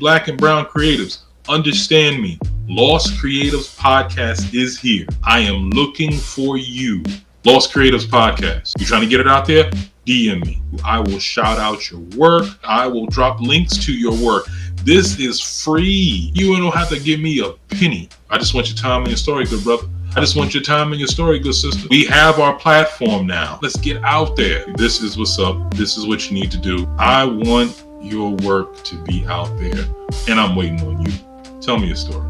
Black and brown creatives, understand me. L.O.S.T Creatives Podcast is here. I am looking for you. L.O.S.T Creatives Podcast. You trying to get it out there? DM me. I will shout out your work. I will drop links to your work. This is free. You don't have to give me a penny. I just want your time and your story, good brother. I just want your time and your story, good sister. We have our platform now. Let's get out there. This is what's up. This is what you need to do. I want your work to be out there, and I'm waiting on you. Tell me a story.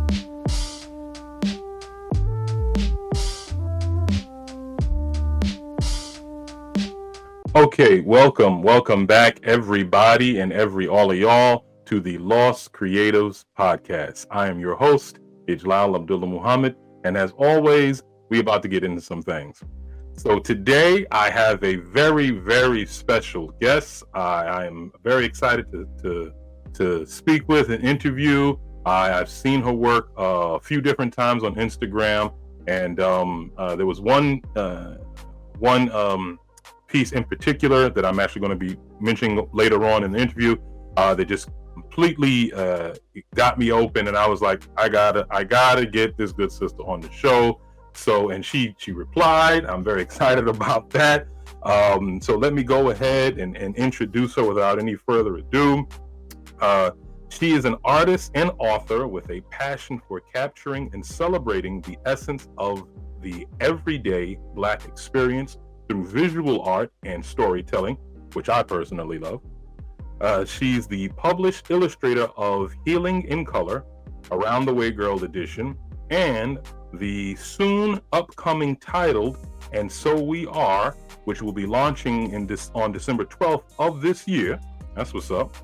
Okay, welcome back, everybody, and all of y'all to the L.O.S.T Creatives Podcast. I am your host, Ijlal Abdullah Muhammad, and as always, we're about to get into some things. So today, I have a very, very special guest. I am very excited to speak with and interview. I've seen her work a few different times on Instagram, and there was one piece in particular that I'm actually going to be mentioning later on in the interview that just completely got me open, and I was like, I gotta get this good sister on the show. So, and she replied. I'm very excited about that. So let me go ahead and introduce her without any further ado. She is an artist and author with a passion for capturing and celebrating the essence of the everyday Black experience through visual art and storytelling, which I personally love. She's the published illustrator of Healing in Color, Around the Way Girl Edition, and the soon upcoming titled And So We Are, which will be launching on December 12th of this year. That's what's up.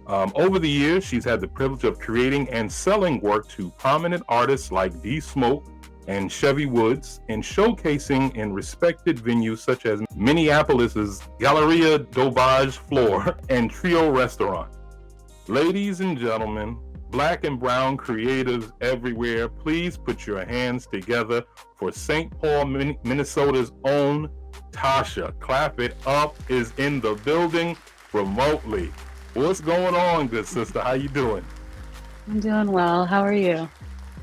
Over the years, she's had the privilege of creating and selling work to prominent artists like D Smoke and Chevy Woods, and showcasing in respected venues such as Minneapolis's Galleria d'Aubage Floor and Trio Restaurant. Ladies and gentlemen, Black and brown creatives everywhere, please put your hands together for St. Paul, Minnesota's own Tasha. Clap it up, is in the building remotely. What's going on, good sister? How you doing? I'm doing well. How are you?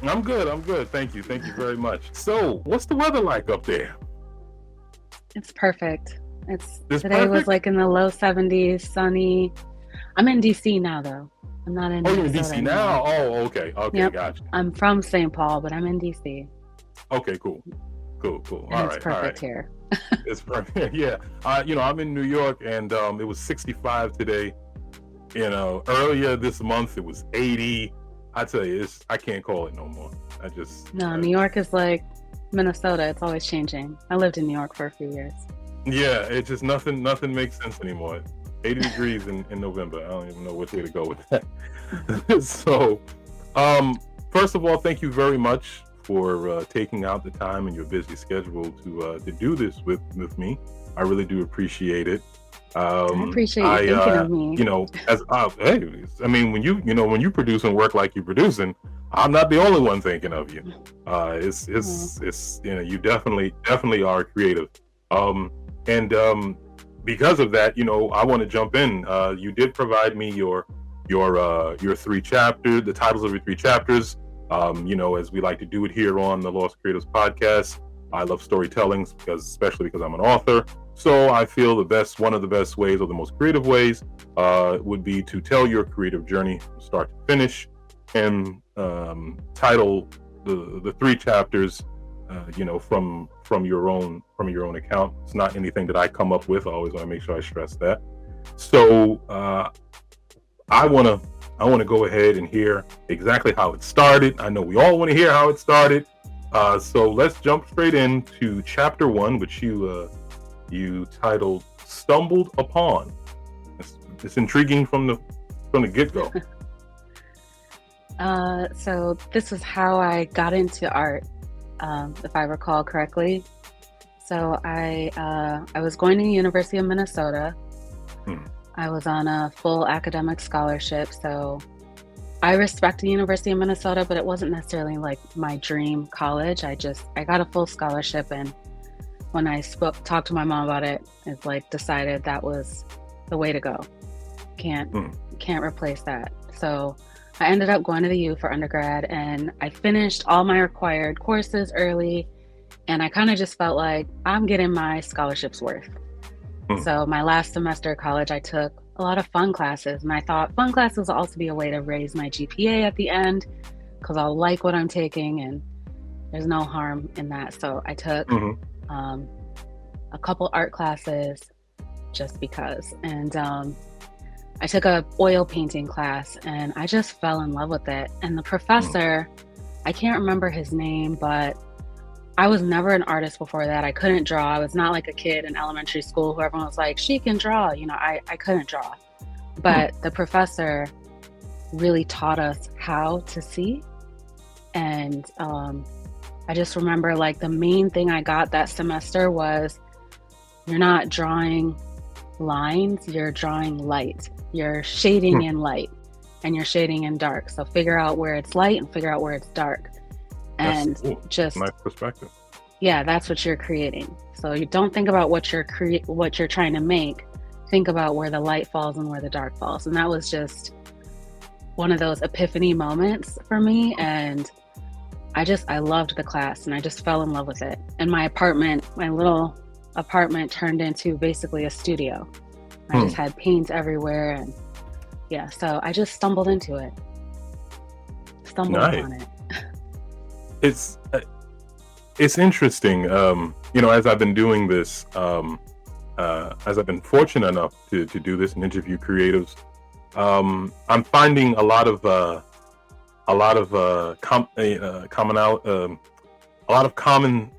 I'm good. Thank you very much. So, what's the weather like up there? It's perfect. Today perfect? was like in the low 70s, sunny. I'm in DC now, though. I'm not in. Oh, you're in Minnesota DC now? Oh, okay, yep. Gotcha. I'm from St. Paul, but I'm in DC. Okay, cool. And it's perfect here. It's perfect. Yeah. I'm in New York, and it was 65 today. Earlier this month it was 80. I tell you, I can't call it no more. New York is like Minnesota. It's always changing. I lived in New York for a few years. Yeah, it's just nothing makes sense anymore. 80 degrees in November. I don't even know which way to go with that. So, first of all, thank you very much for taking out the time in your busy schedule to do this with me. I really do appreciate it. I appreciate you thinking of me. When you producing work like you're producing, I'm not the only one thinking of you. You definitely are creative. Because of that, I want to jump in. You did provide me your 3 chapters, the titles of your 3 chapters. As we like to do it here on the L.O.S.T Creatives Podcast. I love storytelling especially because I'm an author. So I feel one of the best ways, or the most creative ways, would be to tell your creative journey from start to finish, and title the 3 chapters, from your own account. It's not anything that I come up with. I always want to make sure I stress that. So I want to go ahead and hear exactly how it started. I know we all want to hear how it started. So let's jump straight into chapter 1, which you titled "Stumbled Upon." It's intriguing from the get-go. So this is how I got into art, if I recall correctly. So I was going to the University of Minnesota. I was on a full academic scholarship, so I respect the University of Minnesota, but it wasn't necessarily like my dream college. I got a full scholarship, and when I talked to my mom about it, it's like decided that was the way to go. Can't replace that. So I ended up going to the U for undergrad, and I finished all my required courses early. And I kind of just felt like I'm getting my scholarship's worth. So my last semester of college, I took a lot of fun classes, and I thought fun classes will also be a way to raise my GPA at the end, because I'll like what I'm taking and there's no harm in that. So I took a couple art classes just because. And I took a oil painting class, and I just fell in love with it. And the professor, I can't remember his name, but I was never an artist before that. I couldn't draw. I was not like a kid in elementary school who everyone was like, she can draw. You know, I couldn't draw. But the professor really taught us how to see. And I just remember, like, the main thing I got that semester was, you're not drawing lines, you're drawing light. You're shading in light, and you're shading in dark. So figure out where it's light and figure out where it's dark. And just nice perspective. Yeah, that's what you're creating. So you don't think about what you're trying to make. Think about where the light falls and where the dark falls. And that was just one of those epiphany moments for me. And I loved the class, and I just fell in love with it. And my little apartment turned into basically a studio. I just had paint everywhere, and so I just stumbled into it. Upon it. It's interesting, as I've been doing this, as I've been fortunate enough to do this and interview creatives, I'm finding a lot of common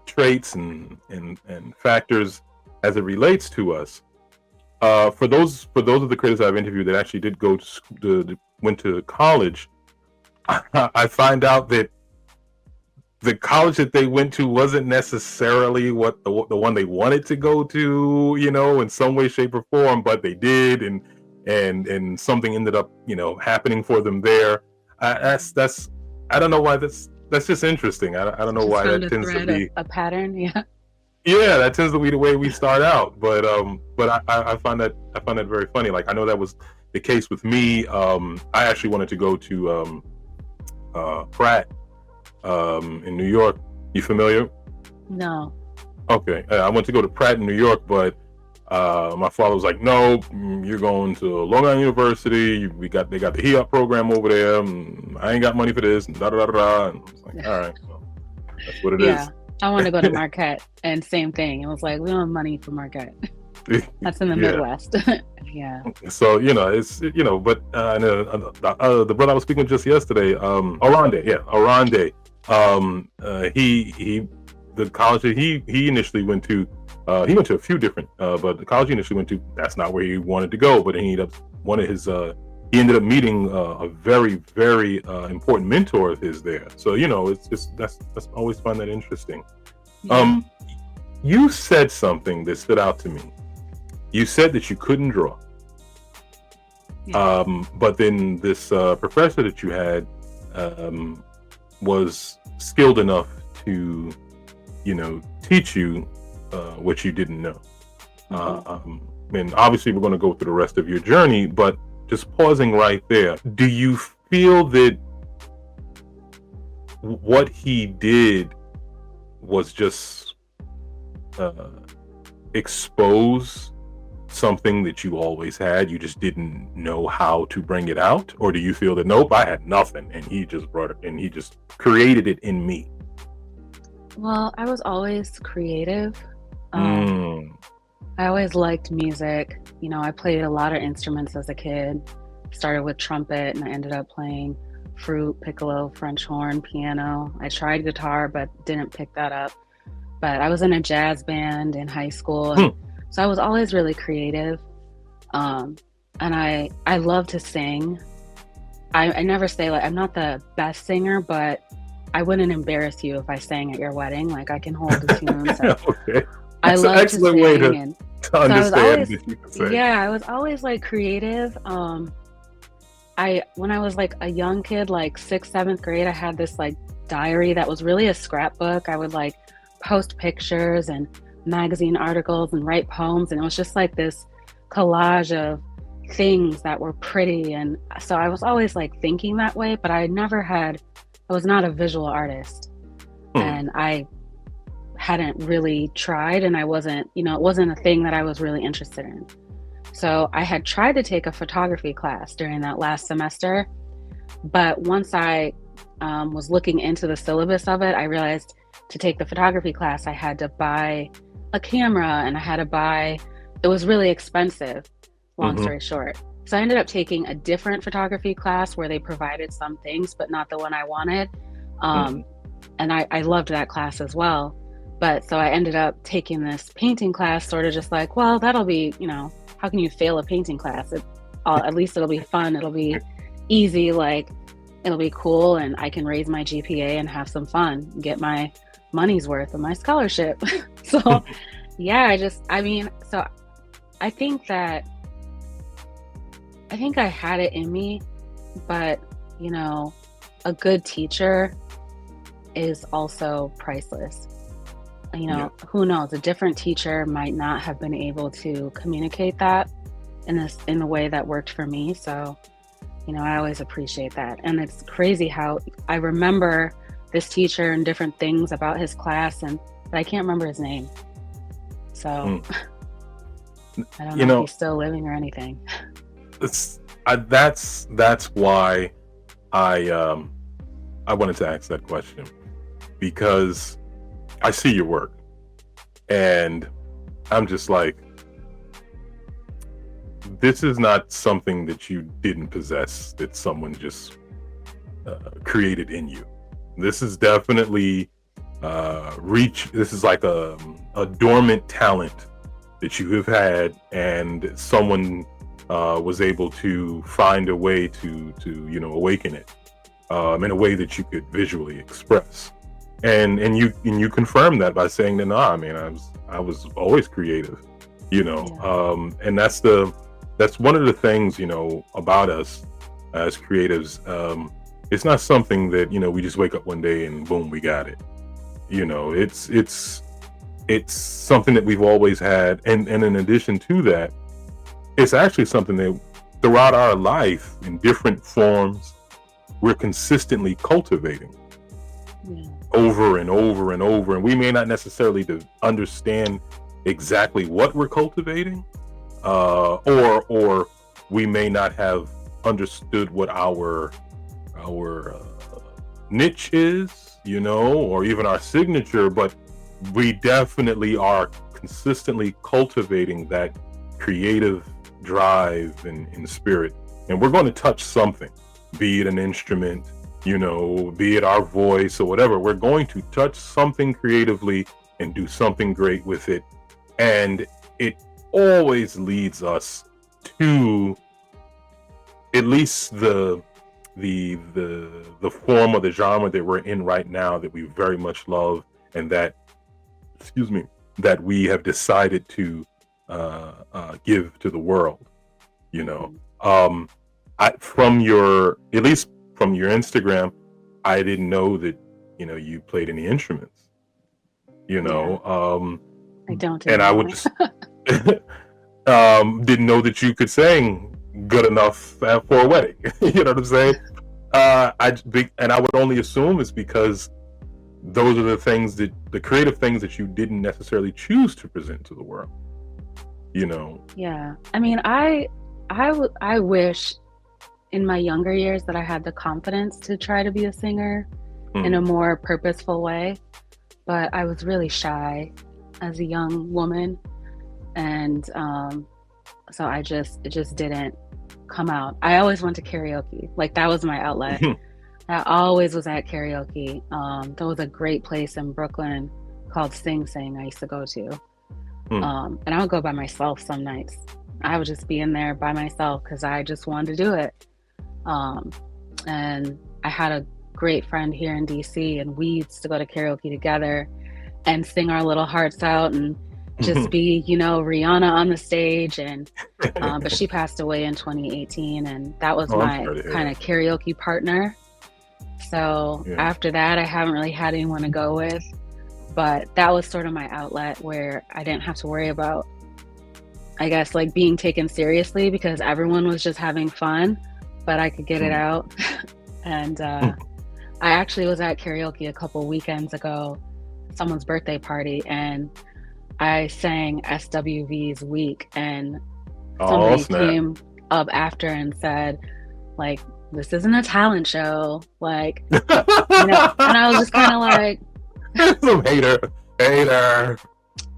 traits and factors as it relates to us. For those of the creators I've interviewed that actually did went to college, I find out that the college that they went to wasn't necessarily what the one they wanted to go to, in some way, shape, or form, but they did, and something ended up, happening for them there. That's I don't know why that's just interesting. I don't know why that tends to be a pattern. Yeah, that tends to be the way we start out. But I find that very funny. Like, I know that was the case with me. I actually wanted to go to Pratt in New York. You familiar? No. Okay, I went to go to Pratt in New York, but my father was like, "No, you're going to Long Island University. They got the HEOP program over there. I ain't got money for this." And da da da da. And I was like, "All right, well, that's what it is." I wanted to go to Marquette, and same thing. It was like, we don't have money for Marquette. That's in the Midwest. Yeah. So, it's, but the brother I was speaking with just yesterday, Orande. The college that he initially went to, he went to a few different, but the college he initially went to, that's not where he wanted to go. But then he ended up meeting a very, very important mentor of his there. So, it's just, that's always find that interesting. Yeah. You said something that stood out to me. You said that you couldn't draw. Yeah. But then this professor that you had was skilled enough to, teach you what you didn't know. And obviously we're going to go through the rest of your journey, but just pausing right there, do you feel that what he did was just expose something that you always had, you just didn't know how to bring it out? Or do you feel that, nope, I had nothing and he just brought it and he just created it in me? Well, I was always creative. I always liked music. I played a lot of instruments as a kid. Started with trumpet, and I ended up playing flute, piccolo, French horn, piano. I tried guitar, but didn't pick that up. But I was in a jazz band in high school. And so I was always really creative. And I love to sing. I never say, like, I'm not the best singer, but I wouldn't embarrass you if I sang at your wedding. Like, I can hold the tunes. Okay. I love an excellent way to understand if you can say. Yeah, I was always like creative. When I was like a young kid, like 6th, 7th grade, I had this like diary that was really a scrapbook. I would like post pictures and magazine articles and write poems, and it was just like this collage of things that were pretty. And so I was always like thinking that way, but I was not a visual artist. And I hadn't really tried, and it wasn't a thing that I was really interested in. So I had tried to take a photography class during that last semester, but once I was looking into the syllabus of it, I realized to take the photography class, I had to buy a camera, and it was really expensive, long story short. So I ended up taking a different photography class where they provided some things, but not the one I wanted. And I loved that class as well. But so I ended up taking this painting class, sort of just like, well, that'll be, how can you fail a painting class? At least it'll be fun. It'll be easy. Like, it'll be cool. And I can raise my GPA and have some fun, get my money's worth of my scholarship. So yeah, so I think I had it in me, but a good teacher is also priceless. Who knows? A different teacher might not have been able to communicate that in the way that worked for me. So, I always appreciate that. And it's crazy how I remember this teacher and different things about his class, but I can't remember his name. So I don't know if he's still living or anything. That's why I wanted to ask that question, because I see your work and I'm just like, this is not something that you didn't possess, that someone just created in you. This is definitely this is like a dormant talent that you have had, and someone was able to find a way to awaken it in a way that you could visually express. And you confirm that by saying that, no, I was always creative, and that's one of the things, about us as creatives. It's not something that, we just wake up one day and boom, we got it. It's something that we've always had. And in addition to that, it's actually something that throughout our life in different forms, we're consistently cultivating. Over and over and over, and we may not necessarily understand exactly what we're cultivating, or we may not have understood what our niche is, or even our signature, but we definitely are consistently cultivating that creative drive and spirit, and we're going to touch something, be it an instrument, be it our voice or whatever. We're going to touch something creatively and do something great with it. And it always leads us to at least the form or the genre that we're in right now, that we very much love, and that we have decided to give to the world. From your Instagram, I didn't know that, you played any instruments, I don't. And I would just, didn't know that you could sing good enough for a wedding. You know what I'm saying? And I would only assume it's because those are the creative things that you didn't necessarily choose to present to the world, Yeah. I wish in my younger years that I had the confidence to try to be a singer in a more purposeful way, but I was really shy as a young woman, and so it just didn't come out. I always went to karaoke, like that was my outlet. I always was at karaoke. There was a great place in Brooklyn called Sing Sing I used to go to, and I would go by myself some nights. I would just be in there by myself because I just wanted to do it. And I had a great friend here in DC, and we used to go to karaoke together and sing our little hearts out and just be, Rihanna on the stage. And but she passed away in 2018, and that was my kind of karaoke partner. So after that, I haven't really had anyone to go with, but that was sort of my outlet where I didn't have to worry about I guess like being taken seriously because everyone was just having fun, but I could get it out. And I actually was at karaoke a couple weekends ago, someone's birthday party, and I sang SWV's Week, and somebody came up after and said, like, this isn't a talent show, like, you know, and I was just kind of like, some hater.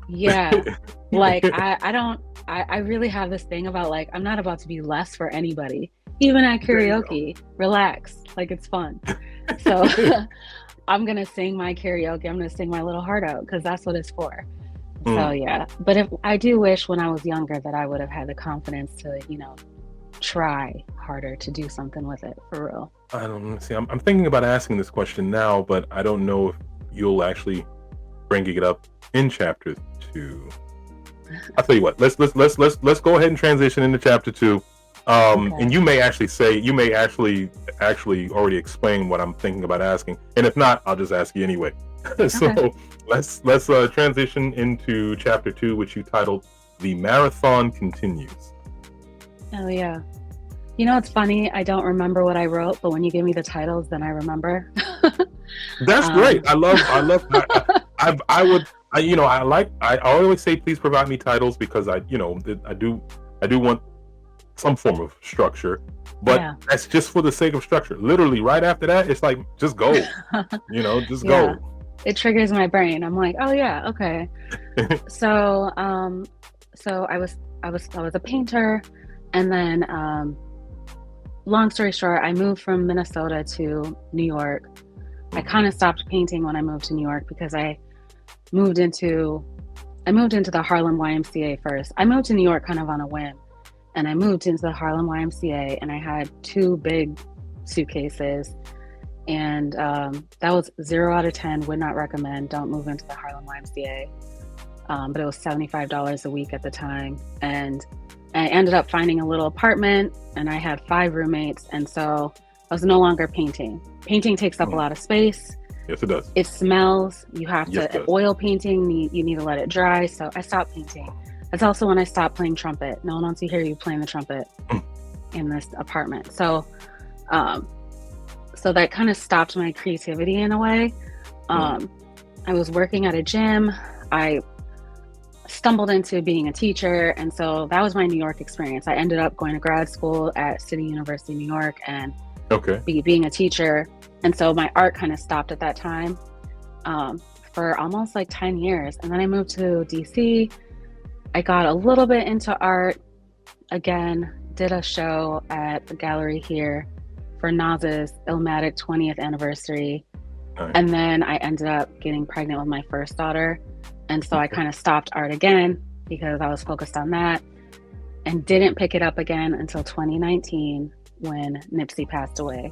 Yeah, like I really have this thing about like, I'm not about to be less for anybody, even at karaoke. Relax, like it's fun. So I'm gonna sing my karaoke. I'm gonna sing my little heart out because that's what it's for. So yeah, but if I do wish when I was younger that I would have had the confidence to, you know, try harder to do something with it for real. I don't see. I'm thinking about asking this question now, but I don't know if you'll actually bring it up in chapter 2. I'll tell you what. Let's go ahead and transition into chapter 2. Okay. And you may actually already explain what I'm thinking about asking, and if not, I'll just ask you anyway. So let's transition into chapter 2, which you titled "The Marathon Continues." Oh yeah. You know, it's funny. I don't remember what I wrote, but when you give me the titles, then I remember. That's great. I love. I always say, please provide me titles because I do want some form of structure, but that's just for the sake of structure. Literally, right after that, it's like just go. Go. It triggers my brain. I'm like, oh yeah, okay. So I was a painter, and then long story short, I moved from Minnesota to New York. I kind of stopped painting when I moved to New York because I moved into the Harlem YMCA first. I moved to New York kind of on a whim, and I moved into the Harlem YMCA, and I had 2 big suitcases, and that was 0 out of 10. Would not recommend. Don't move into the Harlem YMCA. But it was $75 a week at the time, and I ended up finding a little apartment, and I had 5 roommates, and so I was no longer painting. Painting takes up a lot of space. Yes, it does. It smells. You have to oil painting. You need to let it dry. So I stopped painting. That's also when I stopped playing trumpet. No one wants to hear you playing the trumpet in this apartment. So, so that kind of stopped my creativity in a way. I was working at a gym. I stumbled into being a teacher, and so that was my New York experience. I ended up going to grad school at City University, New York, and being a teacher. And so my art kind of stopped at that time for almost like 10 years. And then I moved to DC. I got a little bit into art again, did a show at the gallery here for Nas's Illmatic 20th anniversary. And then I ended up getting pregnant with my first daughter. And so I kind of stopped art again because I was focused on that, and didn't pick it up again until 2019 when Nipsey passed away.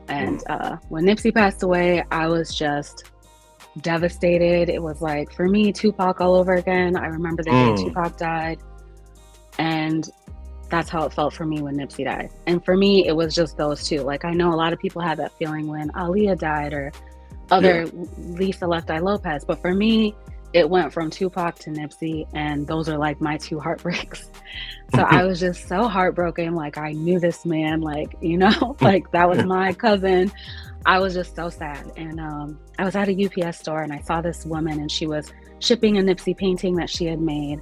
And when Nipsey passed away, I was just devastated. It was like, for me, Tupac all over again. I remember the day Tupac died, and that's how it felt for me when Nipsey died. And for me, it was just those 2. Like, I know a lot of people had that feeling when Aaliyah died or other Lisa Left Eye Lopez, but for me, it went from Tupac to Nipsey, and those are like my 2 heartbreaks. So I was just so heartbroken. Like, I knew this man, like, you know, like that was my cousin. I was just so sad. And I was at a UPS store, and I saw this woman, and she was shipping a Nipsey painting that she had made.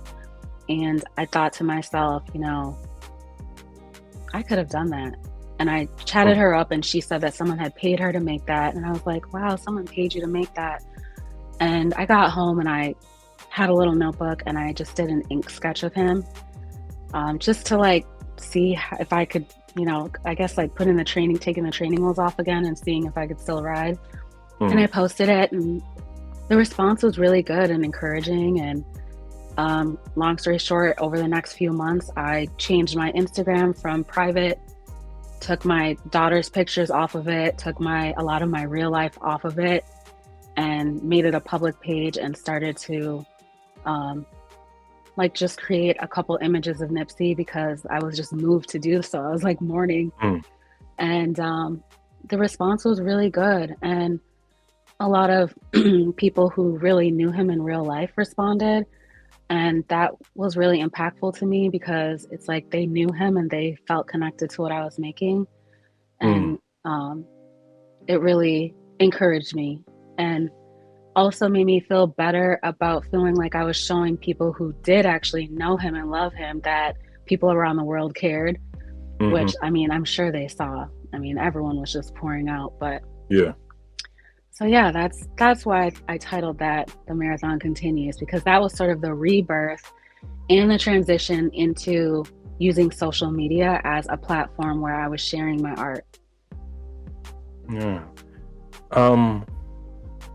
And I thought to myself, you know, I could have done that. And I chatted her up, and she said that someone had paid her to make that. And I was like, wow, someone paid you to make that. And I got home, and I had a little notebook, and I just did an ink sketch of him, just to like see if I could, you know, I guess like taking the training wheels off again and seeing if I could still ride. And I posted it, and the response was really good and encouraging. And long story short, over the next few months, I changed my Instagram from private, took my daughter's pictures off of it, took a lot of my real life off of it, and made it a public page, and started to like just create a couple images of Nipsey because I was just moved to do so. I was like mourning. And the response was really good. And a lot of people who really knew him in real life responded. And that was really impactful to me because it's like they knew him and they felt connected to what I was making. And it really encouraged me and also made me feel better about feeling like I was showing people who did actually know him and love him that people around the world cared, which, I mean, I'm sure they saw. I mean, everyone was just pouring out, but yeah. So yeah, that's why I titled that The Marathon Continues, because that was sort of the rebirth and the transition into using social media as a platform where I was sharing my art. Yeah.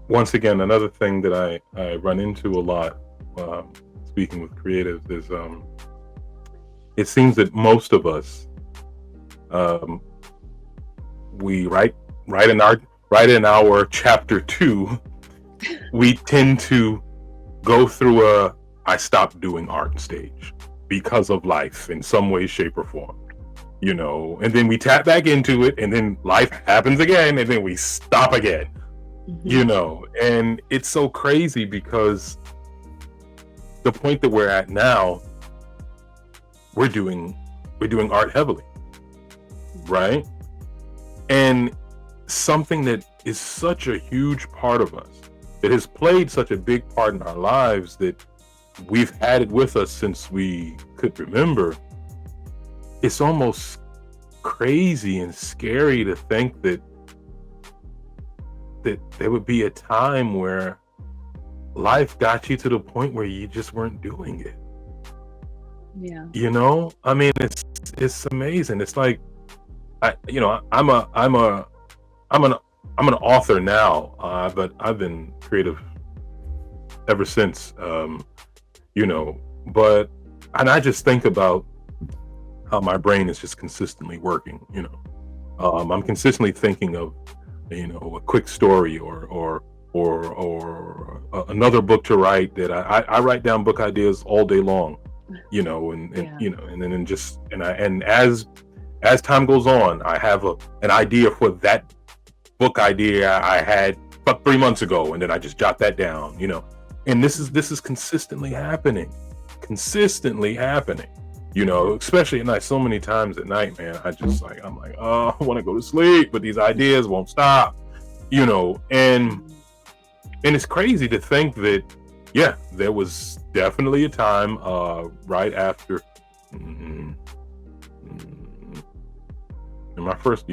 Once again, another thing that I run into a lot, speaking with creatives, is it seems that most of us, we write in our chapter 2, we tend to go through I stopped doing art stage because of life in some way, shape, or form. And then we tap back into it, and then life happens again, and then we stop again. And it's so crazy because the point that we're at now, we're doing art heavily, right? And something that is such a huge part of us, that has played such a big part in our lives, that we've had it with us since we could remember. It's almost crazy and scary to think that there would be a time where life got you to the point where you just weren't doing it. Yeah. I mean, it's amazing. It's like, I'm an author now, but I've been creative ever since, and I just think about how my brain is just consistently working. I'm consistently thinking of, a quick story or another book to write. That I write down book ideas all day long, and as time goes on, I have an idea for that book idea I had about 3 months ago, and then I just jot that down, and this is consistently happening, especially at night. So many times at night, man, I'm like, oh, I want to go to sleep, but these ideas won't stop, and it's crazy to think that, yeah, there was definitely a time right after in my first,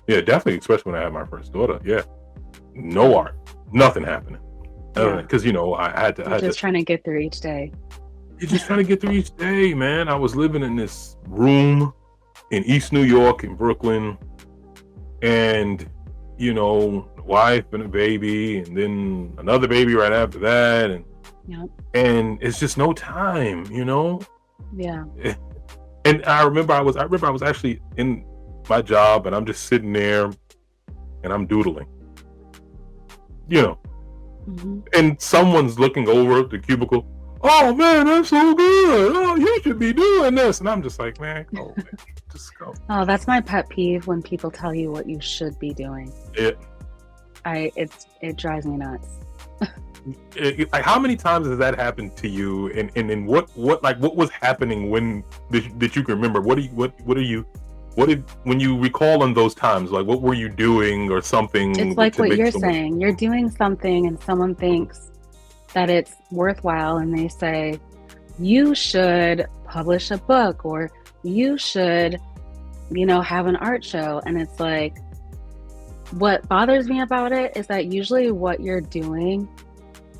definitely, especially when I had my first daughter, no art, nothing happening, because I had to trying to get through each day. You're just trying to get through each day, man. I was living in this room in East New York, in Brooklyn, and wife and a baby, and then another baby right after that, and it's just no time, Yeah. And I remember I was actually in my job, and I'm just sitting there, and I'm doodling, and someone's looking over the cubicle. Oh man, that's so good. Oh, you should be doing this. And I'm just like, man, go, man. Just go. Oh, that's my pet peeve, when people tell you what you should be doing. It drives me nuts. Like, how many times has that happened to you? And what was happening when that you can remember? When you recall on those times, like, what were you doing or something? It's like what you're saying. You're doing something and someone thinks that it's worthwhile, and they say, you should publish a book, or you should, have an art show. And it's like, what bothers me about it is that usually what you're doing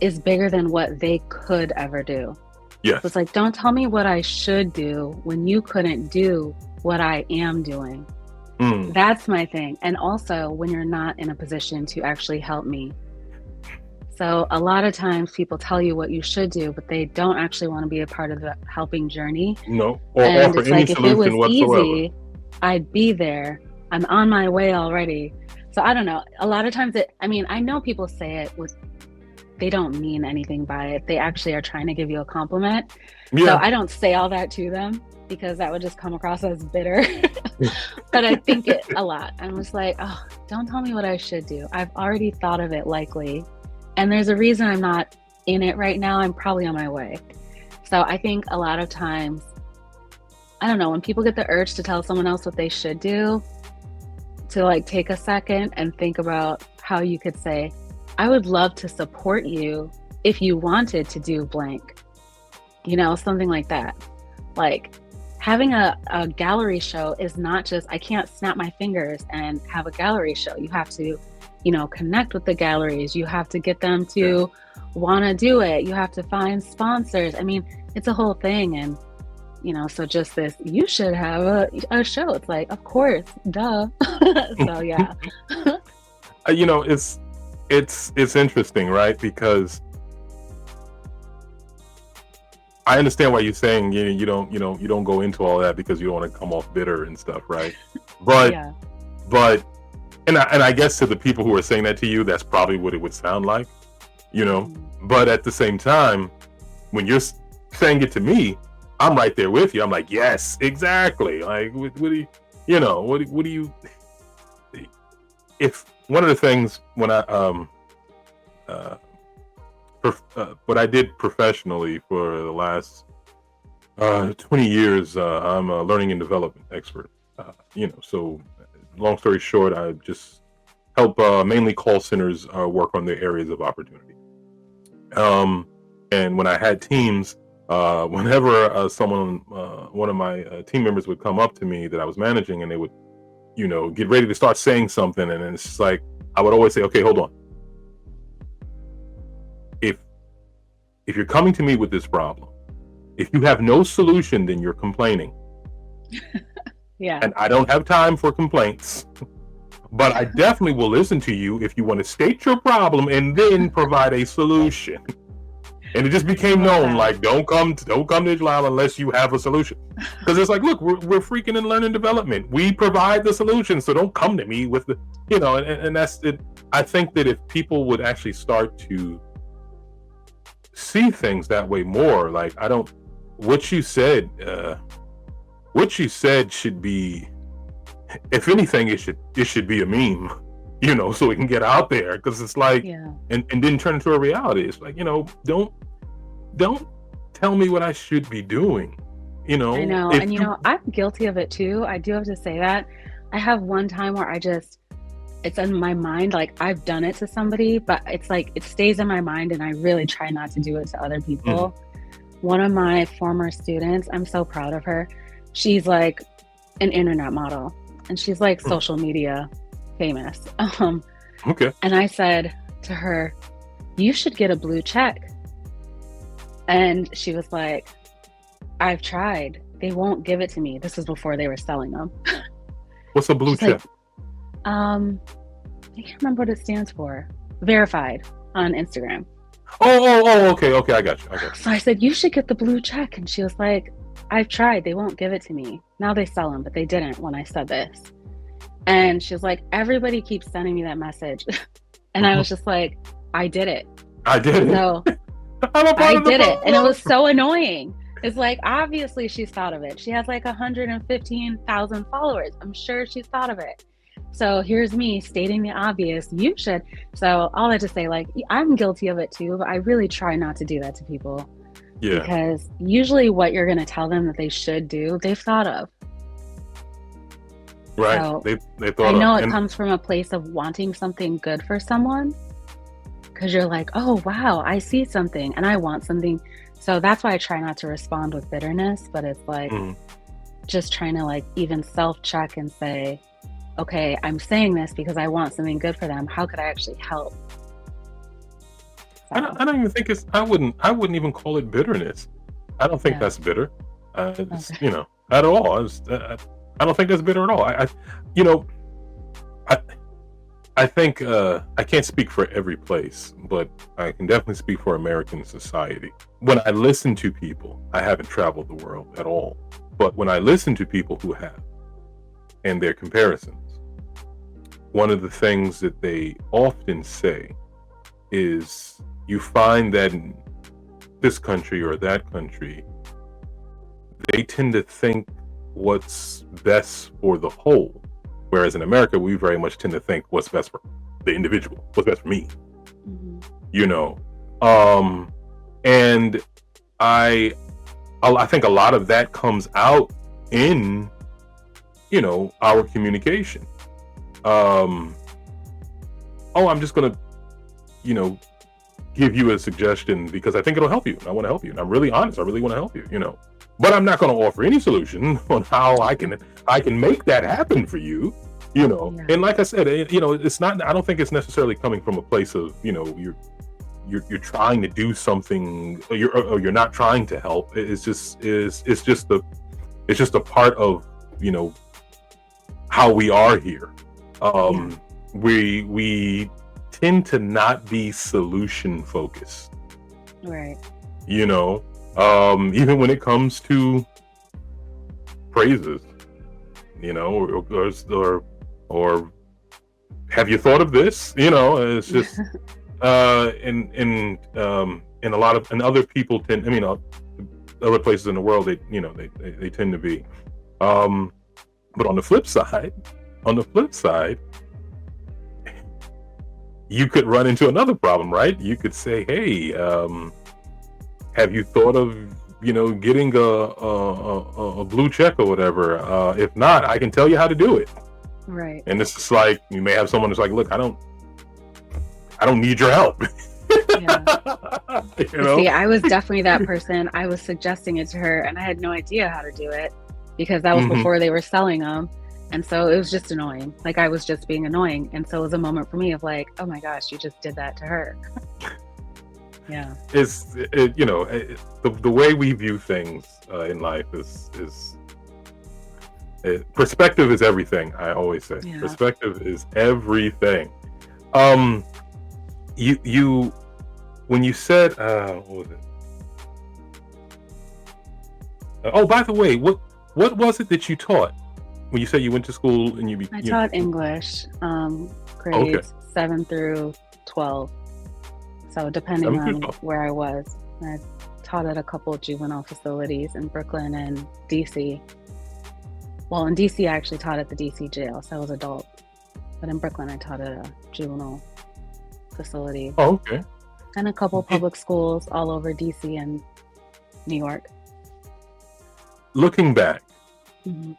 is bigger than what they could ever do. Yes. So it's like, don't tell me what I should do when you couldn't do what I am doing. That's my thing. And also when you're not in a position to actually help me. So a lot of times people tell you what you should do, but they don't actually want to be a part of the helping journey. No. And it's like, if it was whatsoever. easy, I'd be there. I'm on my way already. So I don't know. A lot of times I know people say it they don't mean anything by it. They actually are trying to give you a compliment. Yeah. So I don't say all that to them, because that would just come across as bitter. But I think it a lot. I'm just like, oh, don't tell me what I should do. I've already thought of it, likely. And there's a reason I'm not in it right now. I'm probably on my way. So I think a lot of times, I don't know, when people get the urge to tell someone else what they should do, to like take a second and think about how you could say, I would love to support you if you wanted to do blank, something like that. Like having a gallery show is not just, I can't snap my fingers and have a gallery show. You have to, connect with the galleries. You have to get them to want to do it. You have to find sponsors. I mean, it's a whole thing. And, so just this, you should have a show. It's like, of course, duh. So yeah. It's interesting, right? Because I understand why you're saying you don't go into all that because you don't want to come off bitter and stuff, right? But Yeah. and I guess to the people who are saying that to you, that's probably what it would sound like, But at the same time, when you're saying it to me, I'm right there with you. I'm like, yes, exactly. Like, what do you? If one of the things when what I did professionally for the last 20 years, I'm a learning and development expert. So long story short, I just help mainly call centers work on their areas of opportunity. And when I had teams, whenever one of my team members would come up to me that I was managing, and they would, get ready to start saying something, and then it's just like, I would always say, okay, hold on. If you're coming to me with this problem, if you have no solution, then you're complaining. Yeah. And I don't have time for complaints. But I definitely will listen to you if you want to state your problem and then provide a solution. And it just became known, like, don't come to Ijlal unless you have a solution. Because it's like, look, we're freaking in learning development. We provide the solution, so don't come to me with the, and that's it. I think that if people would actually start to see things that way more, like, what you said should be, if anything, it should be a meme, so it can get out there, because it's like, and then turn into a reality. It's like, don't tell me what I should be doing, I know, and I'm guilty of it too. I do have to say that. I have one time where it's in my mind, like I've done it to somebody, but it's like it stays in my mind, and I really try not to do it to other people. One of my former students, I'm so proud of her. She's like an internet model, and she's like social media famous. Okay. And I said to her, you should get a blue check. And she was like, I've tried. They won't give it to me. This was before they were selling them. What's a blue check? Like, I can't remember what it stands for. Verified on Instagram. Oh, okay. I got you. So I said, you should get the blue check. And she was like, I've tried. They won't give it to me. Now they sell them, but they didn't when I said this. And she was like, everybody keeps sending me that message. And I was just like, I did it. So I did it. And it was so annoying. It's like, obviously she's thought of it. She has like 115,000 followers. I'm sure she's thought of it. So here's me stating the obvious. You should. So all that to say, like, I'm guilty of it too, but I really try not to do that to people. Yeah. Because usually what you're going to tell them that they should do, they've thought of. Right. So they thought I know of. it comes from a place of wanting something good for someone. Because you're like, oh, wow, I see something and I want something. So that's why I try not to respond with bitterness. But it's like just trying to like even self-check and say, okay, I'm saying this because I want something good for them. How could I actually help? So. I don't even think I wouldn't even call it bitterness. I don't think that's bitter. Okay. At all. I don't think that's bitter at all. I think I can't speak for every place, but I can definitely speak for American society. When I listen to people, I haven't traveled the world at all, but when I listen to people who have, and their comparisons, one of the things that they often say is, you find that in this country or that country, they tend to think what's best for the whole. Whereas in America, we very much tend to think what's best for the individual, what's best for me, And I think a lot of that comes out in, our communication. I'm just gonna, give you a suggestion because I think it'll help you. And I want to help you. And I'm really honest. I really want to help you, but I'm not going to offer any solution on how I can make that happen for you, Yeah. And like I said, it's not, I don't think it's necessarily coming from a place of, you're trying to do something or you're not trying to help. It's just a part of, how we are here. We tend to not be solution focused, right? Even when it comes to praises, or have you thought of this? It's just and a lot of, and other people tend, other places in the world, they tend to be, but on the flip side, you could run into another problem, right? You could say, hey, have you thought of, getting a blue check or whatever? If not, I can tell you how to do it. Right. And this is like, you may have someone that's like, look, I don't need your help. Yeah. See, I was definitely that person. I was suggesting it to her and I had no idea how to do it because that was before they were selling them. And so it was just annoying. Like I was just being annoying. And so it was a moment for me of like, oh my gosh, you just did that to her. Yeah. The way we view things in life is perspective is everything. I always say perspective is everything. You when you said what was it? Oh, by the way, what was it that you taught? When you say you went to school and I taught English, grades 7 through 12. So depending on where I was, I taught at a couple of juvenile facilities in Brooklyn and DC. Well, in DC, I actually taught at the DC jail, so I was adult. But in Brooklyn, I taught at a juvenile facility. Oh, okay. And a couple public schools all over DC and New York. Looking back, and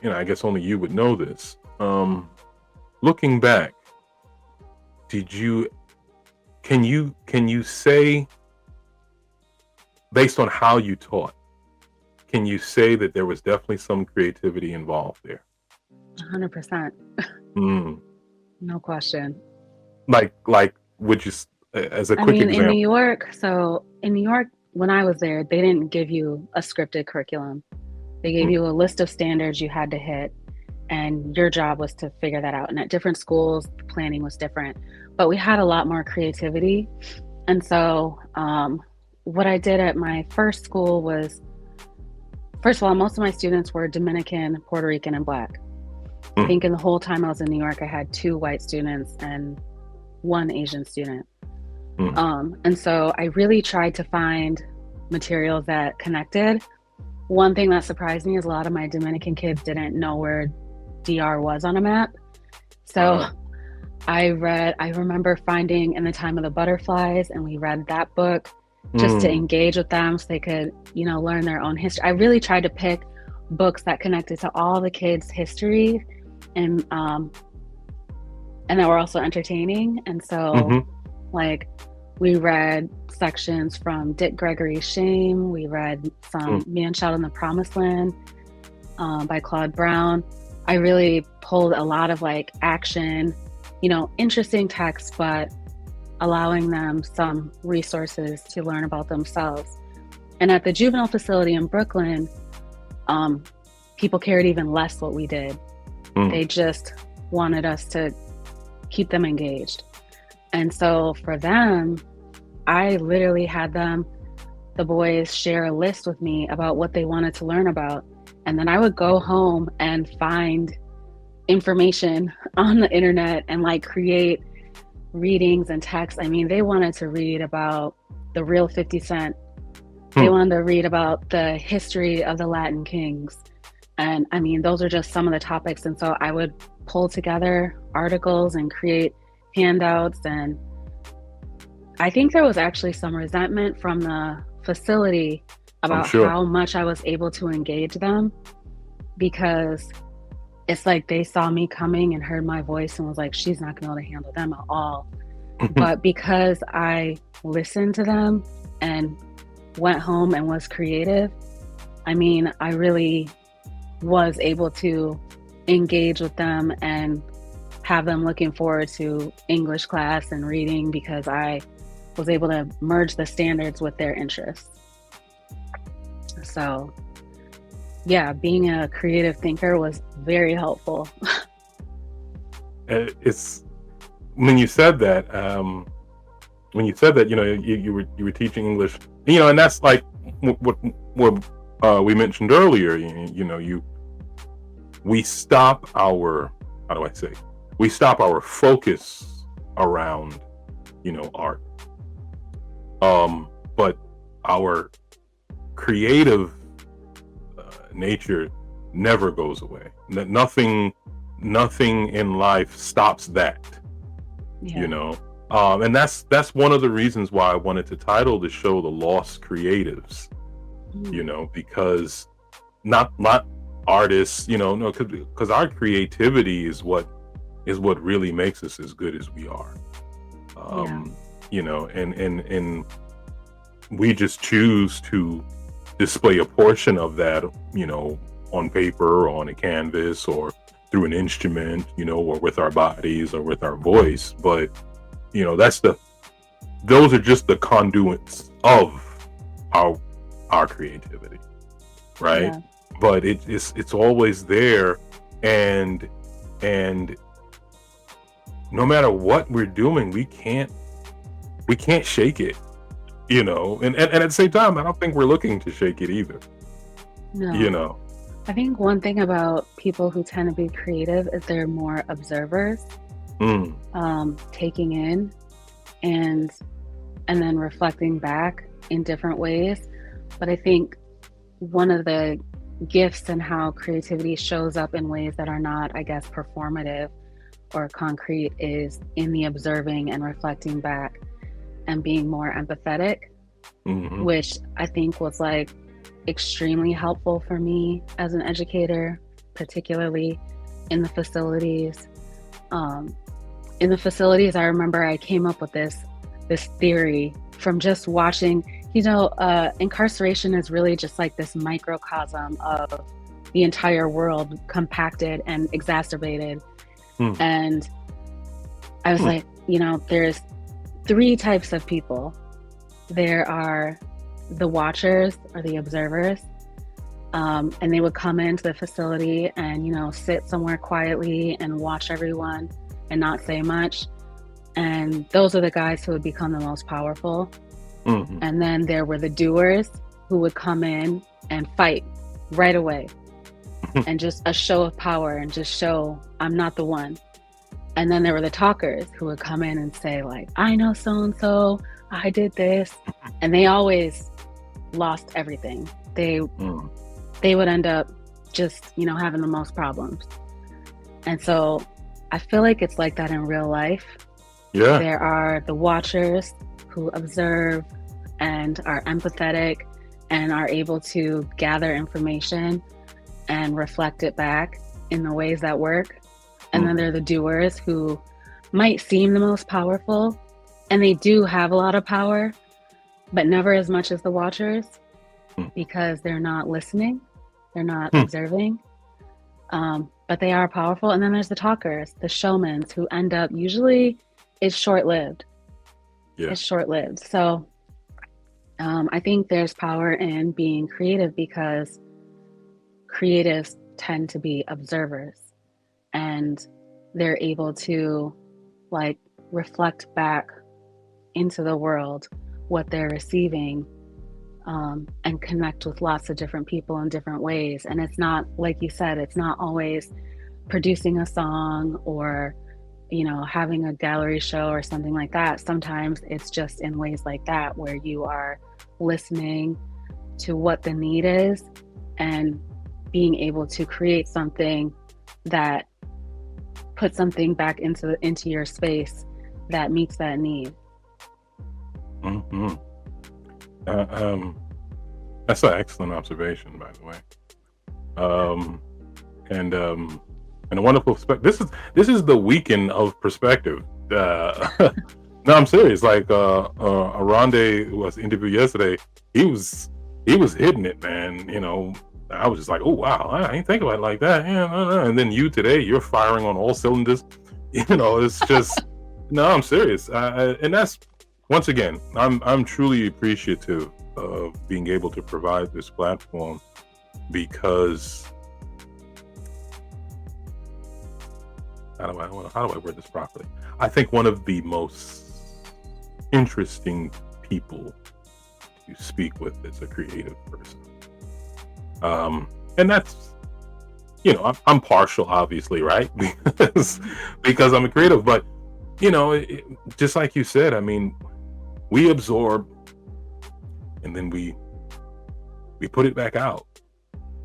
I guess only you would know this. Looking back, can you say, based on how you taught, can you say that there was definitely some creativity involved there? 100%. No question. Like would you, as a quick example? In New York, when I was there, they didn't give you a scripted curriculum. They gave you a list of standards you had to hit, and your job was to figure that out. And at different schools, the planning was different, but we had a lot more creativity. And so what I did at my first school was, first of all, most of my students were Dominican, Puerto Rican, and Black. I think in the whole time I was in New York, I had 2 white students and 1 Asian student. And so I really tried to find materials that connected. One thing that surprised me is a lot of my Dominican kids didn't know where DR was on a map. So I remember finding In the Time of the Butterflies, and we read that book just to engage with them so they could, learn their own history. I really tried to pick books that connected to all the kids' history and that were also entertaining. And so we read sections from Dick Gregory's Shame. We read some Man Child in the Promised Land by Claude Brown. I really pulled a lot of action, interesting text, but allowing them some resources to learn about themselves. And at the juvenile facility in Brooklyn, people cared even less what we did. They just wanted us to keep them engaged. And so for them, I literally had the boys share a list with me about what they wanted to learn about. And then I would go home and find information on the internet and create readings and texts. I mean, they wanted to read about the real 50 Cent. They wanted to read about the history of the Latin kings. And I mean, those are just some of the topics. And so I would pull together articles and create handouts. And I think there was actually some resentment from the facility I'm about sure. how much I was able to engage them, because it's like they saw me coming and heard my voice and was like, she's not gonna be able to handle them at all. But because I listened to them and went home and was creative, I mean, I really was able to engage with them and have them looking forward to English class and reading, because I was able to merge the standards with their interests. So yeah, being a creative thinker was very helpful. It's when you said that, you know, you were teaching English, you know, and that's like what we mentioned earlier. You know, we stop our, how do I say, we stop our focus around, you know, art. But our creative nature never goes away. Nothing in life stops that. Yeah. You know, and that's one of the reasons why I wanted to title the show "The Lost Creatives." You know, because not artists, you know, no, because our creativity is what really makes us as good as we are. You know, and we just choose to display a portion of that, you know, on paper or on a canvas or through an instrument, you know, or with our bodies or with our voice. But, you know, those are just the conduits of our creativity, right? Yeah. But it's always there, and no matter what we're doing, we can't shake it, you know, and at the same time, I don't think we're looking to shake it either. No. You know, I think one thing about people who tend to be creative is they're more observers, taking in and then reflecting back in different ways. But I think one of the gifts and how creativity shows up in ways that are not, I guess, performative or concrete is in the observing and reflecting back and being more empathetic, which I think was like extremely helpful for me as an educator, particularly in the facilities. In the facilities, I remember I came up with this theory from just watching, you know, incarceration is really just like this microcosm of the entire world compacted and exacerbated. And I was like, you know, there's 3 types of people. There are the watchers or the observers, and they would come into the facility and, you know, sit somewhere quietly and watch everyone and not say much. And those are the guys who would become the most powerful. And then there were the doers who would come in and fight right away and just a show of power and just show I'm not the one. And then there were the talkers who would come in and say like, I know so-and-so, I did this. And they always lost everything. They would end up just, you know, having the most problems. And so I feel like it's like that in real life. Yeah. There are the watchers who observe and are empathetic and are able to gather information and reflect it back in the ways that work. And then there are the doers who might seem the most powerful, and they do have a lot of power, but never as much as the watchers because they're not listening, they're not observing, but they are powerful. And then there's the talkers, the showmen, who end up, usually it's short-lived. Yeah. It's short-lived. So I think there's power in being creative because creatives tend to be observers, and they're able to like reflect back into the world what they're receiving, and connect with lots of different people in different ways. And it's not, like you said, it's not always producing a song or, you know, having a gallery show or something like that. Sometimes it's just in ways like that where you are listening to what the need is and being able to create something that puts something back into your space that meets that need. That's an excellent observation, by the way. And a wonderful perspective. This is the weekend of perspective. No, I'm serious. Like Aronde, who was interviewed yesterday, he was hitting it, man. You know, I was just like, oh wow, I ain't think about it like that. Yeah, no. And then you today, you're firing on all cylinders. You know, it's just no, I'm serious. And that's once again, I'm truly appreciative of being able to provide this platform because how do I word this properly? I think one of the most interesting people to speak with is a creative person. And that's, you know, I'm partial, obviously, right? because I'm a creative, but you know, just like you said, I mean, we absorb and then we put it back out,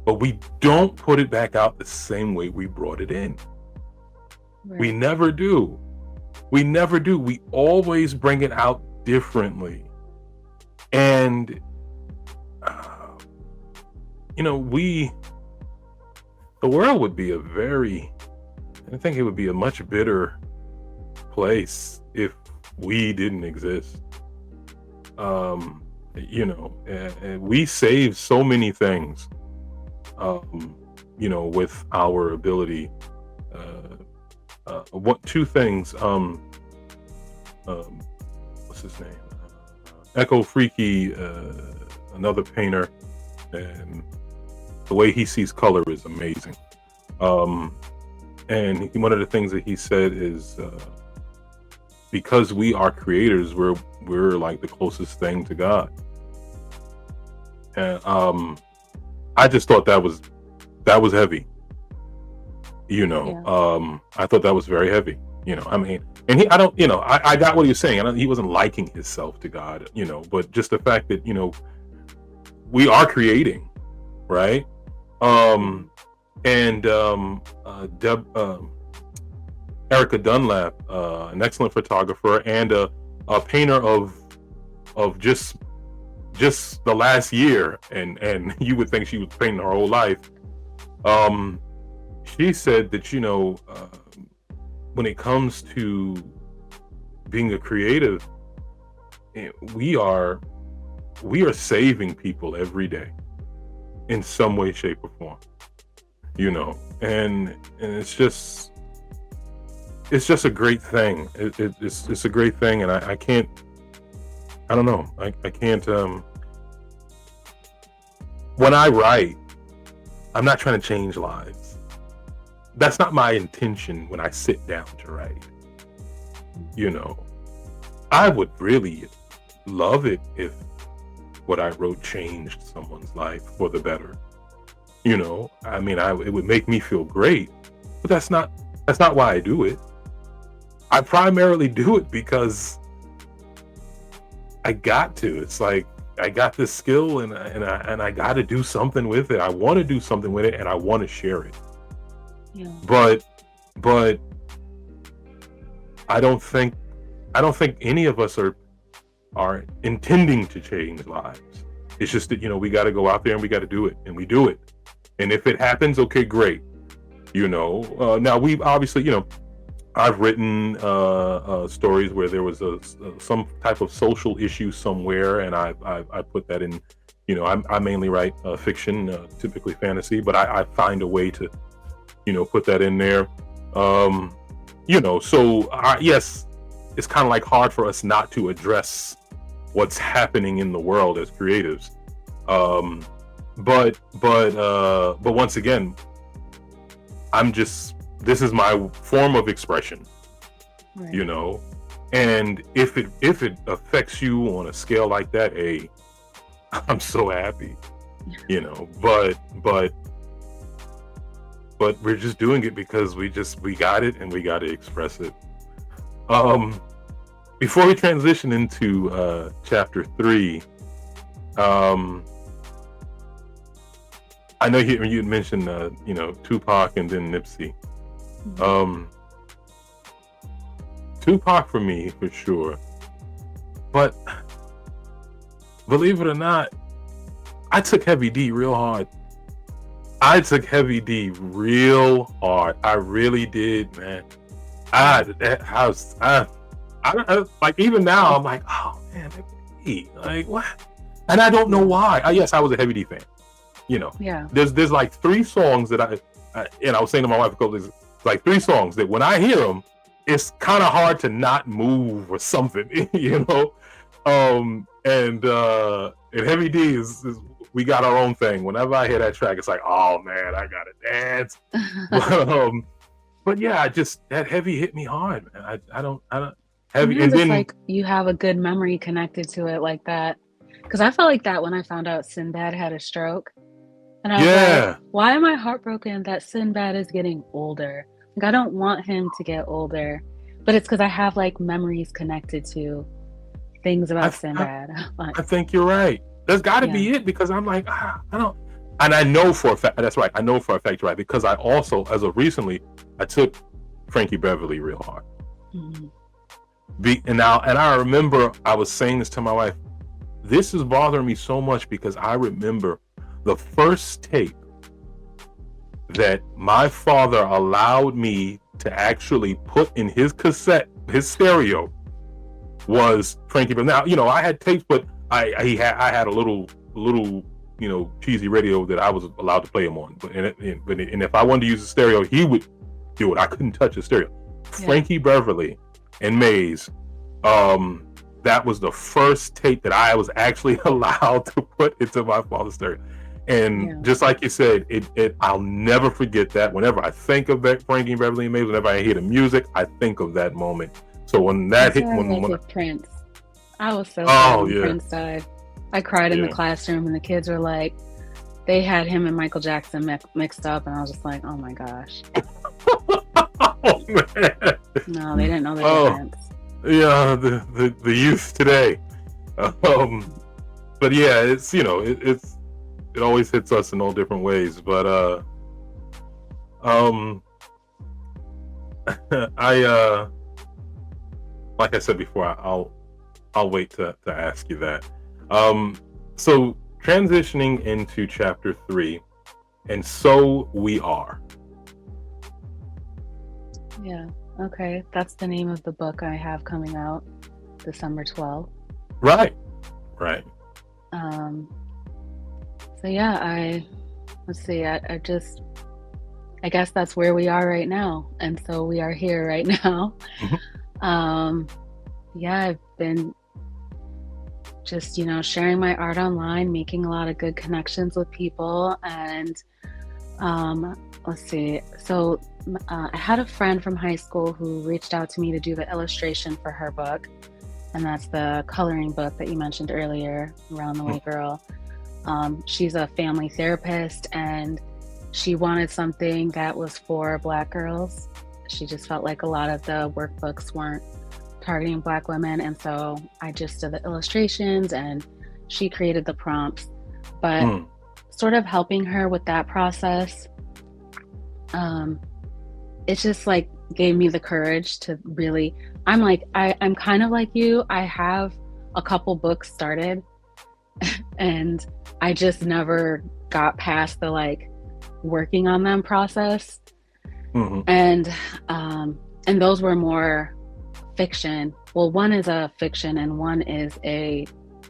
but we don't put it back out the same way we brought it in. Right. We never do. We always bring it out differently. And, you know, the world would be I think it would be a much bitter place if we didn't exist. You know, we save so many things, you know, with our ability. Two things, what's his name? Echo Freaky, another painter, and the way he sees color is amazing. And one of the things that he said is, because we are creators, we're like the closest thing to God. And I just thought that was heavy. You know, yeah. I thought that was very heavy. You know, I mean, and I got what he was saying. He wasn't liking himself to God, you know, but just the fact that, you know, we are creating, right? Erica Dunlap, an excellent photographer and a painter of just the last year, and you would think she was painting her whole life. She said that, you know, when it comes to being a creative, we are saving people every day in some way, shape, or form. You know, and it's just a great thing. It's a great thing, and I can't. I don't know. I can't. When I write, I'm not trying to change lives. That's not my intention when I sit down to write. You know, I would really love it if what I wrote changed someone's life for the better. You know, I mean, it would make me feel great, but that's not why I do it. I primarily do it because I got to. It's like I got this skill and I got to do something with it. I want to do something with it, and I want to share it. Yeah. But I don't think any of us are intending to change lives. It's just that, you know, we got to go out there and we got to do it, and we do it. And if it happens, okay, great. You know, now we've obviously, you know, I've written stories where there was some type of social issue somewhere, and I put that in. You know, I mainly write fiction, typically fantasy, but I find a way to, you know, put that in there. You know, so yes, it's kind of like hard for us not to address what's happening in the world as creatives. But once again, this is my form of expression, right. You know, and if it affects you on a scale like that, hey, I'm so happy, you know, but we're just doing it because we got it and we got to express it. Before we transition into chapter 3, I know you mentioned you know, Tupac and then Nipsey. Tupac for me, for sure, but believe it or not, I took Heavy D real hard. I really did, man. I like, even now I'm like, oh man, Heavy D, like what? And I don't know why. Yes, I was a Heavy D fan. Yeah. There's like 3 songs that and I was saying to my wife a couple days, like 3 songs that when I hear them, it's kind of hard to not move or something, And Heavy D is we got our own thing. Whenever I hear that track, it's like, oh man, I gotta dance. But yeah, that Heavy hit me hard, man. I don't Heavy, and then like you have a good memory connected to it like that. Because I felt like that when I found out Sinbad had a stroke. And I was like, why am I heartbroken that Sinbad is getting older? Like, I don't want him to get older. But it's because I have like memories connected to things about Sinbad. I think you're right. There's got to be it, because I'm like, I don't. And I know for a fact, that's right. I know for a fact, right? Because I also, as of recently, I took Frankie Beverly real hard. Mm-hmm. And I remember I was saying this to my wife. This is bothering me so much because I remember the first tape that my father allowed me to actually put in his stereo was Frankie Beverly. Now, I had tapes, but I had a little cheesy radio that I was allowed to play him on. And if I wanted to use the stereo, he would do it. I couldn't touch the stereo. Yeah. Frankie Beverly and Maze, that was the first tape that I was actually allowed to put into my father's stereo. And just like you said, I'll never forget that. Whenever I think of that Frankie Beverly and Maze, whenever I hear the music, I think of that moment. So when that hit, when Prince, I was so sad when Prince died. I cried in the classroom, and the kids were like, they had him and Michael Jackson mixed up, and I was just like, oh my gosh. Oh man. No, they didn't know the difference. Yeah, the youth today. But yeah, it's it always hits us in all different ways. But I like I said before, I'll wait to ask you that. So transitioning into chapter 3, and so we are. Yeah. Okay. That's the name of the book I have coming out December 12th. Right. So yeah, let's see, I guess that's where we are right now. And so we are here right now. Mm-hmm. Yeah, I've been just, sharing my art online, making a lot of good connections with people. And let's see. So I had a friend from high school who reached out to me to do the illustration for her book. And that's the coloring book that you mentioned earlier, Around the Way Girl. She's a family therapist, and she wanted something that was for Black girls. She just felt like a lot of the workbooks weren't targeting Black women. And so I just did the illustrations and she created the prompts. But sort of helping her with that process, it just like gave me the courage to really, I'm kind of like you. I have a couple books started and I just never got past the like working on them process. Mm-hmm. And those were more fiction. Well, one is a fiction and one is a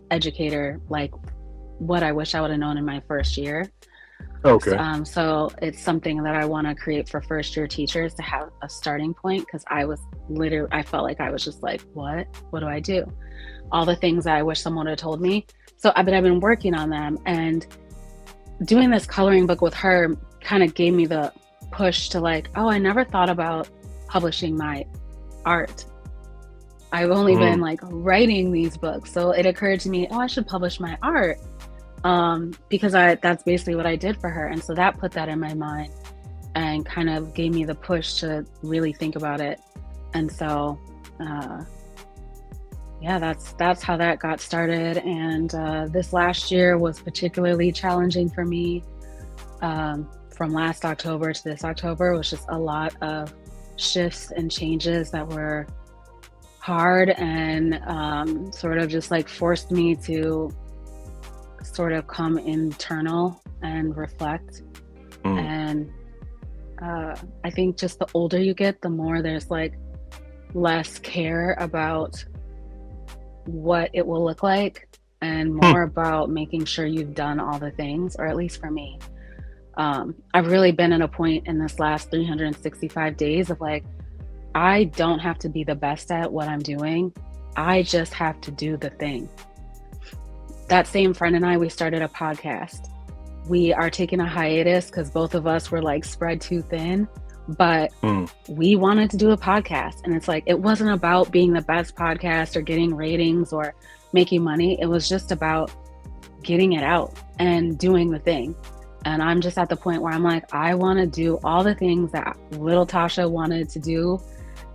educator, like what I wish I would have known in my first year. Okay. So it's something that I want to create for first year teachers to have a starting point, because I felt like I was just like, what do I do? All the things that I wish someone had told me. So I've been working on them, and doing this coloring book with her kind of gave me the push to like, oh, I never thought about publishing my art. I've only been like writing these books. So it occurred to me, oh, I should publish my art. Because that's basically what I did for her. And so that put that in my mind and kind of gave me the push to really think about it. And so, that's how that got started. And this last year was particularly challenging for me. From last October to this October was just a lot of shifts and changes that were hard and sort of just like forced me to sort of come internal and reflect. And I think just the older you get, the more there's like less care about what it will look like and more about making sure you've done all the things, or at least for me. I've really been at a point in this last 365 days of like, I don't have to be the best at what I'm doing. I just have to do the thing. That same friend and I, we started a podcast. We are taking a hiatus because both of us were like spread too thin, but we wanted to do a podcast. And it's like, it wasn't about being the best podcast or getting ratings or making money. It was just about getting it out and doing the thing. And I'm just at the point where I'm like, I want to do all the things that little Tasha wanted to do,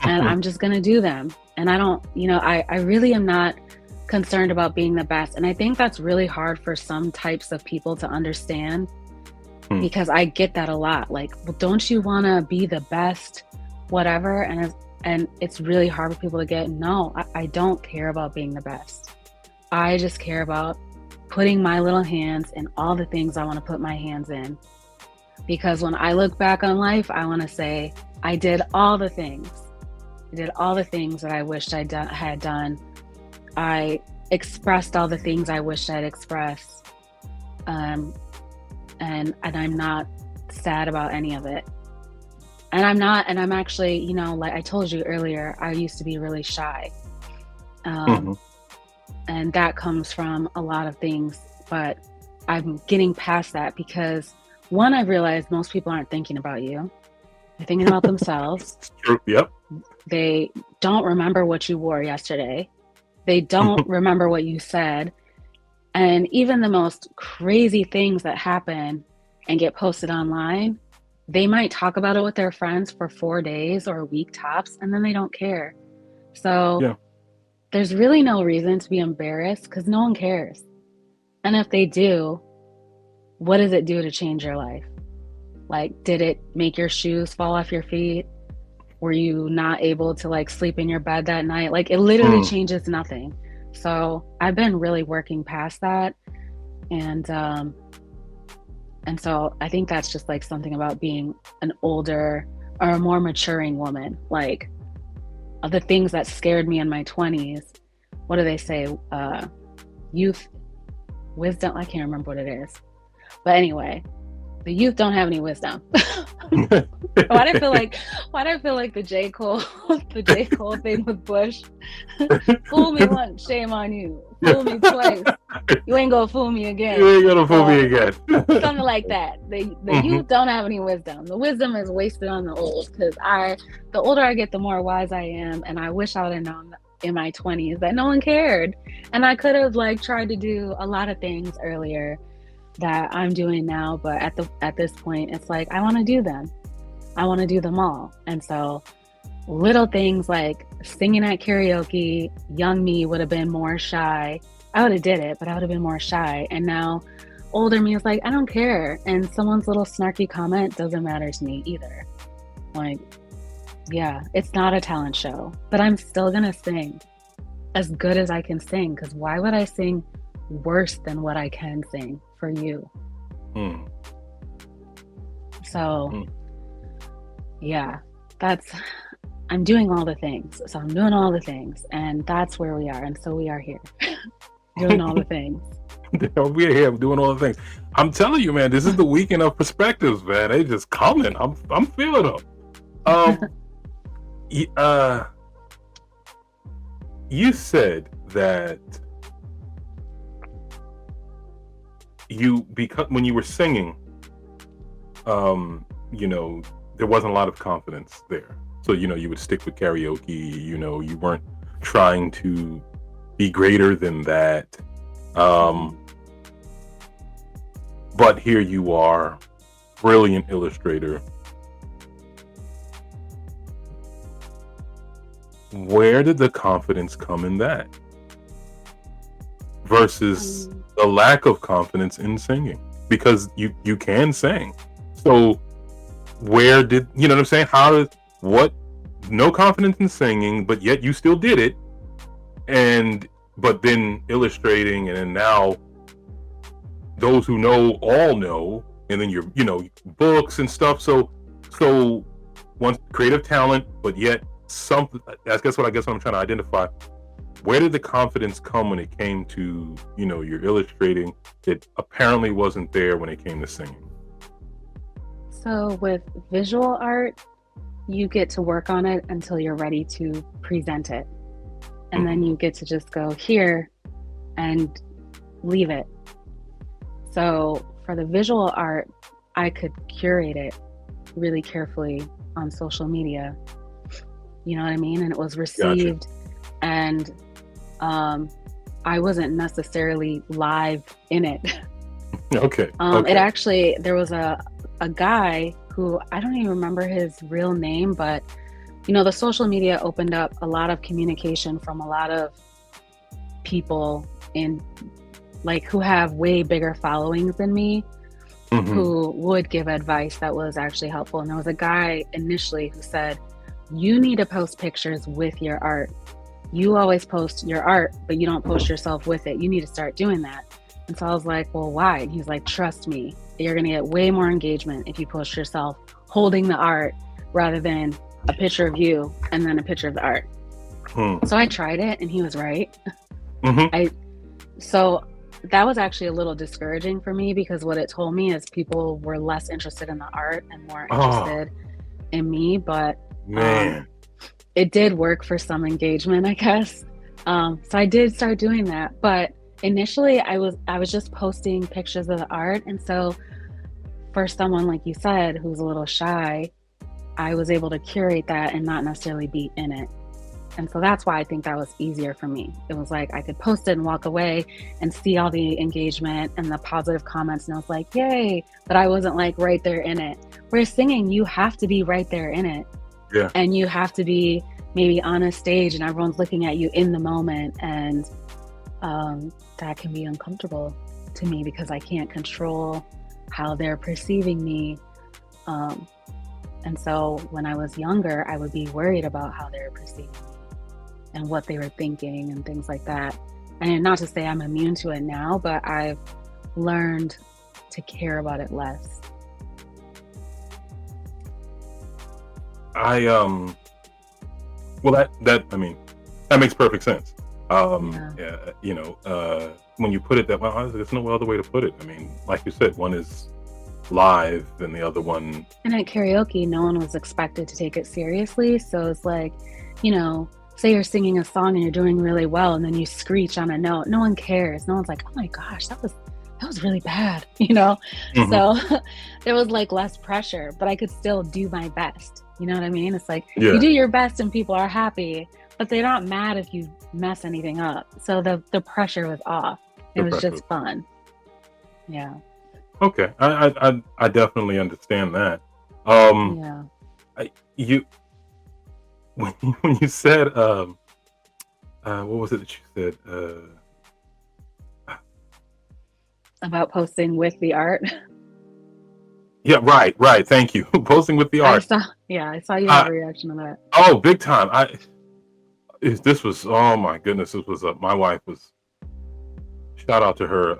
and I'm just going to do them. And I don't, I really am not concerned about being the best. And I think that's really hard for some types of people to understand, because I get that a lot. Like, well, don't you want to be the best, whatever? And it's really hard for people to get, no, I don't care about being the best. I just care about putting my little hands in all the things I want to put my hands in. Because when I look back on life, I want to say, I did all the things. I did all the things that I wished I had done. I expressed all the things I wished I'd expressed. And I'm not sad about any of it. And I'm actually, like I told you earlier, I used to be really shy. And that comes from a lot of things, but I'm getting past that because, one, I realized most people aren't thinking about you. They're thinking about themselves. True. Yep. They don't remember what you wore yesterday. They don't remember what you said. And even the most crazy things that happen and get posted online, they might talk about it with their friends for 4 days or a week tops, and then they don't care. So there's really no reason to be embarrassed because no one cares. And if they do, what does it do to change your life? Like, did it make your shoes fall off your feet? Were you not able to like sleep in your bed that night? Like, it literally changes nothing. So I've been really working past that. And so I think that's just like something about being an older or a more maturing woman. Like, of the things that scared me in my 20s, what do they say? Youth, wisdom, I can't remember what it is. But anyway, the youth don't have any wisdom. Why do I feel like the J. Cole thing with Bush? Fool me once, shame on you. Fool me twice, you ain't gonna fool me again. You ain't gonna fool me again. Something like that. The youth don't have any wisdom. The wisdom is wasted on the old, because the older I get, the more wise I am, and I wish I would have known in my 20s that no one cared, and I could have like tried to do a lot of things earlier that I'm doing now, but at this point, it's like I want to do them. I want to do them all. And so little things like singing at karaoke, young me would have been more shy. I would have did it, but I would have been more shy. And now older me is like, I don't care. And someone's little snarky comment doesn't matter to me either. Like, yeah, it's not a talent show, but I'm still going to sing as good as I can sing, because why would I sing worse than what I can sing for you? So yeah, I'm doing all the things. So I'm doing all the things, and that's where we are. And so we are here doing all the things. We're here doing all the things. I'm telling you, man, this is the weekend of perspectives, man. They just coming. I'm feeling them. You said that when you were singing, there wasn't a lot of confidence there. So, you would stick with karaoke, you weren't trying to be greater than that. But here you are, brilliant illustrator. Where did the confidence come in that? Versus the lack of confidence in singing, because you can sing. So where did, you know what I'm saying? No confidence in singing, but yet you still did it. But then illustrating, and then now those who know all know, and then your books and stuff. So one, creative talent, but yet something. I guess what I'm trying to identify. Where did the confidence come when it came to your illustrating? It apparently wasn't there when it came to singing. So with visual art, you get to work on it until you're ready to present it. And then you get to just go here and leave it. So for the visual art, I could curate it really carefully on social media. You know what I mean? And it was received. Gotcha. And I wasn't necessarily live in it. Okay. It actually, there was a guy who, I don't even remember his real name, but the social media opened up a lot of communication from a lot of people who have way bigger followings than me, who would give advice that was actually helpful. And there was a guy initially who said, you need to post pictures with your art. You always post your art, but you don't post yourself with it. You need to start doing that. And so I was like, well, why? And he's like, trust me, you're going to get way more engagement if you post yourself holding the art rather than a picture of you and then a picture of the art. So I tried it and he was right. So that was actually a little discouraging for me, because what it told me is people were less interested in the art and more interested in me. But it did work for some engagement, I guess. So I did start doing that. But initially I was just posting pictures of the art. And so for someone like you said, who's a little shy, I was able to curate that and not necessarily be in it. And so that's why I think that was easier for me. It was like I could post it and walk away and see all the engagement and the positive comments, and I was like, yay, but I wasn't like right there in it. Whereas singing, you have to be right there in it. Yeah. And you have to be maybe on a stage and everyone's looking at you in the moment, and that can be uncomfortable to me because I can't control how they're perceiving me. And so when I was younger, I would be worried about how they were perceiving me and what they were thinking and things like that. And not to say I'm immune to it now, but I've learned to care about it less. Well, that makes perfect sense. When you put it that way, there's no other way to put it. I mean, like you said, one is live and the other one. And at karaoke, no one was expected to take it seriously. So it's like, say you're singing a song and you're doing really well, and then you screech on a note. No one cares. No one's like, oh my gosh, that was really bad, So there was like less pressure, but I could still do my best. You know what I mean? It's like you do your best and people are happy, but they're not mad if you mess anything up. So the pressure was off. It was just fun. Yeah. Okay. I definitely understand that. When you said what was it that you said? About posting with the art. Yeah, right. Thank you. Posting with the art. I saw you have a reaction to that. Oh, big time. This was, oh my goodness, this was my wife was, shout out to her.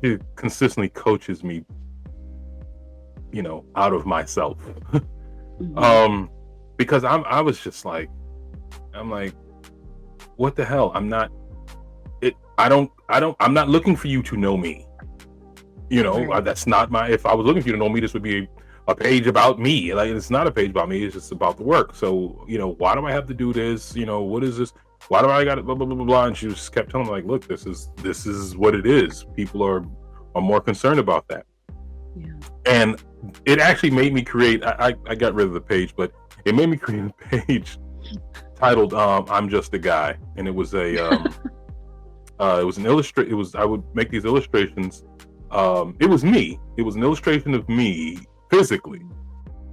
She consistently coaches me, out of myself. Because I was just like, I'm what the hell? I'm not looking for you to know me. Right. That's not if I was looking for you to know me, this would be a page about me. Like, it's not a page about me, it's just about the work. So, why do I have to do this? What is this? Why do I got it? Blah, blah, blah, blah, blah. And she just kept telling me, like, look, this is what it is. People are more concerned about that. Yeah. And it actually made me create, I got rid of the page, but it made me create a page titled I'm Just a Guy. And it was it was an I would make these illustrations. It was me. It was an illustration of me physically,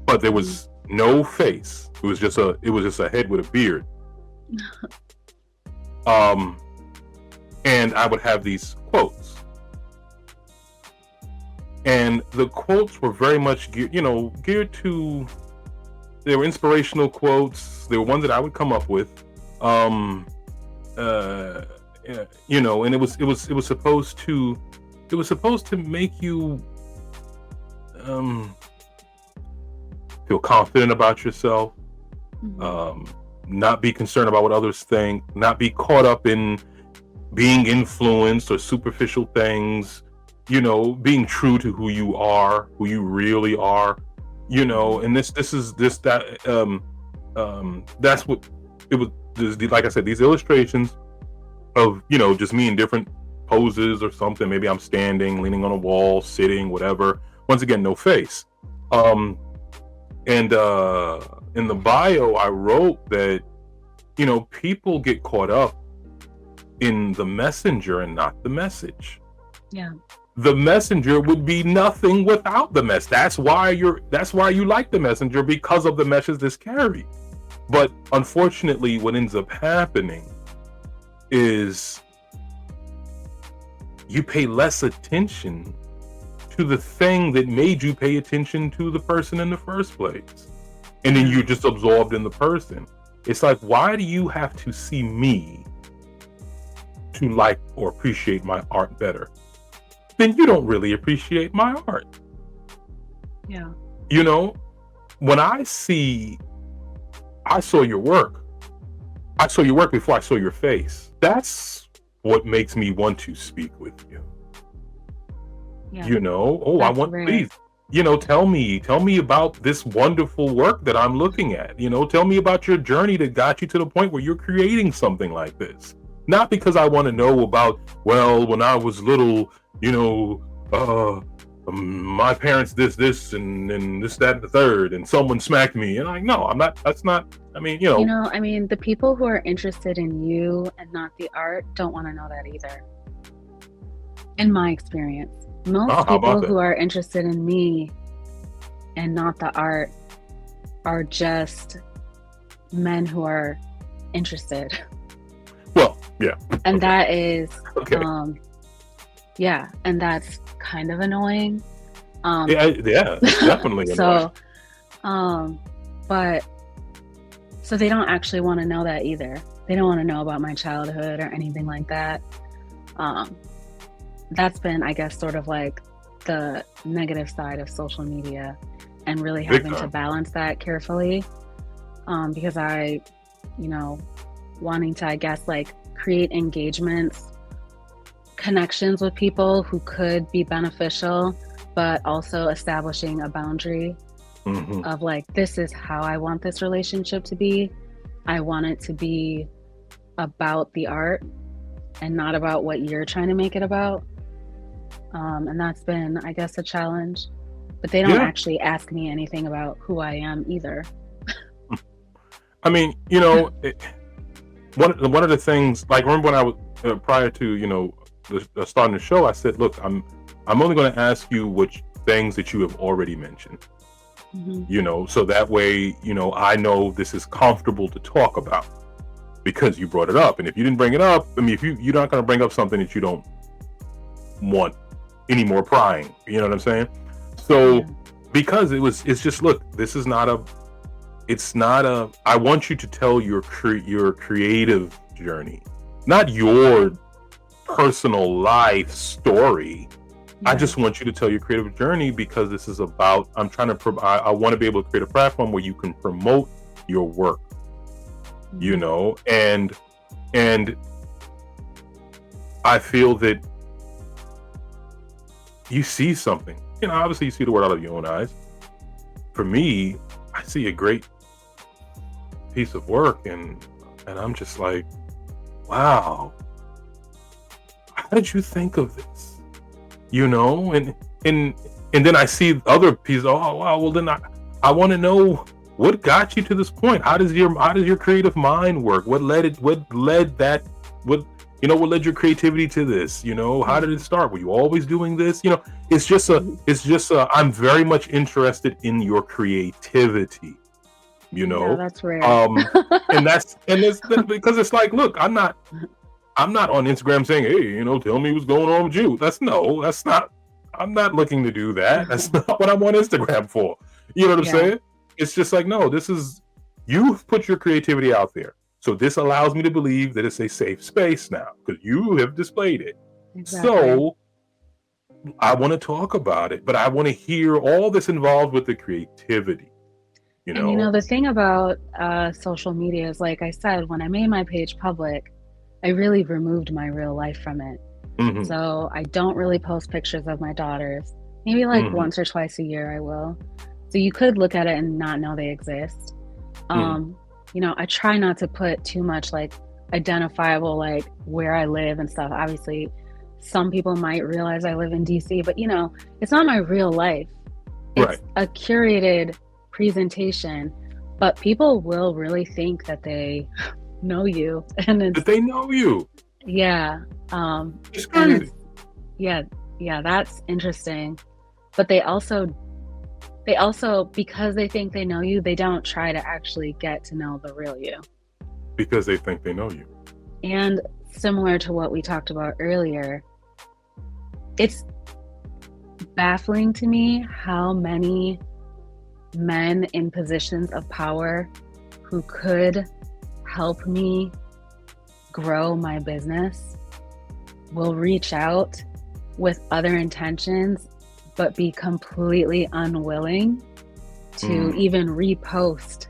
but there was no face. It was just a head with a beard. And I would have these quotes, and the quotes were very much geared to. They were inspirational quotes. They were ones that I would come up with, you know, and it was supposed to make you feel confident about yourself, not be concerned about what others think, not be caught up in being influenced or superficial things, you know, being true to who you are, who you really are, you know. And that's what it was. Like I said, these illustrations of, you know, just me in different poses or something. Maybe I'm standing, leaning on a wall, sitting, whatever. Once again, no face. And in the bio, I wrote that, you know, people get caught up in the messenger and not the message. Yeah. The messenger would be nothing without the mess. That's why you like the messenger, because of the message this carry. But unfortunately, what ends up happening is you pay less attention to the thing that made you pay attention to the person in the first place. And then you're just absorbed in the person. It's like, why do you have to see me to like or appreciate my art better? Then you don't really appreciate my art. Yeah. You know, when I saw your work. I saw your work before I saw your face. That's what makes me want to speak with you. Yeah. You know, please, you know, tell me about this wonderful work that I'm looking at. You know, tell me about your journey that got you to the point where you're creating something like this. Not because I want to know about, well, when I was little, you know, my parents this and this, that, and the third, and someone smacked me. And like, no, I'm not, that's not, I mean, you know. I mean, the people who are interested in you and not the art don't want to know that either. In my experience, most people who are interested in me and not the art are just men who are interested. Well, yeah. And that is, yeah, and that's kind of annoying. It's definitely annoying. So they don't actually want to know that either. They don't want to know about my childhood or anything like that. That's been, I guess, sort of like the negative side of social media, and really having to balance that carefully. Because I, you know, wanting to, I guess, like create engagements, connections with people who could be beneficial, but also establishing a boundary of like, this is how I want this relationship to be. I want it to be about the art and not about what you're trying to make it about. And that's been, I guess, a challenge. But they don't actually ask me anything about who I am either. I mean, you know, one of the things, like, remember when I was prior to, you know, starting the show, I said, look, I'm only going to ask you which things that you have already mentioned. You know, so that way, you know, I know this is comfortable to talk about because you brought it up. And if you didn't bring it up, I mean, if you're not going to bring up something that you don't want any more prying, you know what I'm saying? So because it's just, look, this is not I want you to tell your creative journey, not your personal life story. I just want you to tell your creative journey, because this is about, I want to be able to create a platform where you can promote your work, you know, and I feel that you see something, you know, obviously you see the world out of your own eyes. For me, I see a great piece of work and I'm just like, wow, how did you think of this? You know, and then I see other pieces. Oh wow! Well, then I want to know what got you to this point. How does your creative mind work? What led your creativity to this? You know, how did it start? Were you always doing this? You know, it's just I'm very much interested in your creativity. You know, that's rare. and that's because it's like, look, I'm not on Instagram saying, hey, you know, tell me what's going on with you. I'm not looking to do that. That's not what I'm on Instagram for. You know what I'm saying? It's just like, no, you've put your creativity out there. So this allows me to believe that it's a safe space now because you have displayed it. Exactly. So I want to talk about it, but I want to hear all that's involved with the creativity. And the thing about social media is, like I said, when I made my page public, I really removed my real life from it. Mm-hmm. So I don't really post pictures of my daughters. Maybe like once or twice a year I will. So you could look at it and not know they exist. I try not to put too much like identifiable, like where I live and stuff. Obviously, some people might realize I live in DC, but it's not my real life. It's a curated presentation, but people will really think that they know you, and that they know you. Yeah. It's crazy. Yeah, that's interesting. But they also, because they think they know you, they don't try to actually get to know the real you. Because they think they know you. And similar to what we talked about earlier, it's baffling to me how many men in positions of power who could help me grow my business will reach out with other intentions, but be completely unwilling to even repost,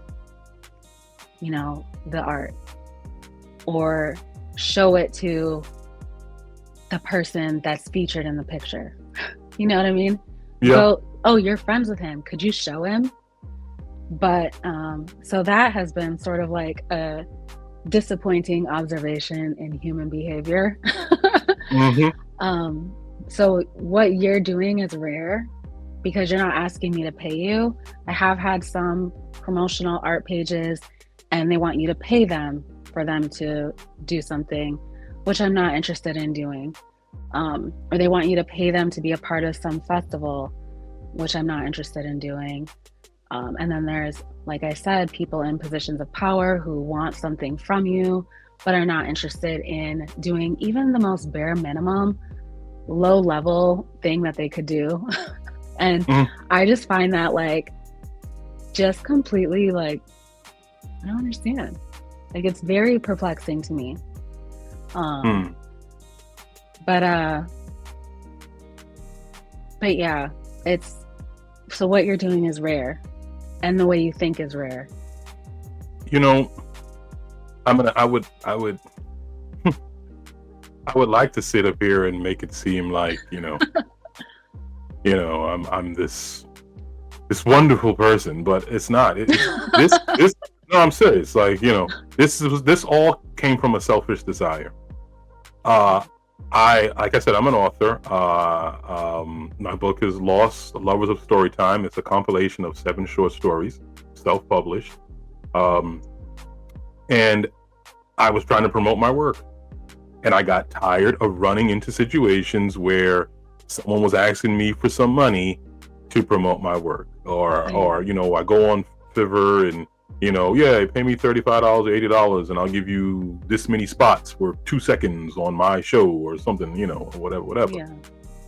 the art or show it to the person that's featured in the picture. You know what I mean? Yeah. Go, oh, you're friends with him. Could you show him? But so that has been sort of like a disappointing observation in human behavior. So what you're doing is rare because you're not asking me to pay you. I have had some promotional art pages and they want you to pay them for them to do something, which I'm not interested in doing. Or they want you to pay them to be a part of some festival, which I'm not interested in doing. And then there's, like I said, people in positions of power who want something from you, but are not interested in doing even the most bare minimum, low level thing that they could do. And I just find that like, just completely like, I don't understand. Like, it's very perplexing to me. But yeah, so what you're doing is rare. And the way you think is rare. I would like to sit up here and make it seem like, I'm this wonderful person, but it's not. No, I'm serious. Like, this all came from a selfish desire. Like I said, I'm an author. My book is L.O.S.T Lovers of Storytime. It's a compilation of 7 short stories, self-published. And I was trying to promote my work. And I got tired of running into situations where someone was asking me for some money to promote my work. Or I go on Fiverr and, pay me $35 or $80 and I'll give you this many spots for 2 seconds on my show or something, or whatever. Yeah.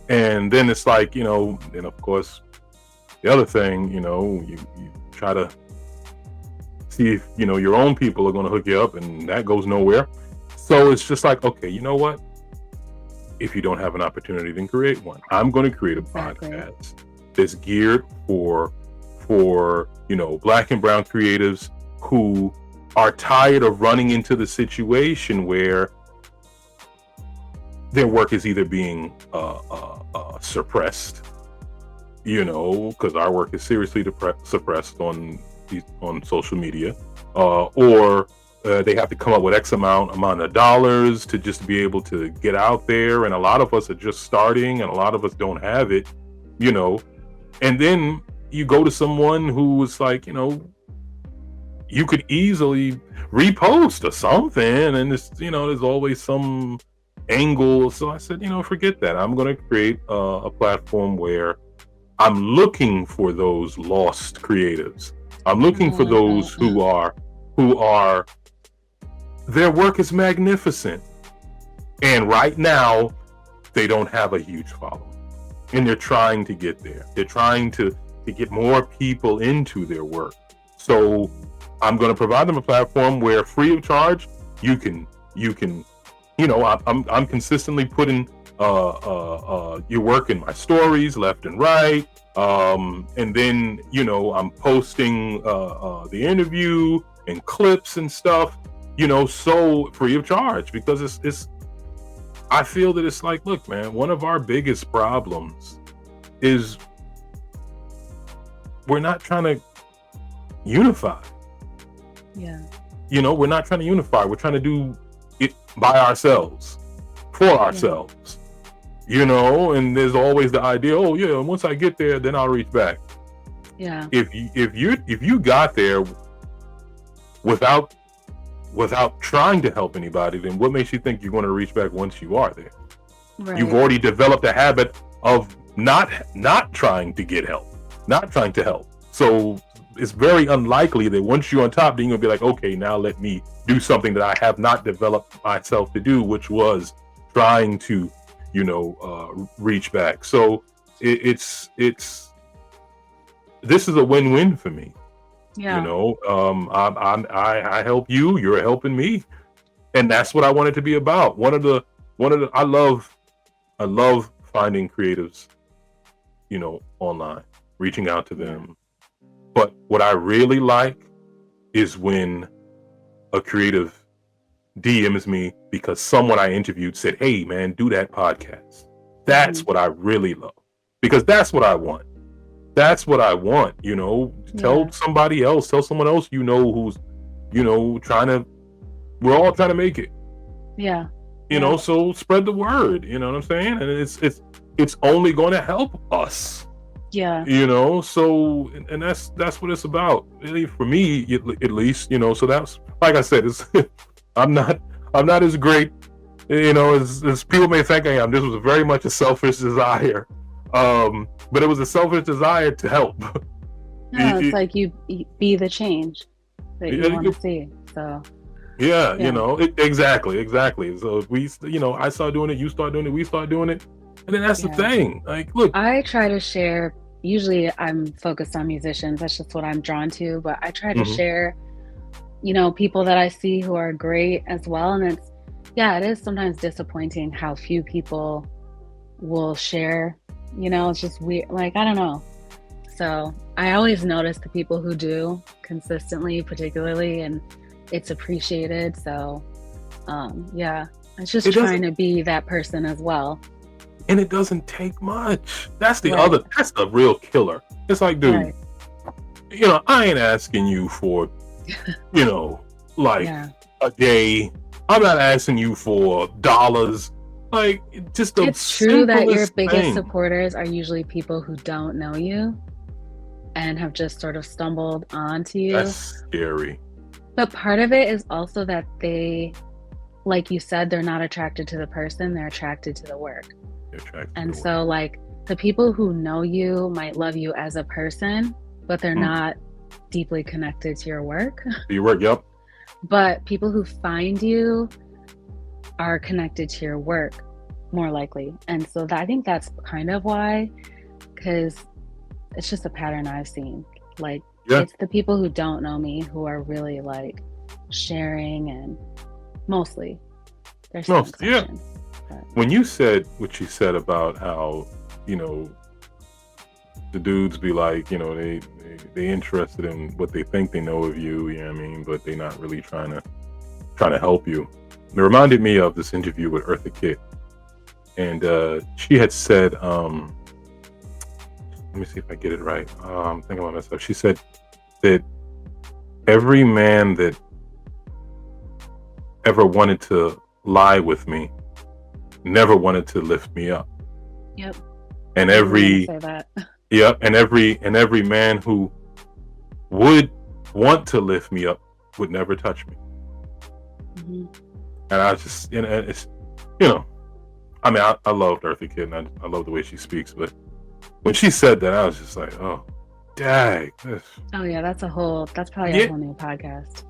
And then it's like, and of course, the other thing, you try to see if, your own people are going to hook you up, and that goes nowhere. So it's just like, okay, you know what? If you don't have an opportunity, then create one. I'm going to create a podcast that's geared for Black and brown creatives who are tired of running into the situation where their work is either being suppressed, because our work is seriously suppressed on social media, or they have to come up with X amount of dollars to just be able to get out there. And a lot of us are just starting and a lot of us don't have it, and then you go to someone who is like, you could easily repost or something, and it's, there's always some angle. So I said, forget that. I'm going to create a platform where I'm looking for those lost creatives. I'm looking for those who are their work is magnificent, and right now they don't have a huge following, and they're trying to get there. They're trying to get more people into their work. So I'm going to provide them a platform where free of charge, you can, I'm consistently putting your work in my stories left and right. And then, I'm posting the interview and clips and stuff, so free of charge, because it's I feel that it's like, look, man, one of our biggest problems is we're not trying to unify. Yeah. We're not trying to unify. We're trying to do it by ourselves, for ourselves, and there's always the idea, oh yeah, once I get there, then I'll reach back. Yeah. If you got there without trying to help anybody, then what makes you think you're going to reach back once you are there? Right. You've already developed a habit of not trying to get help, not trying to help. So it's very unlikely that once you're on top, then you're gonna be like, okay, now let me do something that I have not developed myself to do, which was trying to, reach back. So this is a win-win for me. Yeah. I help you, you're helping me, and that's what I want it to be about. I love finding creatives, online, reaching out to them. But what I really like is when a creative DMs me because someone I interviewed said, hey man, do that podcast. That's what I really love, because that's what I want. That's what I want, tell somebody else, tell someone else, who's, we're all trying to make it. Yeah. So spread the word, you know what I'm saying? And it's only going to help us. Yeah. So, and that's what it's about. For me, at least, so that's, like I said, I'm not as great, as people may think I am. This was very much a selfish desire. But it was a selfish desire to help. No, it's like you be the change that you want to see. So. Yeah. Exactly. So we, I start doing it, you start doing it, we start doing it. And then that's the thing. Like, look. I try to share, usually I'm focused on musicians. That's just what I'm drawn to. But I try to share, people that I see who are great as well. And it is sometimes disappointing how few people will share. It's just weird. Like, I don't know. So I always notice the people who do consistently, particularly, and it's appreciated. So, it's just trying to be that person as well. And it doesn't take much. That's that's the real killer. It's like, dude, I ain't asking you for, a day. I'm not asking you for dollars. Like, just the it's true that your biggest thing. Supporters are usually people who don't know you and have just sort of stumbled onto you. That's scary. But part of it is also that they, like you said, they're not attracted to the person, they're attracted to the work. And so, like, the people who know you might love you as a person, but they're not deeply connected to your work. Your work, yep. But people who find you are connected to your work more likely. And so I think that's kind of why, because it's just a pattern I've seen. Like, it's the people who don't know me who are really like sharing, and mostly there's some exceptions. When you said what you said about how, the dudes be like, they interested in what they think they know of you, you know what I mean, but they're not really trying to help you. It reminded me of this interview with Eartha Kitt, and she had said, let me see if I get it right. I'm thinking about myself. She said that every man that ever wanted to lie with me never wanted to lift me up. Yep. And every man who would want to lift me up would never touch me. And I just, it's, I mean, I loved Eartha Kitt, and I love the way she speaks, but when she said that, I was just like, oh, dang. Oh yeah, that's probably a whole new podcast.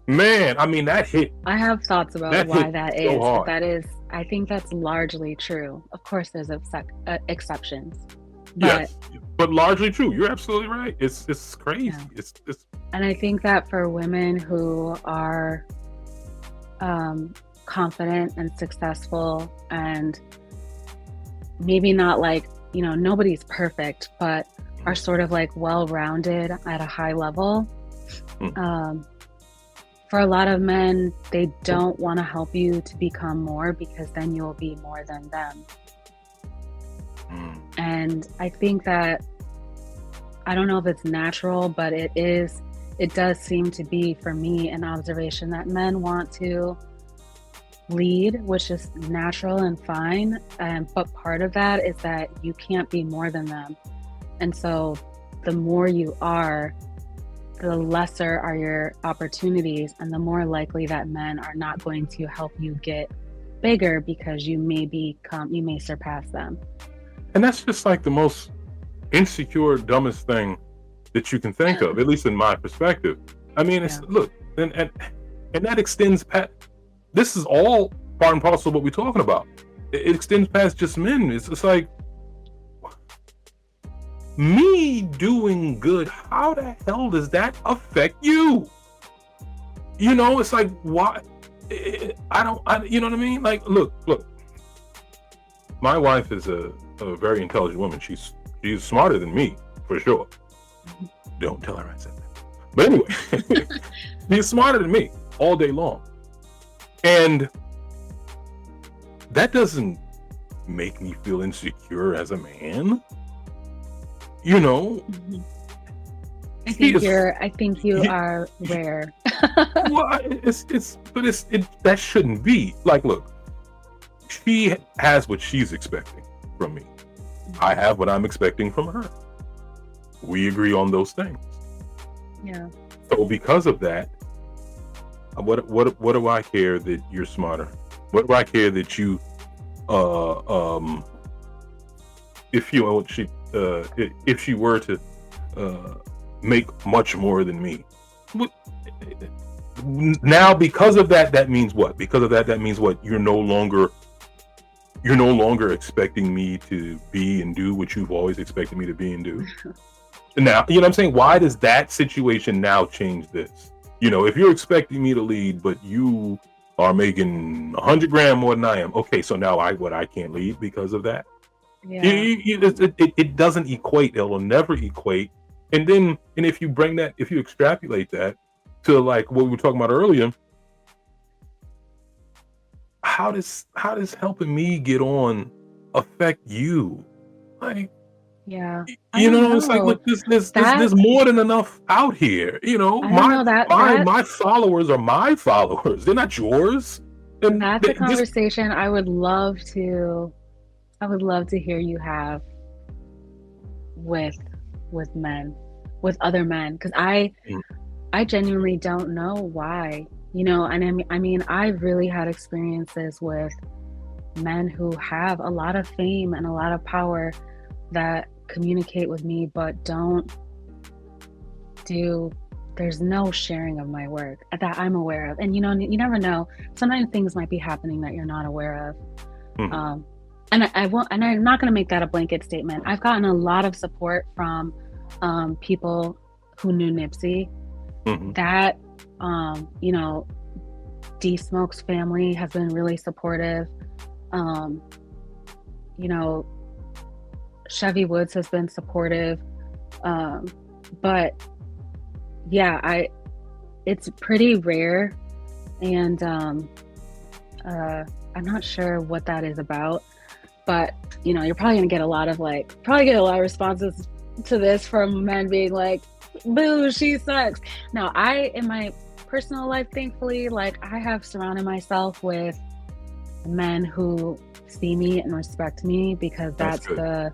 Man, I mean, that hit. I have thoughts about why that is. So that is, I think that's largely true. Of course, there's exceptions, But yes, but largely true. You're absolutely right. It's crazy. yeah. It's And I think that for women who are confident and successful, and maybe not like, nobody's perfect, but are sort of like well-rounded at a high level. For a lot of men, they don't want to help you to become more, because then you'll be more than them. And I think that, I don't know if it's natural, but it does seem to be, for me, an observation that men want to lead, which is natural and fine. But part of that is that you can't be more than them. And so the more you are, the lesser are your opportunities, and the more likely that men are not going to help you get bigger, because you may surpass them. And that's just like the most insecure, dumbest thing that you can think of, at least in my perspective. I mean, look, and that extends past. This is all part and parcel of what we're talking about. It extends past just men. It's like, me doing good, how the hell does that affect you? It's like, why? You know what I mean? Like, look. My wife is a very intelligent woman. She's smarter than me, for sure. Don't tell her I said that. But anyway, she's smarter than me all day long. And that doesn't make me feel insecure as a man. I think you are rare. Well, that shouldn't be. Like, look, she has what she's expecting from me. I have what I'm expecting from her. We agree on those things. Yeah. So because of that, what do I care that you're smarter? What do I care that you if she were to make much more than me? Now, because of that means what? Because of that means what? You're no longer expecting me to be and do what you've always expected me to be and do. Now, you know what I'm saying? Why does that situation now change this? If you're expecting me to lead, but you are making 100 grand more than I am, okay, so now I can't lead because of that? Yeah. It doesn't equate. It will never equate. And if you extrapolate that to like what we were talking about earlier, how does helping me get on affect you? Like, yeah, it's like, look, there's more than enough out here. My followers are my followers. They're not yours. And that's a conversation I would love to hear you have with men, with other men, because I genuinely don't know why. And I mean, I've really had experiences with men who have a lot of fame and a lot of power that communicate with me, but there's no sharing of my work that I'm aware of. And you never know. Sometimes things might be happening that you're not aware of. And I'm not going to make that a blanket statement. I've gotten a lot of support from people who knew Nipsey. That D Smoke's family has been really supportive. Chevy Woods has been supportive. But yeah, it's pretty rare, and I'm not sure what that is about. But you're probably gonna get a lot of responses to this from men being like, "Boo, she sucks." Now, in my personal life, thankfully, I have surrounded myself with men who see me and respect me, because that's the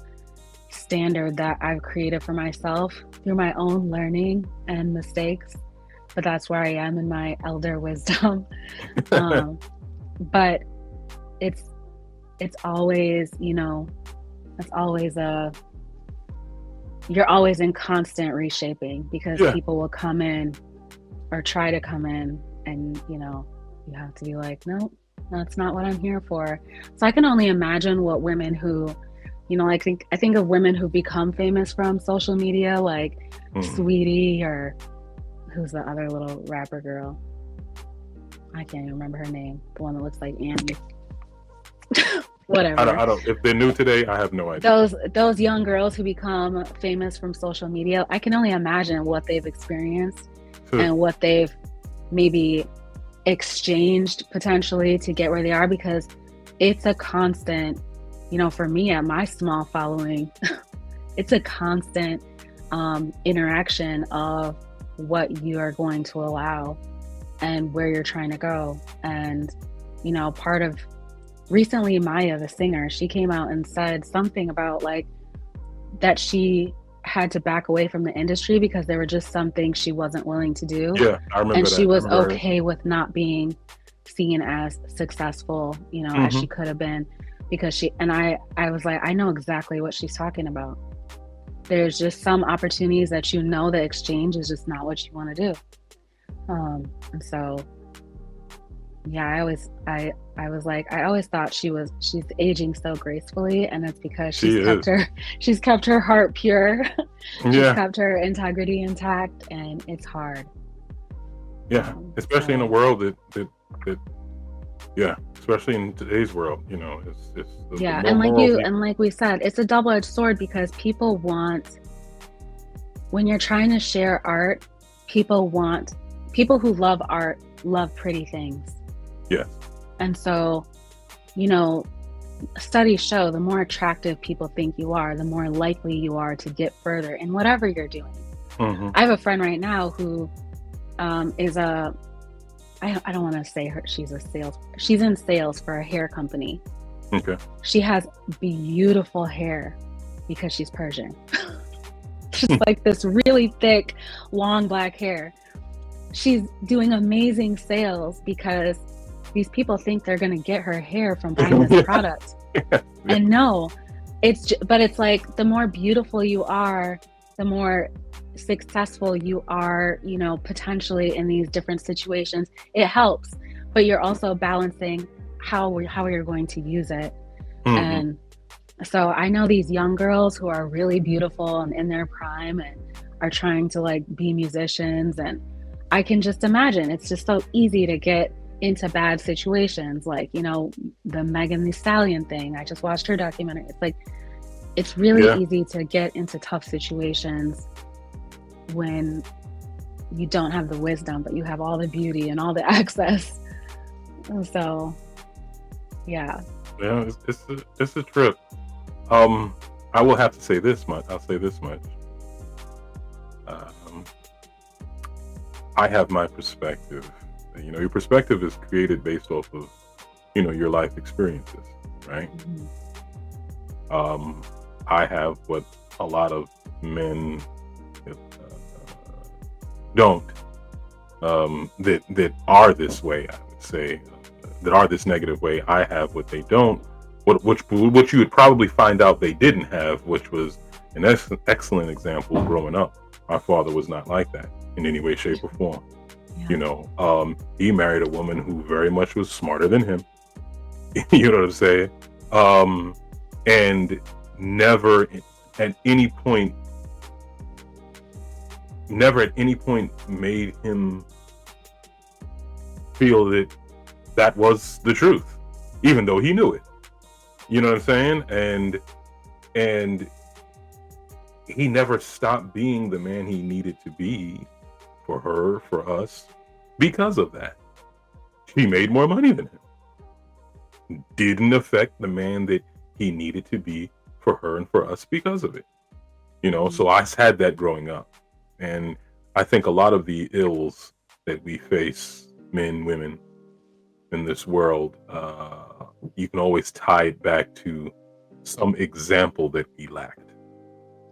standard that I've created for myself through my own learning and mistakes. But that's where I am in my elder wisdom. But it's always, you're always in constant reshaping, because people will come in or try to come in, and you have to be like, no, that's not what I'm here for. So I can only imagine what women who I think of women who become famous from social media, like Sweetie, or who's the other little rapper girl? I can't even remember her name. The one that looks like Annie. Whatever. I don't. If they're new today, I have no idea. Those young girls who become famous from social media, I can only imagine what they've experienced and what they've maybe exchanged potentially to get where they are, because it's a constant, for me at my small following, it's a constant interaction of what you are going to allow and where you're trying to go. And, part of recently, Maya, the singer, she came out and said something about like that she had to back away from the industry because there were just some things she wasn't willing to do. Yeah, I remember and that. she was okay with not being seen as successful, as she could have been, because I was like, I know exactly what she's talking about. There's just some opportunities that the exchange is just not what you want to do. And so, yeah, I always thought she's aging so gracefully, and it's because she's kept her heart pure. She's kept her integrity intact, and it's hard. Yeah, especially in a world that especially in today's world, it's and like we said, it's a double-edged sword, because when you're trying to share art, people who love art love pretty things. Yes. And so, studies show the more attractive people think you are, the more likely you are to get further in whatever you're doing. I have a friend right now who is I don't want to say her, she's in sales for a hair company. Okay. She has beautiful hair because she's Persian. She's like this really thick, long black hair. She's doing amazing sales because these people think they're going to get her hair from buying this product. And no, but it's like, the more beautiful you are, the more successful you are, potentially in these different situations. It helps, but you're also balancing how you're going to use it. And so I know these young girls who are really beautiful and in their prime and are trying to like be musicians, and I can just imagine it's just so easy to get into bad situations, like the Megan Thee Stallion thing. I just watched her documentary. It's like, it's really easy to get into tough situations when you don't have the wisdom, but you have all the beauty and all the access. So it's a trip. I will have to say this much. I'll say this much. I have my perspective. Your perspective is created based off of, your life experiences, right? I have what a lot of men don't, that are this way, I would say, that are this negative way. I have what they don't, what you would probably find out they didn't have, which was an excellent example growing up. My father was not like that in any way, shape, or form. He married a woman who very much was smarter than him. You know what I'm saying? And never at any point made him feel that was the truth, even though he knew it. You know what I'm saying? And he never stopped being the man he needed to be for her, for us, because of that. He made more money than him. Didn't affect the man that he needed to be for her and for us because of it. So I had that growing up. And I think a lot of the ills that we face, men, women, in this world, you can always tie it back to some example that we lacked.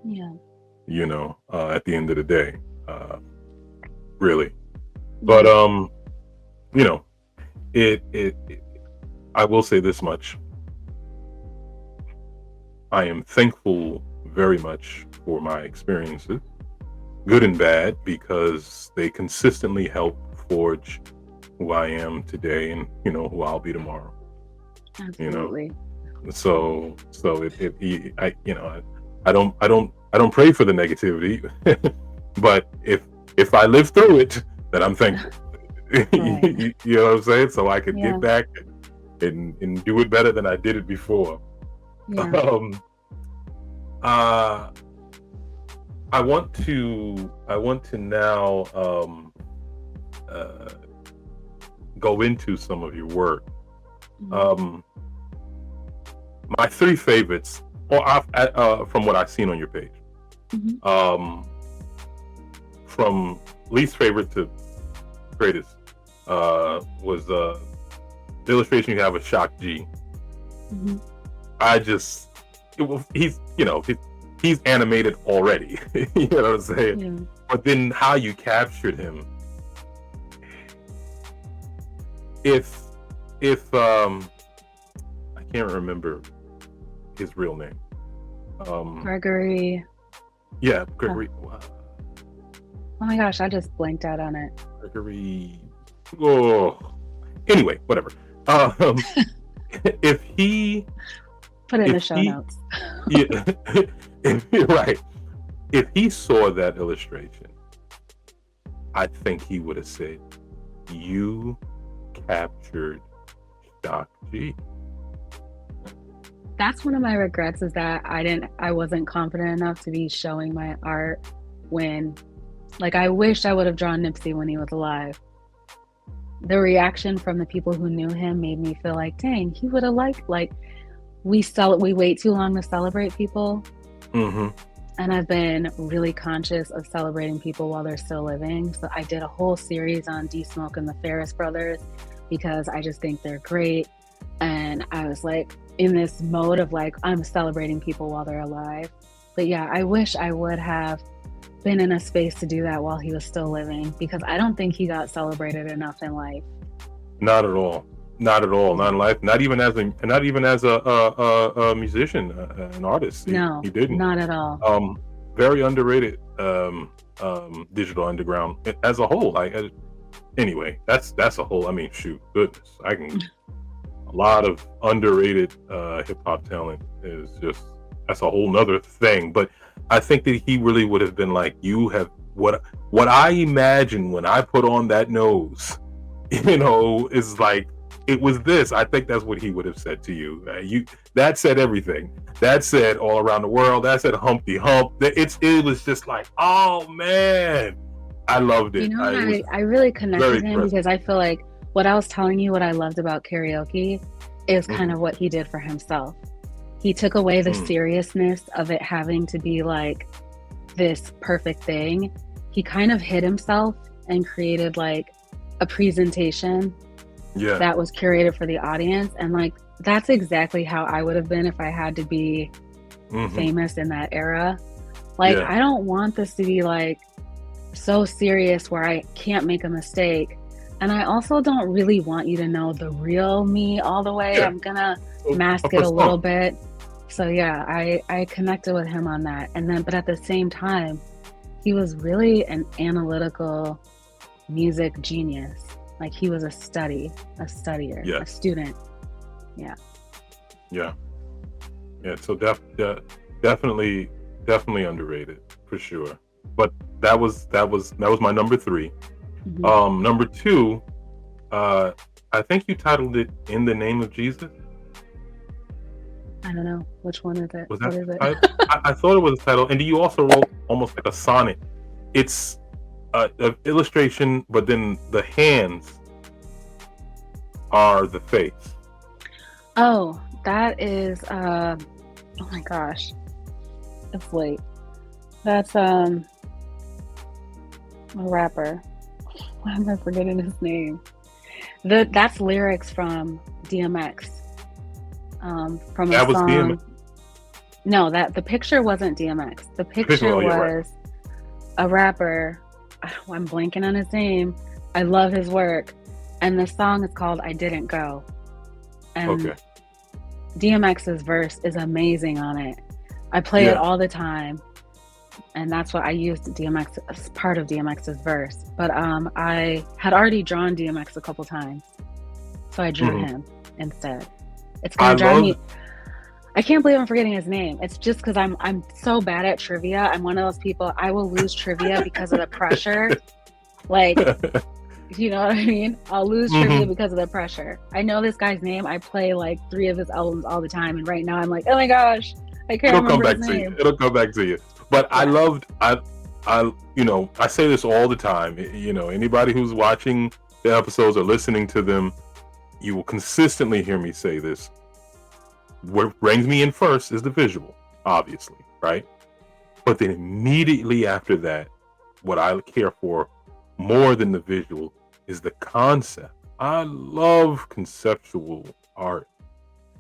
At the end of the day, really. But I will say this much: I am thankful very much for my experiences, good and bad, because they consistently help forge who I am today and who I'll be tomorrow. Absolutely. So I don't pray for the negativity, but if I live through it, then I'm thankful. Right. You know what I'm saying? So I could Yeah. get back and do it better than I did it before. Yeah. I want to now go into some of your work. My three favorites, from what I've seen on your page, from least favorite to greatest, was the illustration you have of Shock G. He's animated already. You know what I'm saying? Yeah. But then how you captured him, if I can't remember his real name. Gregory. Yeah, Gregory. Oh my gosh, I just blanked out on it. Gregory. Oh, anyway, whatever. If he put it in the show notes. Yeah, right. If he saw that illustration, I think he would have said, "You captured Shock G." That's one of my regrets, is that I wasn't confident enough to be showing my art when, like, I wish I would have drawn Nipsey when he was alive. The reaction from the people who knew him made me feel like, dang, he would have liked, we wait too long to celebrate people. And I've been really conscious of celebrating people while they're still living. So I did a whole series on D-Smoke and the Ferris brothers because I just think they're great. And I was like in this mode of I'm celebrating people while they're alive. But yeah, I wish I would have been in a space to do that while he was still living, because I don't think he got celebrated enough in life. Not at all. Not at all. Not in life. Not even as a musician, an artist. No, he didn't. Not at all. Very underrated. Digital underground as a whole. Anyway, that's a whole. I mean, shoot, goodness, a lot of underrated hip hop talent is that's a whole nother thing. But I think that he really would have been like, you have what I imagine when I put on that nose, is like, it was this. I think that's what he would have said to you. That said everything. That said all around the world. That said Humpty Hump. It was just like, oh man, I loved it. I really connected with him because I feel like what I was telling you, what I loved about karaoke, is kind of what he did for himself. He took away the seriousness of it having to be like this perfect thing. He kind of hid himself and created a presentation that was curated for the audience. And that's exactly how I would have been if I had to be famous in that era. I don't want this to be so serious where I can't make a mistake. And I also don't really want you to know the real me all the way. I'm gonna mask it a little bit. So yeah, I connected with him on that. But at the same time, he was really an analytical music genius. He was a studier, a student. Yeah. So definitely underrated for sure. But that was my number 3. Number 2, I think you titled it "In the Name of Jesus." I don't know, which one is it? What is it? I thought it was a title. And you also wrote almost like a sonnet. It's an illustration, but then the hands are the face. Oh, that is oh my gosh, it's late. That's a rapper. Why am I forgetting his name? That's lyrics from DMX. From a song. DMX. No, the picture wasn't DMX. The picture was a rapper. I'm blanking on his name. I love his work, and the song is called "I Didn't Go." And DMX's verse is amazing on it. I play it all the time. And that's what I used DMX as part of DMX's verse. But I had already drawn DMX a couple times, so I drew him instead. It's gonna drive me. I can't believe I'm forgetting his name. It's just because I'm so bad at trivia. I'm one of those people, I will lose trivia because of the pressure. Like, you know what I mean? I'll lose trivia because of the pressure. I know this guy's name. I play like 3 of his albums all the time, and right now I'm like, oh my gosh, I can't remember his name. It'll come back to you. But yeah. I you know, I say this all the time. You know, anybody who's watching the episodes or listening to them, you will consistently hear me say this. What brings me in first is the visual, obviously, right? But then immediately after that, what I care for more than the visual is the concept. I love conceptual art.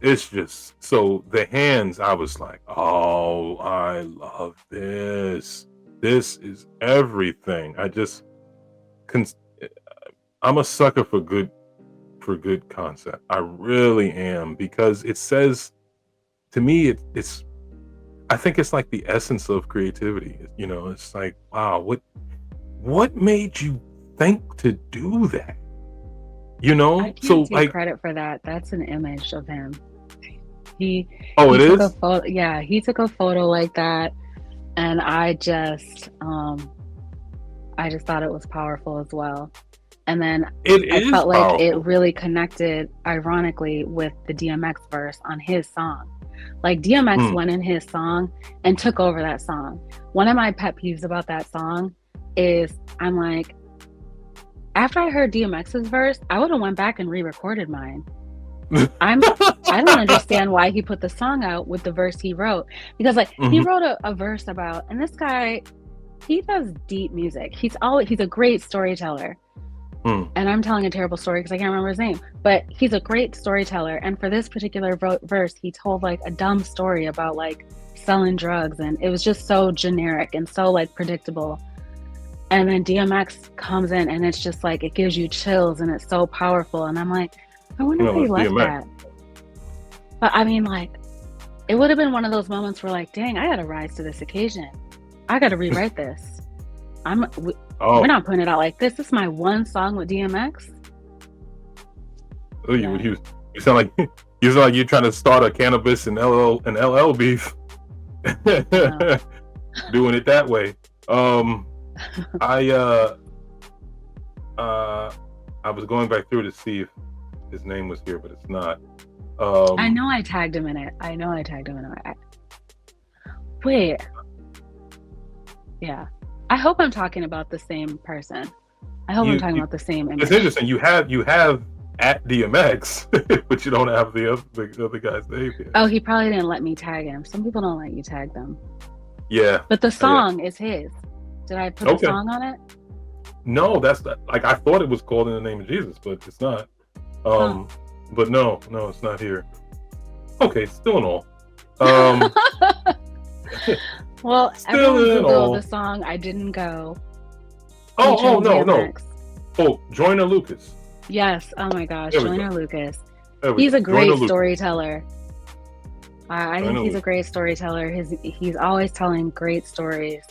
It's just, so the hands, I was like, oh, I love this. This is everything. I'm a sucker for good concept. I really am, because it says, to me, it's I think it's like the essence of creativity. You know, it's like, wow, what made you think to do that? You know, I can't take credit for that. That's an image of him. He it took is? a photo. Yeah, he took a photo like that, and I just thought it was powerful as well. And then I felt like powerful. It really connected, ironically, with the DMX verse on his song. Like, DMX went in his song and took over that song. One of my pet peeves about that song is, I'm like, after I heard DMX's verse, I would have went back and re-recorded mine. I don't understand why he put the song out with the verse he wrote, because like he wrote a verse about, and this guy, he does deep music. He's a great storyteller. And I'm telling a terrible story because I can't remember his name, but he's a great storyteller. And for this particular verse, he told like a dumb story about like selling drugs, and it was just so generic and so like predictable. And then DMX comes in, and it's just like, it gives you chills, and it's so powerful. And I'm like, I wonder if he left that. But I mean, like, it would have been one of those moments where like, dang, I gotta rise to this occasion. I gotta rewrite this. We're not putting it out like this. This is my one song with DMX. Oh, yeah. you sound like you're trying to start a cannabis and LL beef. No. Doing it that way. I was going back through to see if his name was here, but it's not. I know I tagged him in it. Wait. Yeah. I hope I'm talking about the same person. I hope I'm talking about the same image. It's interesting. You have at DMX, but you don't have the other guy's name here. Oh, he probably didn't let me tag him. Some people don't let you tag them. Yeah. But the song is his. Did I put the song on it? No, that's not, like, I thought it was called In the Name of Jesus, but it's not. But no, it's not here. Okay, still in all. Well, everyone Googled the song. I didn't go. No. Oh, Joyner Lucas. Yes. Oh my gosh, Joyner Lucas. He's a great storyteller. I think he's a great storyteller. He's always telling great stories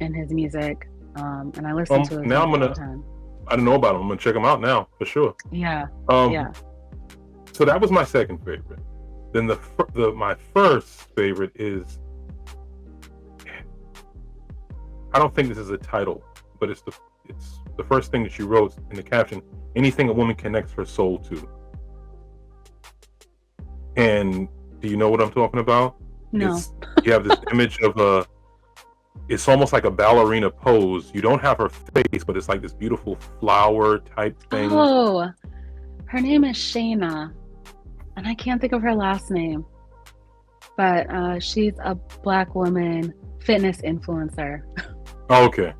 in his music. And I listen to his music all the time. I don't know about him. I'm gonna check him out now for sure. Yeah. Yeah. So that was my second favorite. Then my first favorite is, I don't think this is a title, but it's the first thing that you wrote in the caption: anything a woman connects her soul to. And do you know what I'm talking about? No. You have this image of it's almost like a ballerina pose. You don't have her face, but it's like this beautiful flower type thing. Oh, her name is Shayna, and I can't think of her last name, but she's a Black woman fitness influencer. Okay.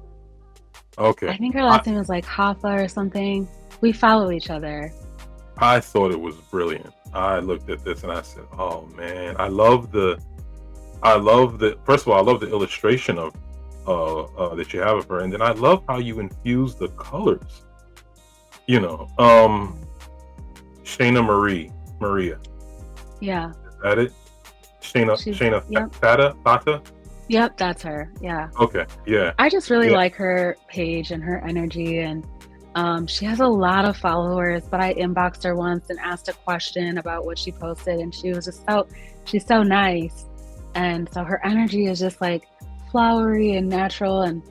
I think her last name is like Hoffa or something. We follow each other. I thought it was brilliant. I looked at this and I said, oh man, I love the first of all, I love the illustration of that you have of her, and then I love how you infuse the colors. You know, Shayna Maria. Yeah. Is that it? Shayna Fata? Yep, that's her. Yeah. Okay. Yeah. I just really like her page and her energy, and She has a lot of followers, but I inboxed her once and asked a question about what she posted, and she was just she's so nice. And so her energy is just like flowery and natural. And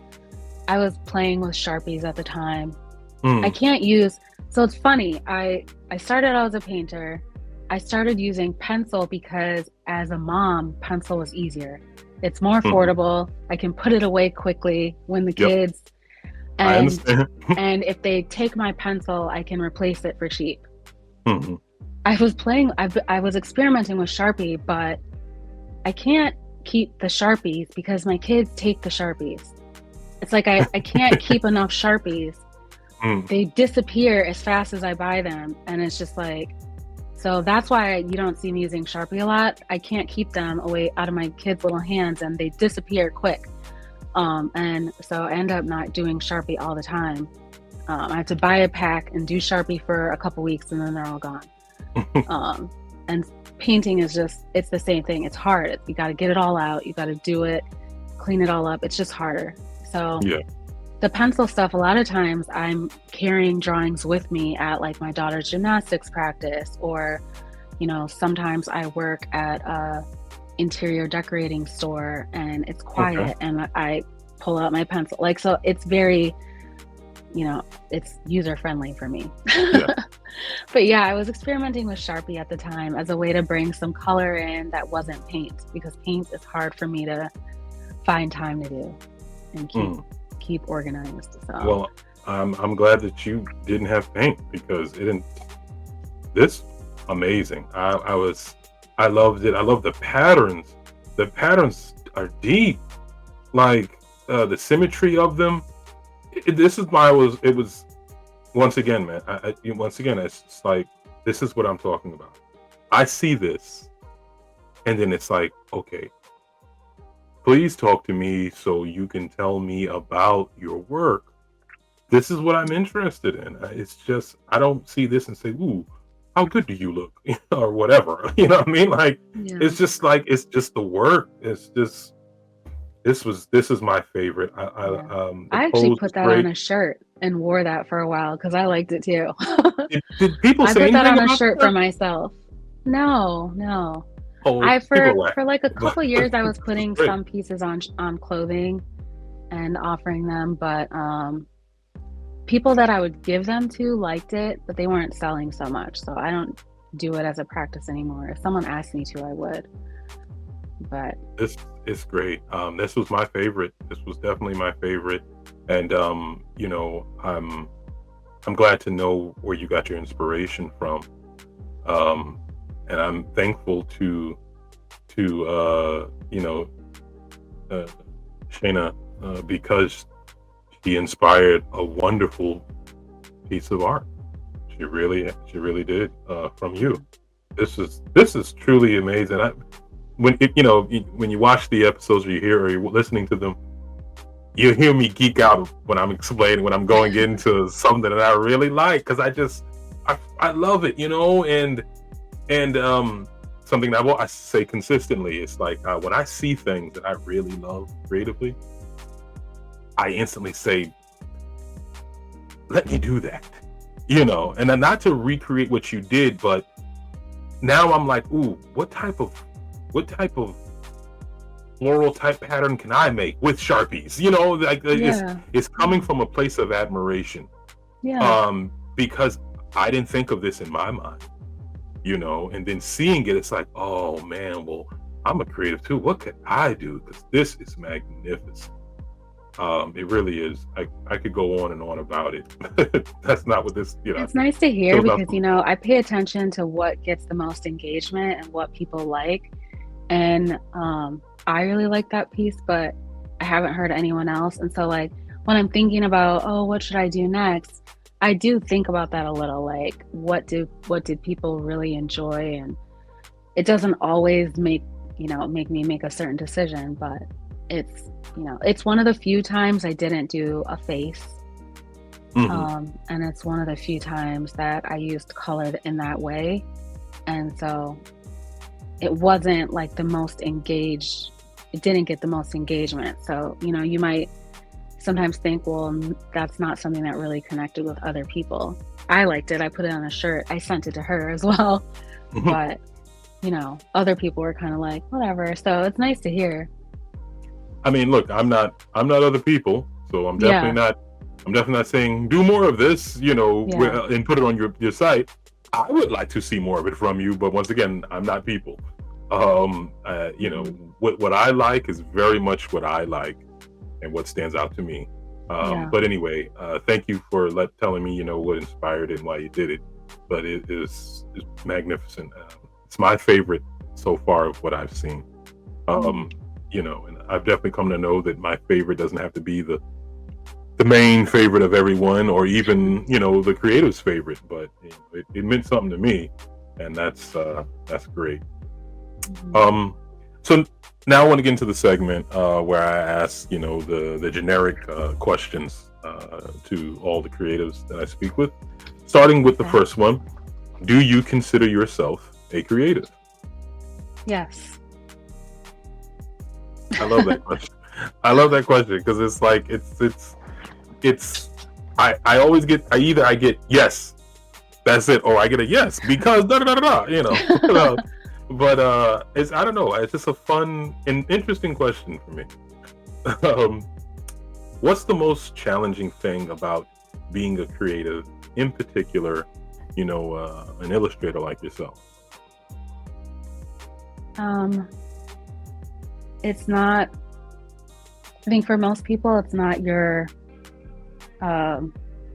I was playing with Sharpies at the time. I can't use, so it's funny. I started out as a painter. I started using pencil because as a mom, pencil was easier. It's more affordable. I can put it away quickly when the kids, I understand. and if they take my pencil, I can replace it for cheap. I was experimenting with Sharpie, but I can't keep the Sharpies because my kids take the Sharpies. It's like I can't keep enough Sharpies. They disappear as fast as I buy them. And it's just like, so that's why you don't see me using Sharpie a lot. I can't keep them away out of my kids' little hands and they disappear quick. And so I end up not doing Sharpie all the time. I have to buy a pack and do Sharpie for a couple weeks and then they're all gone. And painting is just, it's the same thing. It's hard. You got to get it all out. You got to do it, clean it all up. It's just harder. So the pencil stuff, a lot of times I'm carrying drawings with me at like my daughter's gymnastics practice, or, you know, sometimes I work at a interior decorating store and it's quiet and I pull out my pencil. Like, so it's very, you know, it's user friendly for me. But yeah, I was experimenting with Sharpie at the time as a way to bring some color in that wasn't paint, because paint is hard for me to find time to do and keep organized. So well, I'm glad that you didn't have paint, because this amazing. I loved it. I love the patterns. The patterns are deep, like the symmetry of them. This is why it was once again, man. Once again, it's like, this is what I'm talking about. I see this, and then it's like, okay, please talk to me so you can tell me about your work. This is what I'm interested in. It's just, I don't see this and say, ooh, how good do you look? Or whatever. You know what I mean? Like, it's just like, it's just the work. It's just, this is my favorite. I actually put that on a shirt and wore that for a while because I liked it too. Did people say anything about that? I put that on a shirt for myself. No. Oh, for like a couple years I was putting some pieces on clothing and offering them, but people that I would give them to liked it, but they weren't selling so much. So I don't do it as a practice anymore. If someone asked me to, I would. But this is great. This was my favorite. This was definitely my favorite. And you know, I'm glad to know where you got your inspiration from. And I'm thankful to you know, Shayna, because she inspired a wonderful piece of art. She really did, from you. This is truly amazing. When you watch the episodes, or you hear, or you're listening to them, you hear me geek out when I'm explaining, when I'm going into something that I really like, because I love it, you know, and something that I say consistently, it's like, when I see things that I really love creatively, I instantly say, let me do that, you know, and then not to recreate what you did, but now I'm like, ooh, what type of floral type pattern can I make with Sharpies? You know, like, it's coming from a place of admiration. Because I didn't think of this in my mind, you know, and then seeing it, it's like, oh man, well, I'm a creative too. What could I do? Because this is magnificent. It really is. I could go on and on about it. That's not what this, you know. It's nice to hear, because, you know, I pay attention to what gets the most engagement and what people like. And I really like that piece, but I haven't heard anyone else. And so, like, when I'm thinking about, oh, what should I do next? I do think about that a little, like, what did people really enjoy? And it doesn't always make me make a certain decision, but it's, you know, it's one of the few times I didn't do a face. And it's one of the few times that I used colored in that way. And so it wasn't like the most engaged, it didn't get the most engagement. So, you know, sometimes think, well, that's not something that really connected with other people. I liked it. I put it on a shirt. I sent it to her as well. But, other people were kind of like, whatever. So it's nice to hear. I mean, look, I'm not other people, so I'm definitely not saying do more of this, and put it on your site. I would like to see more of it from you, but once again, I'm not people. What I like is very much what I like and what stands out to me. But anyway, thank you for telling me, what inspired it and why you did it. But it is magnificent. It's my favorite so far of what I've seen. And I've definitely come to know that my favorite doesn't have to be the main favorite of everyone, or even the creative's favorite, but it meant something to me, and that's great. So now I want to get into the segment where I ask the generic questions to all the creatives that I speak with, starting with the first one. Do you consider yourself a creative? Yes. I love that question. I love that question because it's like I always get I get yes, that's it, or I get a yes because da da da da. But it's, I don't know, it's just a fun and interesting question for me. What's the most challenging thing about being a creative, in particular, an illustrator like yourself? It's not, I think for most people, it's not your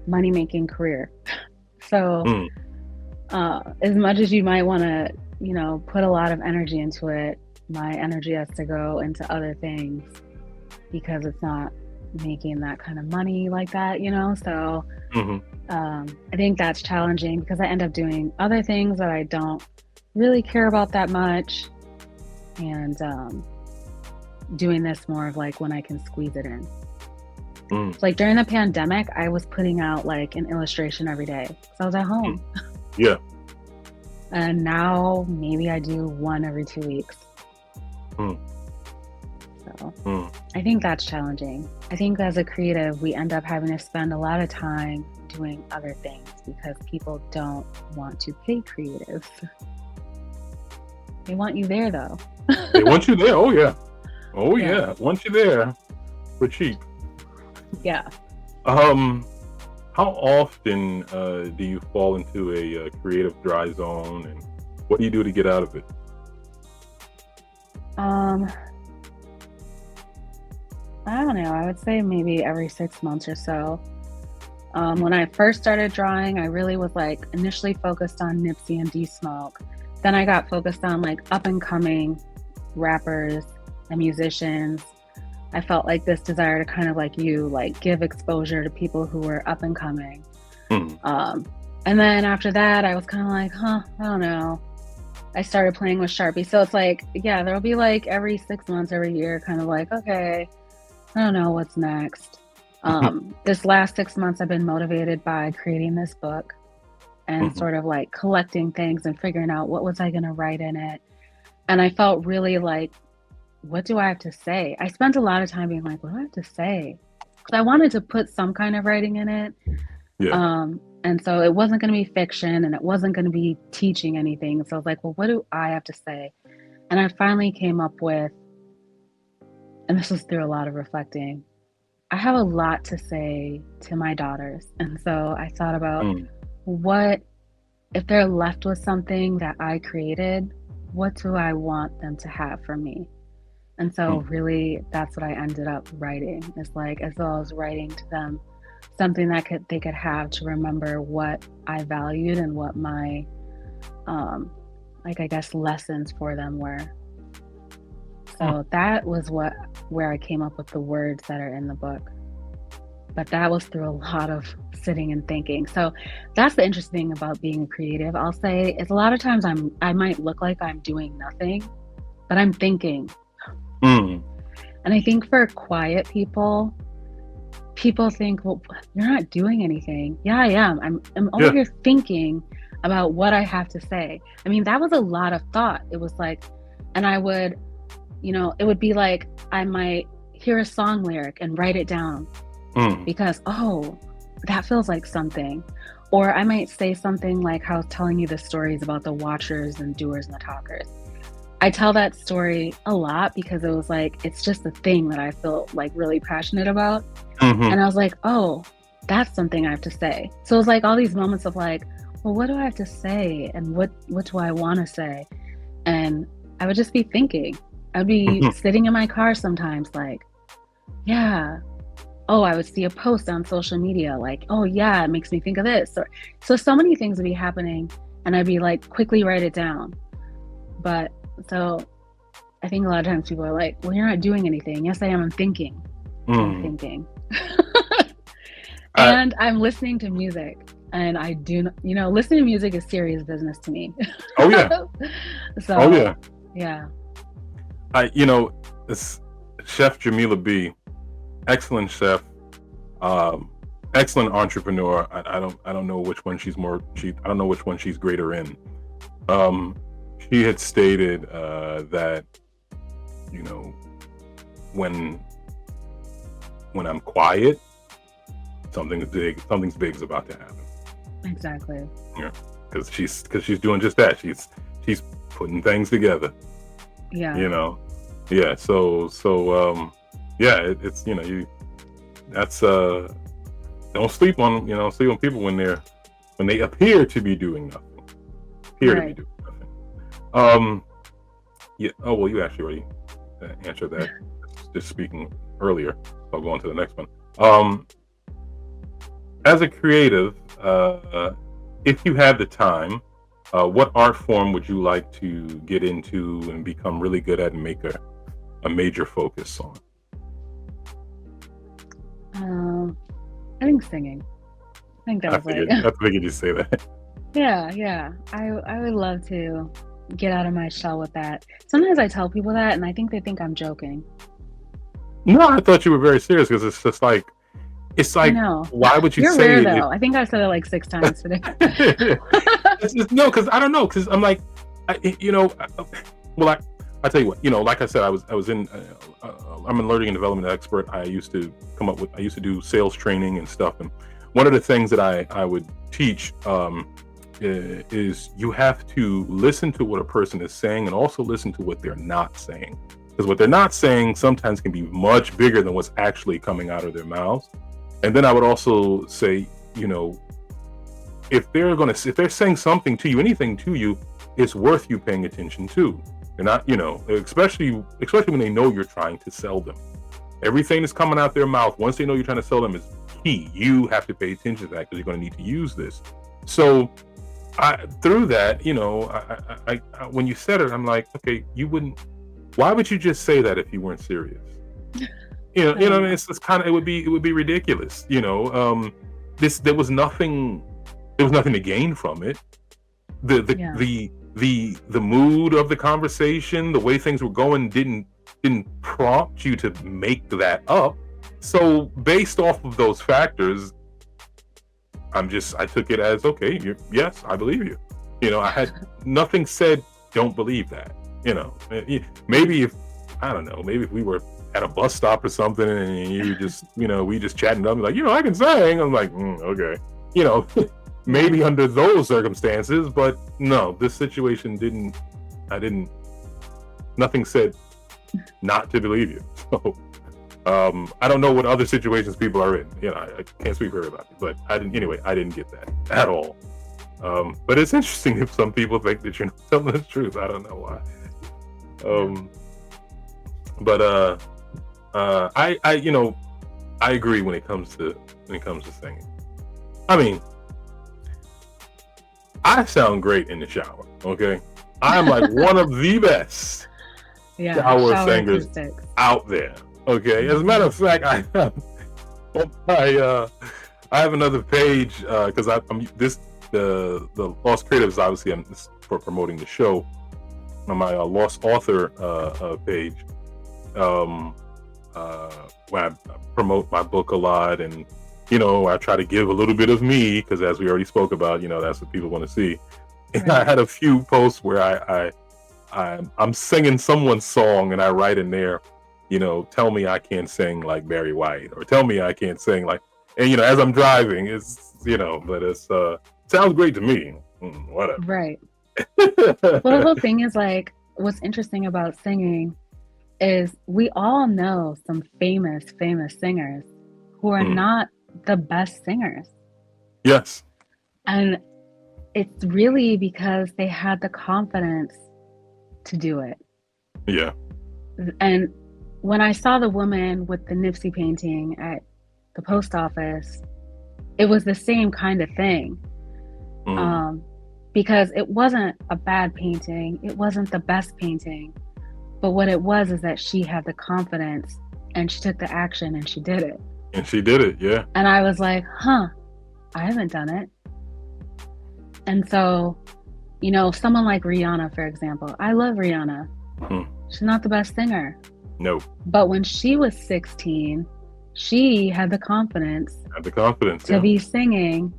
money-making career. So as much as you might want to, put a lot of energy into it, my energy has to go into other things because it's not making that kind of money like that, So I think that's challenging because I end up doing other things that I don't really care about that much, and doing this more of like when I can squeeze it in. Like during the pandemic, I was putting out like an illustration every day because I was at home. Yeah. And now maybe I do one every 2 weeks. So I think that's challenging. I think as a creative, we end up having to spend a lot of time doing other things because people don't want to pay creatives. They want you there though. They want you there. Oh yeah. Oh yeah. Want you there for cheap. Yeah. How often do you fall into a creative dry zone, and what do you do to get out of it? I don't know. I would say maybe every 6 months or so. When I first started drawing, I really was like initially focused on Nipsey and D Smoke. Then I got focused on like up and coming rappers and musicians. I felt like this desire to kind of like give exposure to people who were up and coming. And then after that, I was kind of like, I don't know. I started playing with Sharpie. So it's like, there'll be like every 6 months, every year, kind of like, okay, I don't know what's next. This last 6 months, I've been motivated by creating this book and sort of like collecting things and figuring out what was I going to write in it. And I felt really like, what do I have to say? I spent a lot of time being like, what do I have to say? Because I wanted to put some kind of writing in it. And so it wasn't going to be fiction and it wasn't going to be teaching anything. So I was like, well, what do I have to say? And I finally came up with, and this was through a lot of reflecting, I have a lot to say to my daughters. And so I thought about what, if they're left with something that I created, what do I want them to have from me? And so really that's what I ended up writing. It's like as though I was writing to them something that they could have to remember what I valued and what my I guess lessons for them were. So that was where I came up with the words that are in the book. But that was through a lot of sitting and thinking. So that's the interesting thing about being a creative. I'll say it's a lot of times I might look like I'm doing nothing, but I'm thinking. And I think for quiet people think, well, you're not doing anything. Yeah, I am. I'm over here thinking about what I have to say. I mean, that was a lot of thought. It was like, and I would, it would be like, I might hear a song lyric and write it down. because, oh, that feels like something. Or I might say something like how I was telling you the stories about the watchers and doers and the talkers. I tell that story a lot because it was like, it's just a thing that I feel like really passionate about. Mm-hmm. And I was like, oh, that's something I have to say. So it was like all these moments of like, well, what do I have to say? And what do I want to say? And I would just be thinking. I'd be sitting in my car sometimes like, yeah. Oh, I would see a post on social media like, oh yeah, it makes me think of this. Or, so many things would be happening and I'd be like, quickly write it down. But so I think a lot of times people are like, well, you're not doing anything. Yes, I am. I'm thinking. I'm thinking. And I'm listening to music. And I do, listening to music is serious business to me. Oh yeah. So, oh yeah. Yeah. This Chef Jamila B, excellent chef, excellent entrepreneur. I don't know which one I don't know which one she's greater in. She had stated that, when I'm quiet, something's big is about to happen. Exactly. Yeah, because she's doing just that. She's putting things together. Yeah. Yeah. So yeah, it's that's don't sleep on people when they appear to be doing nothing. Right. Yeah. Oh well, you actually already answered that. Just speaking earlier. I'll go on to the next one. As a creative, if you have the time, what art form would you like to get into and become really good at and make a major focus on? I think singing. I think that was like. I figured you'd say that. Yeah. I would love to get out of my shell with that. Sometimes I tell people that, and I think they think I'm joking. No, I thought you were very serious because it's just like. It's like, why would you You're say rare, though. I think I said it like 6 times today. No, because I don't know. Because I'm like, I tell you what. Like I said, I was in. I'm a learning and development expert. I used to do sales training and stuff. And one of the things that I would teach is you have to listen to what a person is saying and also listen to what they're not saying. Because what they're not saying sometimes can be much bigger than what's actually coming out of their mouths. And then I would also say, if they're saying something to you, anything to you, it's worth you paying attention to. They're not, especially when they know you're trying to sell them. Everything that's coming out their mouth, once they know you're trying to sell them, is key. You have to pay attention to that because you're going to need to use this. So through that, I when you said it, I'm like, okay, why would you just say that if you weren't serious? It's just kind of, it would be ridiculous. There was nothing to gain from it. The mood of the conversation, the way things were going, didn't prompt you to make that up. So based off of those factors, I took it as, okay, yes, I believe you. I had nothing said, don't believe that. Maybe if we were at a bus stop or something and you just, we just chatting up like, I can sing. I'm like, okay. Maybe under those circumstances, but no, this situation nothing said not to believe you. So, I don't know what other situations people are in. I can't speak for everybody, but I didn't get that at all. But it's interesting if some people think that you're not telling the truth. I don't know why. But I agree when it comes to singing. I mean, I sound great in the shower. Okay, I'm like one of the best shower singers out there. Okay, as a matter of fact, I have another page because the L.O.S.T Creatives, obviously, I'm for promoting the show on my Lost Author page, where I promote my book a lot, and I try to give a little bit of me because, as we already spoke about, that's what people want to see. And I had a few posts where I'm singing someone's song, and I write in there, tell me I can't sing like Barry White, or tell me I can't sing like, and as I'm driving, it's but it's sounds great to me. Whatever. Right. Well, the whole thing is like, what's interesting about singing is we all know some famous singers who are not the best singers. Yes. And it's really because they had the confidence to do it. Yeah. And when I saw the woman with the Nipsey painting at the post office, it was the same kind of thing. Because it wasn't a bad painting. It wasn't the best painting. But what it was is that she had the confidence and she took the action and she did it. And she did it, yeah. And I was like, I haven't done it. And so, someone like Rihanna, for example, I love Rihanna. She's not the best singer. No. But when she was 16, she had the confidence. To be singing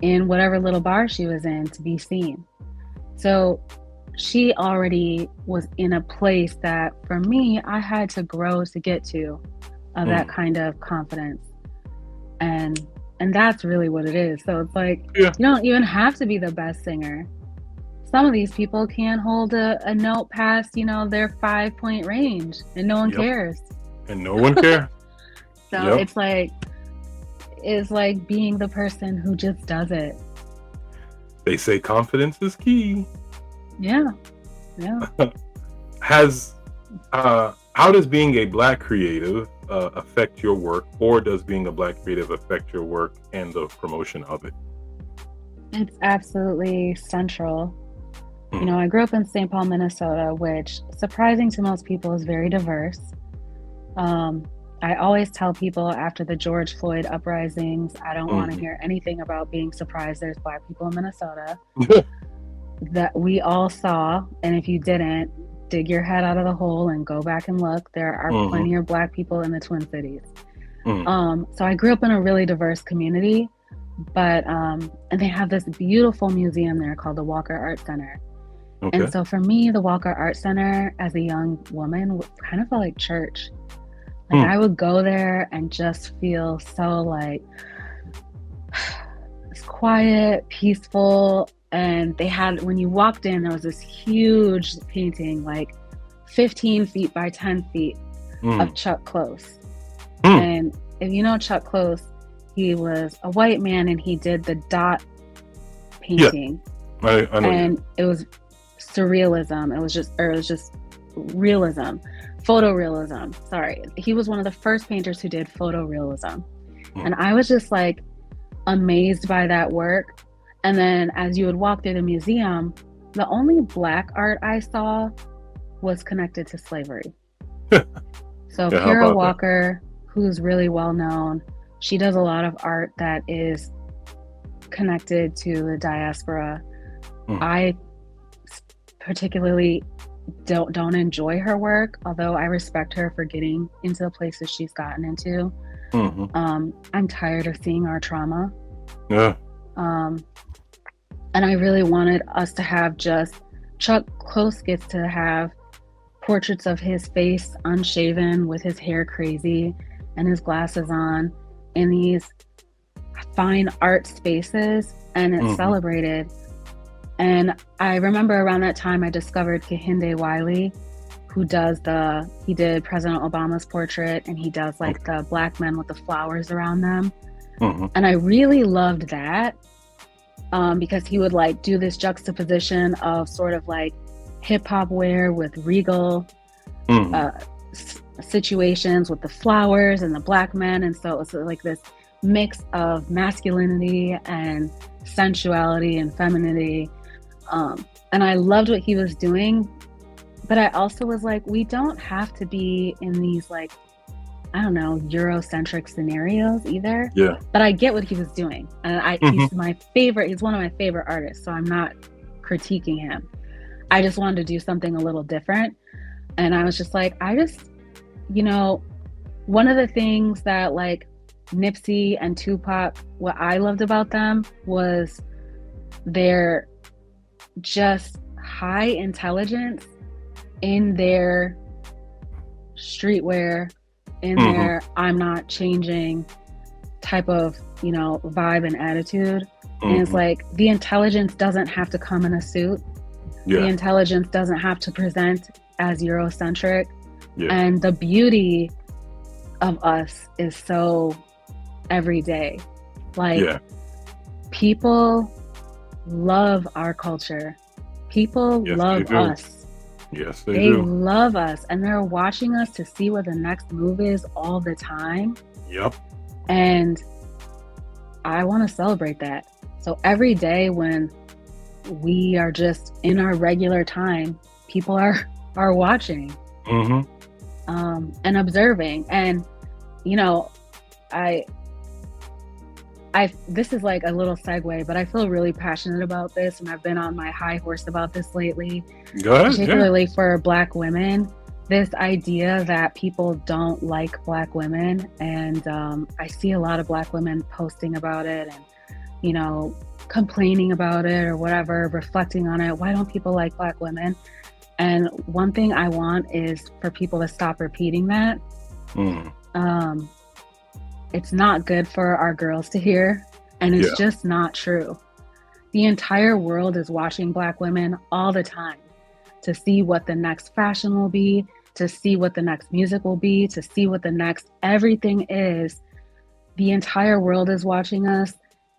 in whatever little bar she was in, to be seen. So she already was in a place that, for me, I had to grow to get to, of that kind of confidence. And that's really what it is. So it's like, you don't even have to be the best singer. Some of these people can't hold a note past, their 5-point range, and no one cares. And no one cares. So it's like being the person who just does it. They say confidence is key. Yeah. How does being a Black creative affect your work, or does being a Black creative affect your work and the promotion of it? It's absolutely central. I grew up in St. Paul, Minnesota, which, surprising to most people, is very diverse. I always tell people after the George Floyd uprisings, I don't want to hear anything about being surprised there's Black people in Minnesota. That we all saw, and if you didn't, dig your head out of the hole and go back and look. There are plenty of Black people in the Twin Cities. So I grew up in a really diverse community, but and they have this beautiful museum there called the Walker Art Center. Okay. And so for me, the Walker Art Center as a young woman kind of felt like church. Like I would go there and just feel so like it's quiet, peaceful. And they had, when you walked in, there was this huge painting, like 15 feet by 10 feet of Chuck Close. And if you know Chuck Close, he was a white man and he did the dot painting. Yeah, I know. And it was surrealism. It was just realism, photorealism. Sorry. He was one of the first painters who did photorealism. And I was just like amazed by that work. And then as you would walk through the museum, the only Black art I saw was connected to slavery. So Kara Walker, who's really well known, she does a lot of art that is connected to the diaspora. I particularly don't enjoy her work, although I respect her for getting into the places she's gotten into. I'm tired of seeing our trauma. And I really wanted us to have just, Chuck Close gets to have portraits of his face unshaven with his hair crazy and his glasses on in these fine art spaces, and it's celebrated. And I remember around that time I discovered Kehinde Wiley, who he did President Obama's portrait, and he does like the Black men with the flowers around them. And I really loved that. Because he would like do this juxtaposition of sort of like hip hop wear with regal situations with the flowers and the Black men. And so it was like this mix of masculinity and sensuality and femininity. And I loved what he was doing. But I also was like, we don't have to be in these like, I don't know, Eurocentric scenarios either. Yeah. But I get what he was doing. And he's my favorite. He's one of my favorite artists. So I'm not critiquing him. I just wanted to do something a little different. And I was just like, one of the things that like Nipsey and Tupac, what I loved about them was their just high intelligence in their streetwear in there. I'm not changing type of, vibe and attitude. And it's like, the intelligence doesn't have to come in a suit. The intelligence doesn't have to present as Eurocentric. And the beauty of us is so everyday. Like, people love our culture. People love us. Yes, they do. Love us, and they're watching us to see what the next move is all the time. Yep. And I want to celebrate that. So every day when we are just in our regular time, people are watching and observing. And this is like a little segue, but I feel really passionate about this, and I've been on my high horse about this lately. Go ahead, particularly for Black women. This idea that people don't like Black women, and I see a lot of Black women posting about it and complaining about it or whatever, reflecting on it. Why don't people like Black women? And one thing I want is for people to stop repeating that. It's not good for our girls to hear, and it's just not true. The entire world is watching Black women all the time to see what the next fashion will be, to see what the next music will be, to see what the next everything is. The entire world is watching us,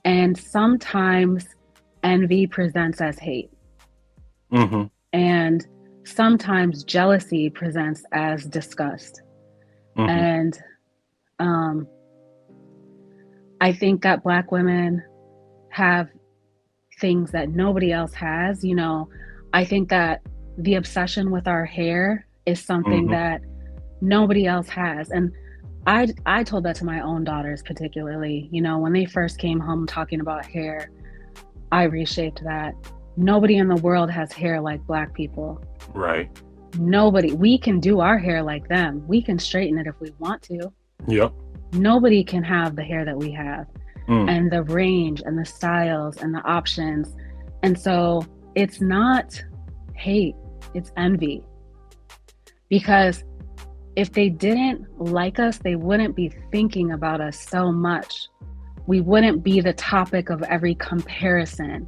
and sometimes envy presents as hate. And sometimes jealousy presents as disgust. And I think that Black women have things that nobody else has. I think that the obsession with our hair is something that nobody else has. And I told that to my own daughters particularly. When they first came home talking about hair, I reshaped that. Nobody in the world has hair like Black people. Right. Nobody. We can do our hair like them. We can straighten it if we want to. Yep. Nobody can have the hair that we have, and the range and the styles and the options. And so it's not hate, it's envy. Because if they didn't like us, they wouldn't be thinking about us so much. We wouldn't be the topic of every comparison.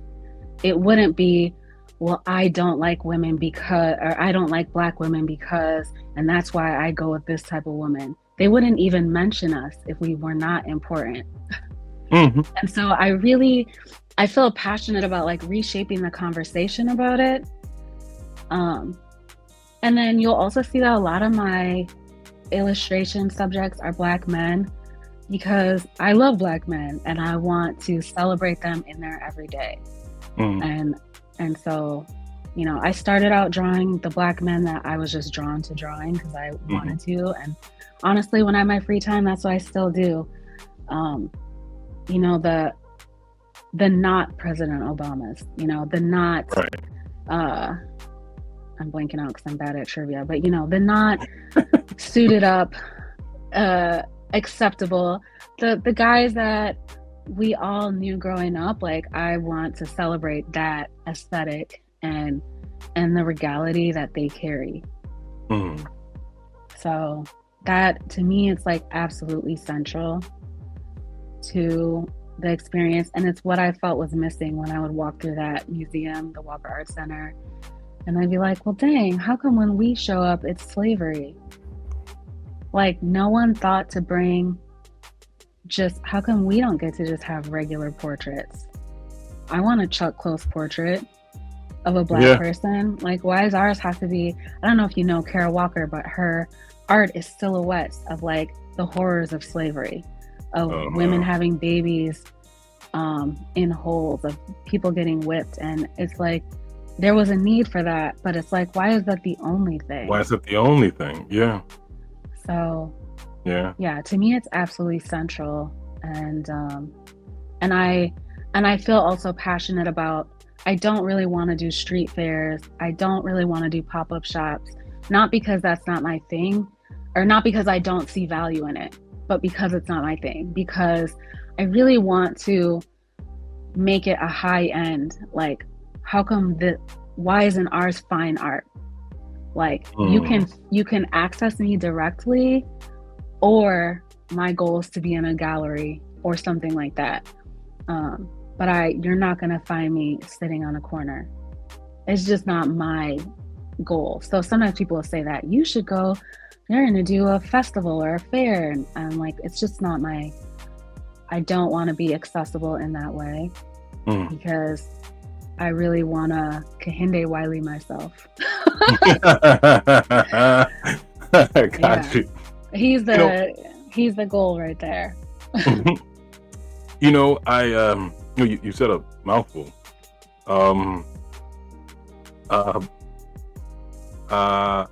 It wouldn't be, well, I don't like women because, or I don't like Black women because, and that's why I go with this type of woman. They wouldn't even mention us if we were not important. And so I feel passionate about like reshaping the conversation about it. And then you'll also see that a lot of my illustration subjects are Black men, because I love Black men and I want to celebrate them in their everyday. And so, I started out drawing the Black men that I was just drawn to drawing because I wanted to. And honestly, when I have my free time, that's what I still do. The not President Obamas, the not, I'm blanking out because I'm bad at trivia, but the not suited up, acceptable, the guys that we all knew growing up. Like, I want to celebrate that aesthetic and the regality that they carry. So that, to me, it's like absolutely central to the experience. And it's what I felt was missing when I would walk through that museum, the Walker Art Center. And I'd be like, well, dang, how come when we show up, it's slavery? Like, no one thought to bring how come we don't get to just have regular portraits? I want a Chuck Close portrait of a Black person. Like, why does ours have to be, I don't know if you know Kara Walker, but her art is silhouettes of like the horrors of slavery, of women having babies in holes, of people getting whipped. And it's like, there was a need for that, but it's like, why is that the only thing? Why is it the only thing? Yeah. So yeah, to me, it's absolutely central. And I feel also passionate about, I don't really want to do street fairs. I don't really want to do pop-up shops, not because that's not my thing, or not because I don't see value in it, but because it's not my thing, because I really want to make it a high end. Like, how come why isn't ours fine art? Like Mm. you can access me directly, or my goal is to be in a gallery or something like that. But you're not gonna find me sitting on a corner. It's just not my goal. So sometimes people will say that you should go, you're gonna do a festival or a fair, and I'm like, it's just not my. I don't want to be accessible in that way because I really want to Kahinde Wiley myself. Got you. He's You know, he's the goal right there. you know, you said a mouthful. Um, uh, uh,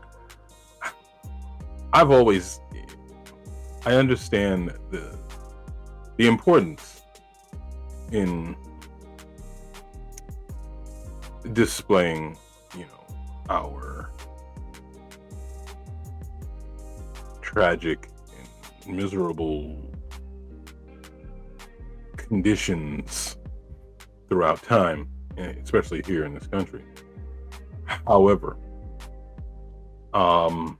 I understand the importance in displaying, our tragic and miserable conditions throughout time, especially here in this country. However, I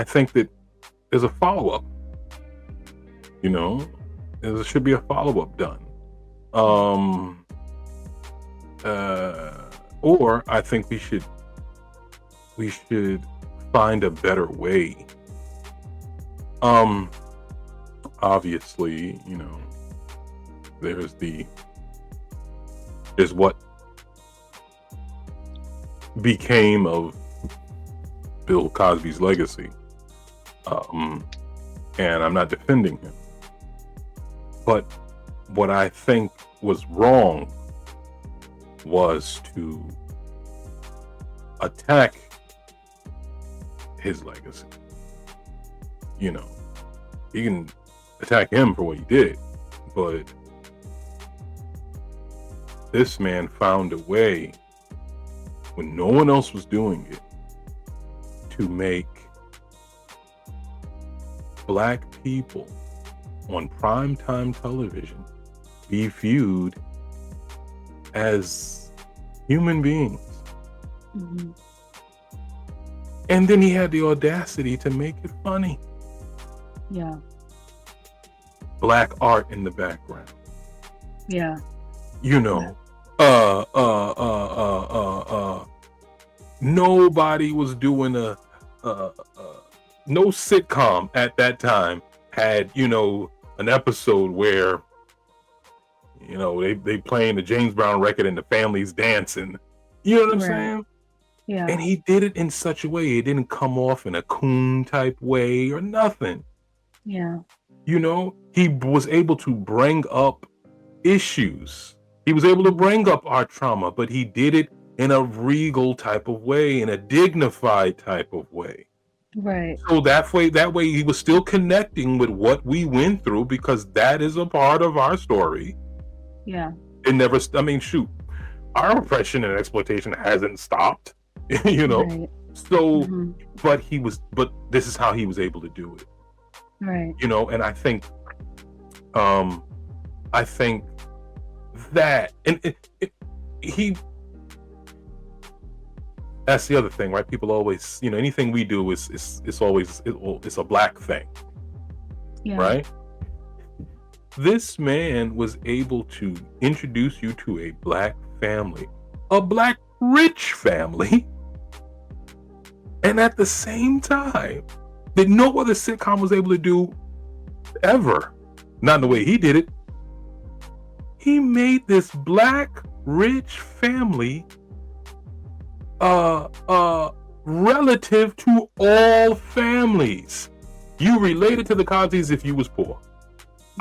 think that there's a follow-up. There should be a follow-up done. Or I think we should find a better way. Obviously, there's what became of Bill Cosby's legacy. And I'm not defending him. But what I think was wrong was to attack his legacy. You can attack him for what he did, but this man found a way when no one else was doing it to make Black people on primetime television be viewed as human beings. Mm-hmm. And then he had the audacity to make it funny. Yeah. Black art in the background. Yeah. Nobody was doing no sitcom at that time had, an episode where, they playing the James Brown record and the family's dancing. You know what I'm saying? Yeah. And he did it in such a way, it didn't come off in a coon type way or nothing. Yeah. He was able to bring up issues. He was able to bring up our trauma, but he did it in a regal type of way, in a dignified type of way. Right. So that way he was still connecting with what we went through, because that is a part of our story. Yeah. It never, our oppression and exploitation hasn't stopped, Right. So, but this is how he was able to do it. Right. And I think that, and that's the other thing, right? People always, anything we do it's always a Black thing. Yeah. Right? This man was able to introduce you to a Black family, a Black rich family, and at the same time that no other sitcom was able to do ever, not in the way he did it. He made this Black rich family relative to all families. You related to the Cosbys if you was poor.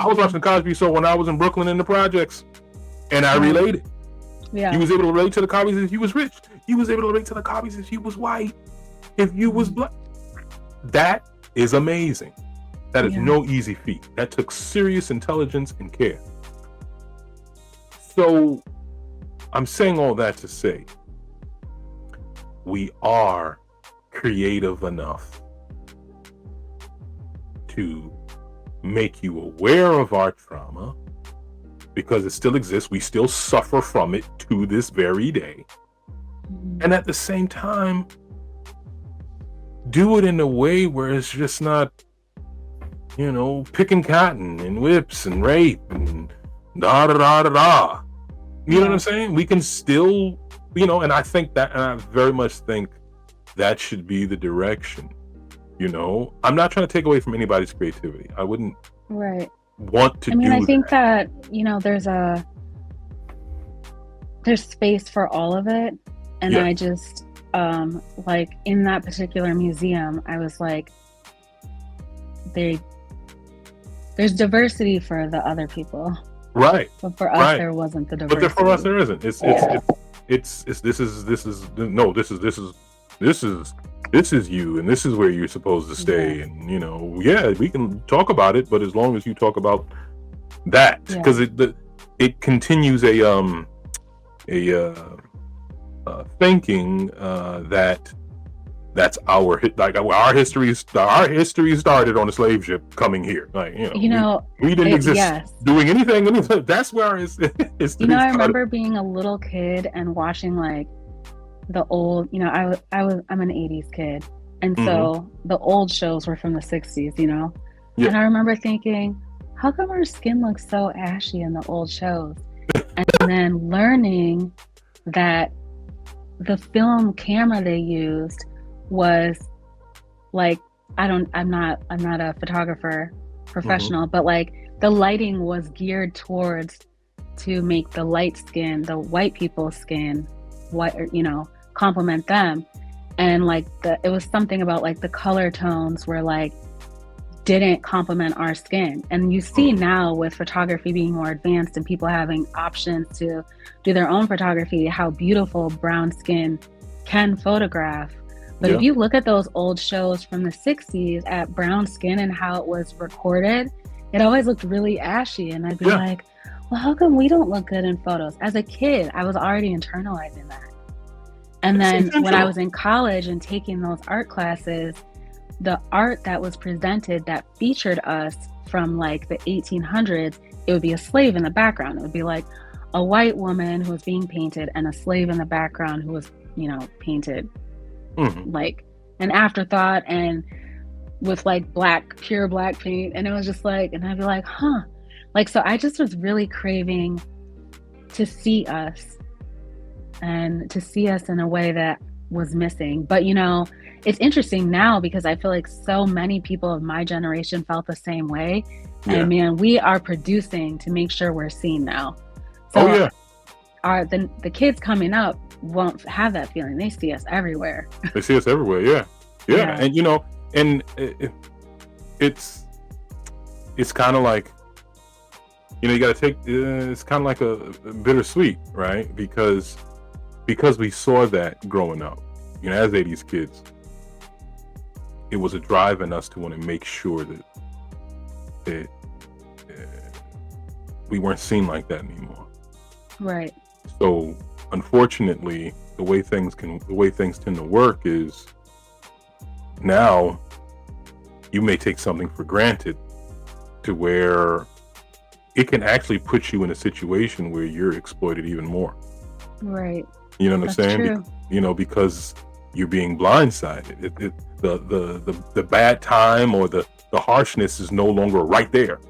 I was watching the Cosby Show when I was in Brooklyn in the projects, and I related. Yeah. You was able to relate to the Cosbys if you was rich. You was able to relate to the Cosbys if you was white, if you was Black. That is amazing. That is no easy feat. That took serious intelligence and care. So I'm saying all that to say, we are creative enough to make you aware of our trauma, because it still exists. We still suffer from it to this very day. And at the same time, do it in a way where it's just not, picking cotton and whips and rape and da da da da da. You know what I'm saying? We can still, and I think that, and I very much think that should be the direction. I'm not trying to take away from anybody's creativity. I wouldn't want to do I think that. There's space for all of it. And I just, like in that particular museum, I was like, there's diversity for the other people. Right. But for us, there wasn't the diversity. But for us, there isn't. This is you, and this is where you're supposed to stay. And, we can talk about it, but as long as you talk about that, because it continues a thinking that's our history started on a slave ship coming here. Like, we didn't exist doing anything. That's where our history started. I remember being a little kid and watching like the old, I'm an 80s kid. And so the old shows were from the 60s, and I remember thinking, how come our skin looks so ashy in the old shows? And then learning that the film camera they used was like, I'm not a photographer professional, but like the lighting was geared towards to make the light skin, the white people's skin, complement them. And like it was something about like the color tones were like didn't complement our skin. And you see now with photography being more advanced and people having options to do their own photography, how beautiful brown skin can photograph. But if you look at those old shows from the 60s at brown skin and how it was recorded, it always looked really ashy. And I'd be like, well, how come we don't look good in photos? As a kid, I was already internalizing that. And then when I was in college and taking those art classes, the art that was presented that featured us from like the 1800s, it would be a slave in the background. It would be like a white woman who was being painted and a slave in the background who was, painted like an afterthought and with like pure black paint. And it was just like, and I'd be like, like, so I just was really craving to see us and to see us in a way that was missing. But, it's interesting now because I feel like so many people of my generation felt the same way. And man, we are producing to make sure we're seen now. So the kids coming up won't have that feeling. They see us everywhere. They see us everywhere. Yeah. And and it's kind of like, you got to take, it's kind of like a bittersweet, right? Because we saw that growing up, as 80s kids, it was a drive in us to want to make sure that we weren't seen like that anymore. Right. So unfortunately, the way things tend to work is now you may take something for granted to where it can actually put you in a situation where you're exploited even more. Right. You know what I'm saying? True. Because you're being blindsided. The bad time or the harshness is no longer right there.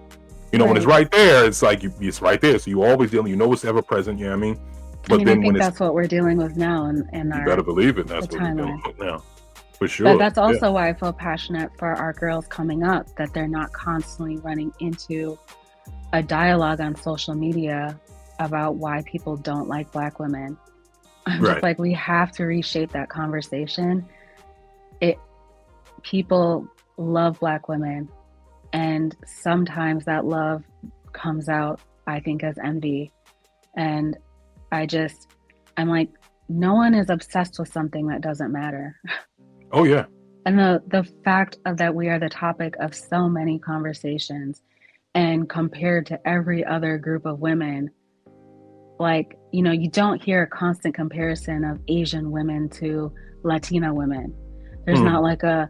When it's right there, it's like it's right there. So you always dealing, it's ever present. You know what I mean? But then I think that's what we're dealing with now, and you better believe it. That's what we're dealing with now, for sure. But that's also why I feel passionate for our girls coming up, that they're not constantly running into a dialogue on social media about why people don't like Black women. I'm just like, we have to reshape that conversation. People love Black women, and sometimes that love comes out, I think, as envy. And I'm like, no one is obsessed with something that doesn't matter. Oh yeah. And the fact of that we are the topic of so many conversations, and compared to every other group of women, like, you don't hear a constant comparison of Asian women to Latina women. There's not like I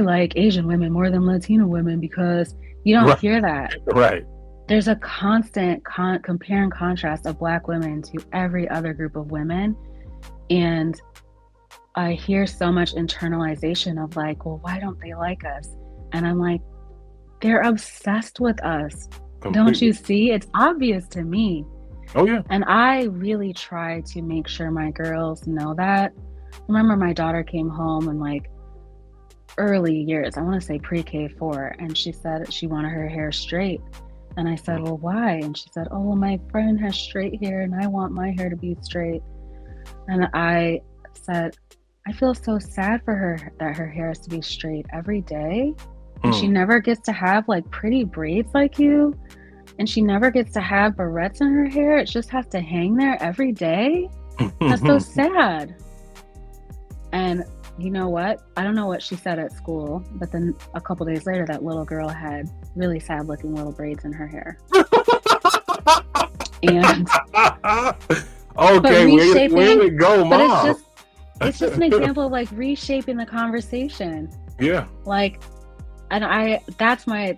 like Asian women more than Latina women, because you don't hear that. Right. there's a constant compare and contrast of Black women to every other group of women. And I hear so much internalization of like, well, why don't they like us? And I'm like, they're obsessed with us. Completely. Don't you see? It's obvious to me. Oh, yeah. And I really try to make sure my girls know that. I remember my daughter came home in like early years, I want to say pre-K 4, and she said she wanted her hair straight. And I said, well, why? And she said, oh, well, my friend has straight hair and I want my hair to be straight. And I said, I feel so sad for her that her hair has to be straight every day. And she never gets to have like pretty braids like you. And she never gets to have barrettes in her hair. It just has to hang there every day. That's so sad. And you know what? I don't know what she said at school, but then a couple days later, that little girl had really sad looking little braids in her hair. And okay, where did it go, Mom? But it's just an example of like reshaping the conversation. Yeah. Like, and that's my,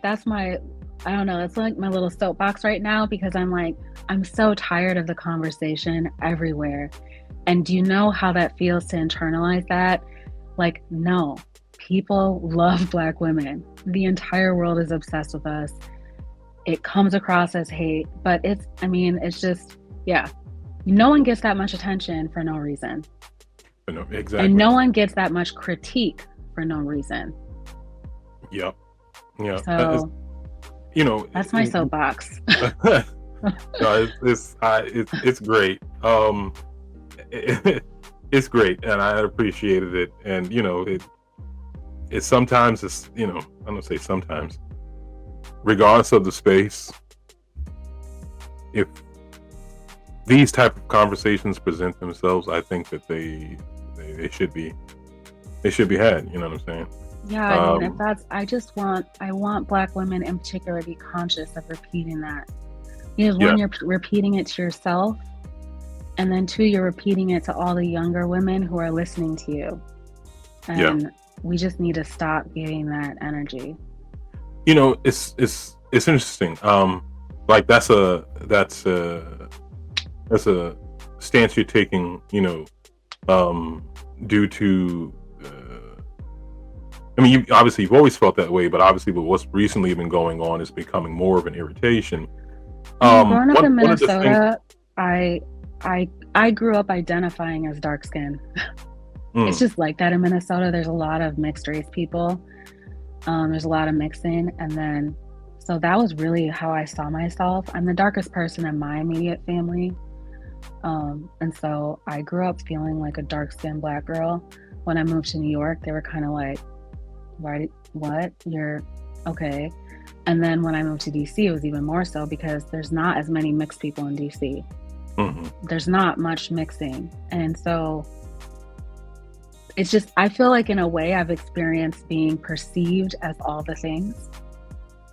I don't know, it's like my little soapbox right now, because I'm like, I'm so tired of the conversation everywhere. And do you know how that feels to internalize that? Like, no, people love Black women. The entire world is obsessed with us. It comes across as hate, but it's just, yeah. No one gets that much attention for no reason. No, exactly. And no one gets that much critique for no reason. Yep. Yeah. So, that's my soapbox. No, it's great. It's great, and I appreciated it. And it sometimes it's I'm gonna say sometimes, regardless of the space, if these type of conversations present themselves, I think that they should be had. You know what I'm saying? Yeah, I mean, I want Black women in particular to be conscious of repeating that. Because when you're repeating it to yourself, and then 2, you're repeating it to all the younger women who are listening to you. And we just need to stop giving that energy. It's interesting. Like that's a stance you're taking, due to I mean, you've always felt that way, but obviously with what's recently been going on, it's becoming more of an irritation. Growing up in Minnesota, I grew up identifying as dark skinned. It's just like that in Minnesota. There's a lot of mixed race people. There's a lot of mixing. And then, so that was really how I saw myself. I'm the darkest person in my immediate family. And so I grew up feeling like a dark skinned Black girl. When I moved to New York, they were kind of like, what? You're okay. And then when I moved to DC, it was even more so, because there's not as many mixed people in DC. There's not much mixing. And so it's just, I feel like in a way I've experienced being perceived as all the things.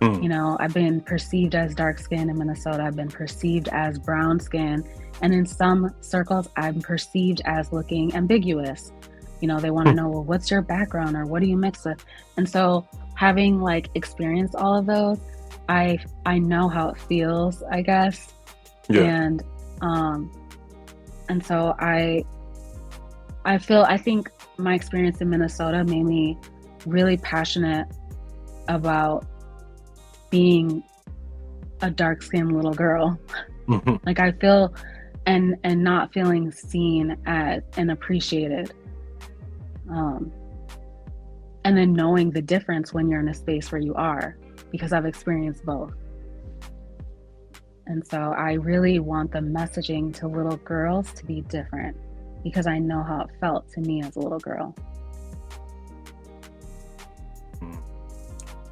I've been perceived as dark skin in Minnesota. I've been perceived as brown skin. And in some circles, I'm perceived as looking ambiguous. They want to know, well, what's your background, or what do you mix with? And so having like experienced all of those, I know how it feels, I guess. Yeah. And so I think my experience in Minnesota made me really passionate about being a dark-skinned little girl. Like I feel, and not feeling seen as and appreciated. And then knowing the difference when you're in a space where you are, because I've experienced both. And so I really want the messaging to little girls to be different, because I know how it felt to me as a little girl.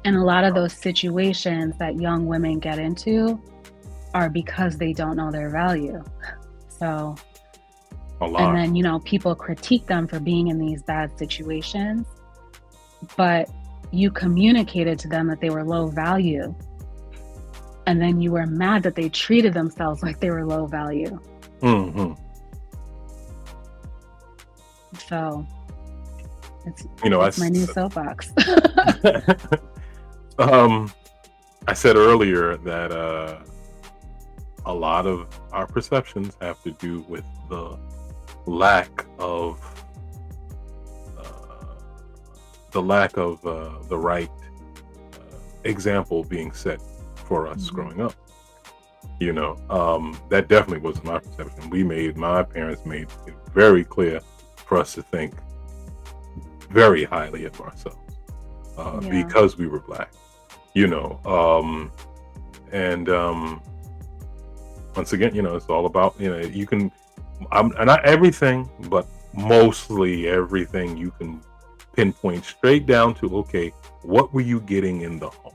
And a lot of those situations that young women get into are because they don't know their value. So, and then, people critique them for being in these bad situations, but you communicated to them that they were low value. And then you were mad that they treated themselves like they were low value. So it's my new soapbox. I said earlier that a lot of our perceptions have to do with the lack of the right example being set for us growing up. That definitely was my perception. My parents made it very clear for us to think very highly of ourselves because we were Black, and once again, it's all about, you can, not everything, but mostly everything you can pinpoint straight down to, okay, what were you getting in the home?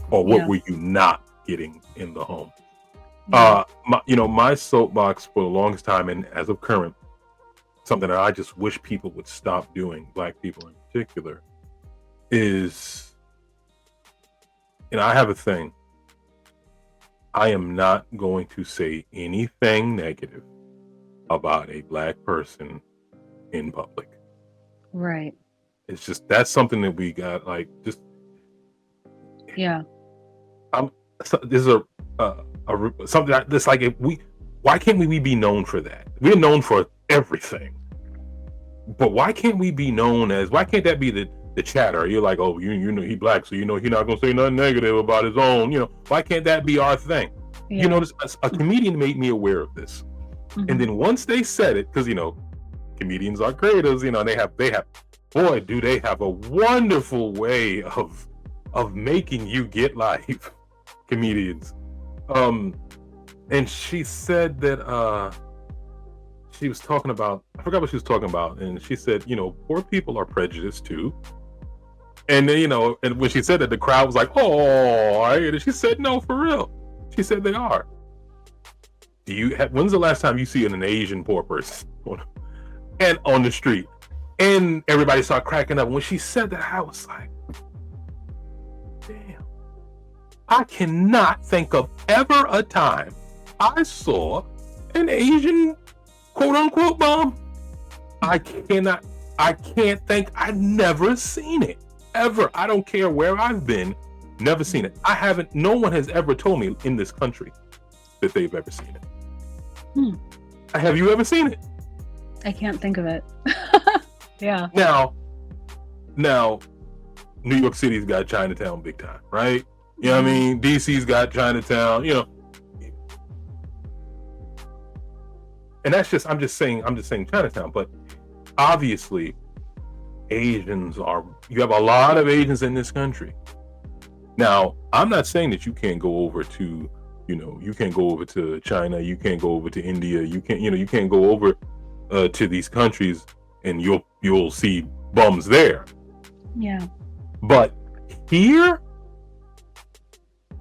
Or what were you not getting in the home? My soapbox for the longest time, and as of current, something that I just wish people would stop doing, Black people in particular, is, I have a thing. I am not going to say anything negative about a Black person in public. Right. It's just, that's something that we got, this is something that's like, why can't we be known for that? We're known for everything, but why can't that be the chatter? You're like, oh, he Black, so he not gonna say nothing negative about his own. Why can't that be our thing? A comedian made me aware of this, and then once they said it, because comedians are creatives, they have boy, do they have a wonderful way of making you get life. Comedians. And she said that she was talking about, I forgot what she was talking about, and she said, poor people are prejudiced too. And then, and when she said that, the crowd was like, oh, and she said, no, for real. She said they are. When's the last time you see an Asian poor person and on the street? And everybody started cracking up. When she said that, I was like, damn. I cannot think of ever a time I saw an Asian quote unquote bum. I can't think. I've never seen it ever. I don't care where I've been, never seen it. No one has ever told me in this country that they've ever seen it. Have you ever seen it? I can't think of it. Yeah. Now, New York City's got Chinatown big time, right? You know what I mean? DC's got Chinatown, and that's just, I'm just saying Chinatown, but obviously you have a lot of Asians in this country. Now, I'm not saying that you can't go over to, you can't go over to China, you can't go over to India, you can't go over to these countries and you'll see bums there. Yeah. But here,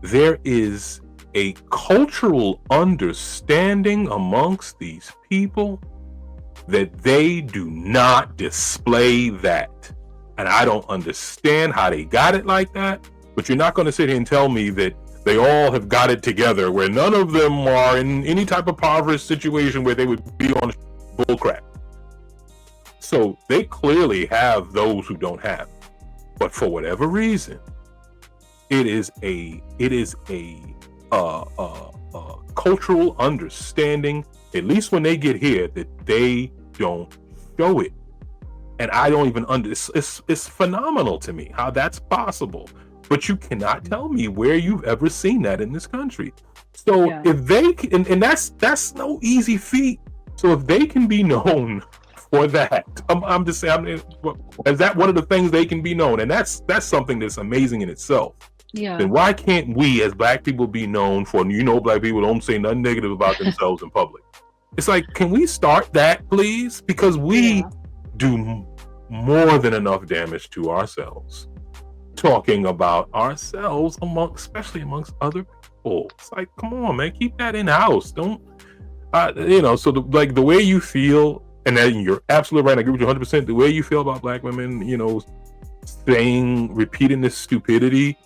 there is a cultural understanding amongst these people that they do not display that. And I don't understand how they got it like that, but you're not going to sit here and tell me that they all have got it together where none of them are in any type of impoverished situation where they would be on bullcrap. So they clearly have those who don't have, but for whatever reason, it is a cultural understanding, at least when they get here, that they don't show it. And I don't even it's phenomenal to me how that's possible. But you cannot tell me where you've ever seen that in this country. So if they can, and that's no easy feat. So if they can be known for that, I'm just saying, is that one of the things they can be known? And that's something that's amazing in itself. Yeah. Then why can't we as Black people be known for, Black people don't say nothing negative about themselves in public? It's like, can we start that, please? Because we do more than enough damage to ourselves talking about ourselves especially amongst other people. It's like, come on, man, keep that in house. Don't so the way you feel, and then you're absolutely right, I agree with you 100%, the way you feel about Black women, repeating this stupidity,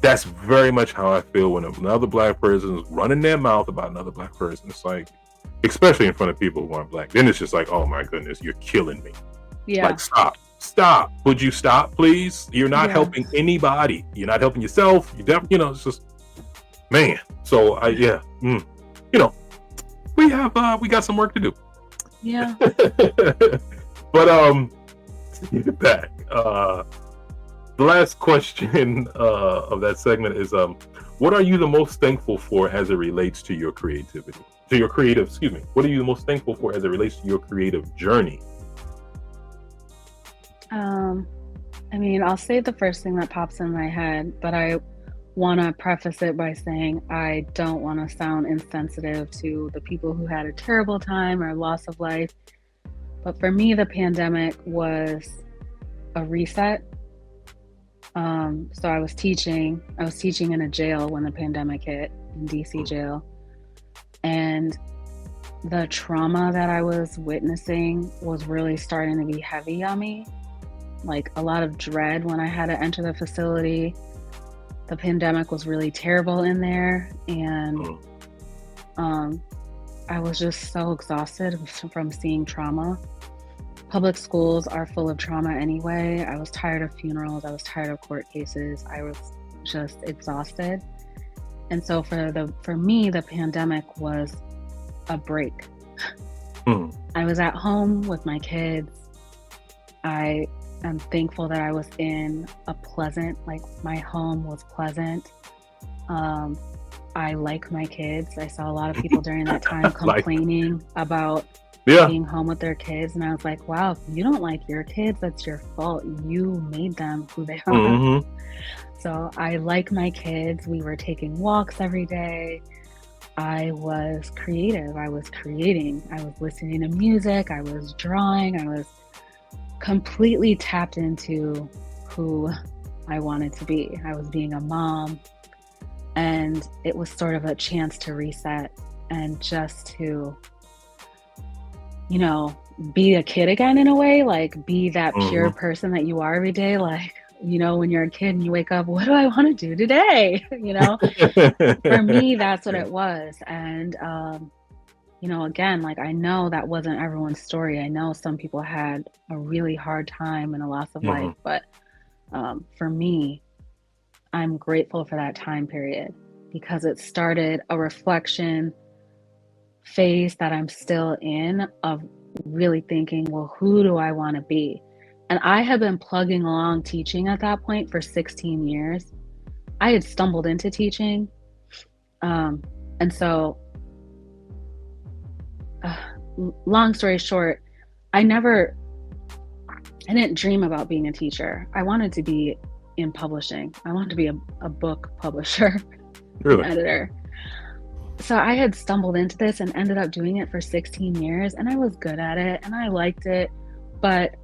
that's very much how I feel when another Black person is running their mouth about another Black person. It's like, especially in front of people who aren't Black, then it's just like, oh my goodness, you're killing me. Like, stop. stop. Would you stop, please? You're not Yeah. helping anybody. You're not helping yourself. It's just, man. So we got some work to do. Yeah. But get back. The last question of that segment is, what are you the most thankful for as it relates to your creativity? What are you the most thankful for as it relates to your creative journey? I'll say the first thing that pops in my head, but I want to preface it by saying I don't want to sound insensitive to the people who had a terrible time or loss of life. But for me, the pandemic was a reset. So I was teaching in a jail when the pandemic hit, in DC jail. And the trauma that I was witnessing was really starting to be heavy on me. Like a lot of dread when I had to enter the facility. The pandemic was really terrible in there. And I was just so exhausted from seeing trauma. Public schools are full of trauma anyway. I was tired of funerals. I was tired of court cases. I was just exhausted. And so for me, the pandemic was a break. I was at home with my kids. I am thankful that I was in my home was pleasant. I like my kids. I saw a lot of people during that time complaining about being home with their kids. And I was like, wow, if you don't like your kids, that's your fault. You made them who they are. Mm-hmm. So I like my kids. We were taking walks every day. I was creative. I was creating. I was listening to music. I was drawing. I was completely tapped into who I wanted to be. I was being a mom. And it was sort of a chance to reset and just to, be a kid again in a way, like be that pure person that you are every day. Like, when you're a kid and you wake up, what do I want to do today? For me, that's what it was. And, again, like I know that wasn't everyone's story. I know some people had a really hard time and a loss of life, but for me, I'm grateful for that time period because it started a reflection phase that I'm still in of really thinking, well, who do I want to be? And I had been plugging along teaching at that point for 16 years. I had stumbled into teaching. And so, long story short, I didn't dream about being a teacher. I wanted to be in publishing. I wanted to be a book publisher, really? An editor. So I had stumbled into this and ended up doing it for 16 years and I was good at it and I liked it, but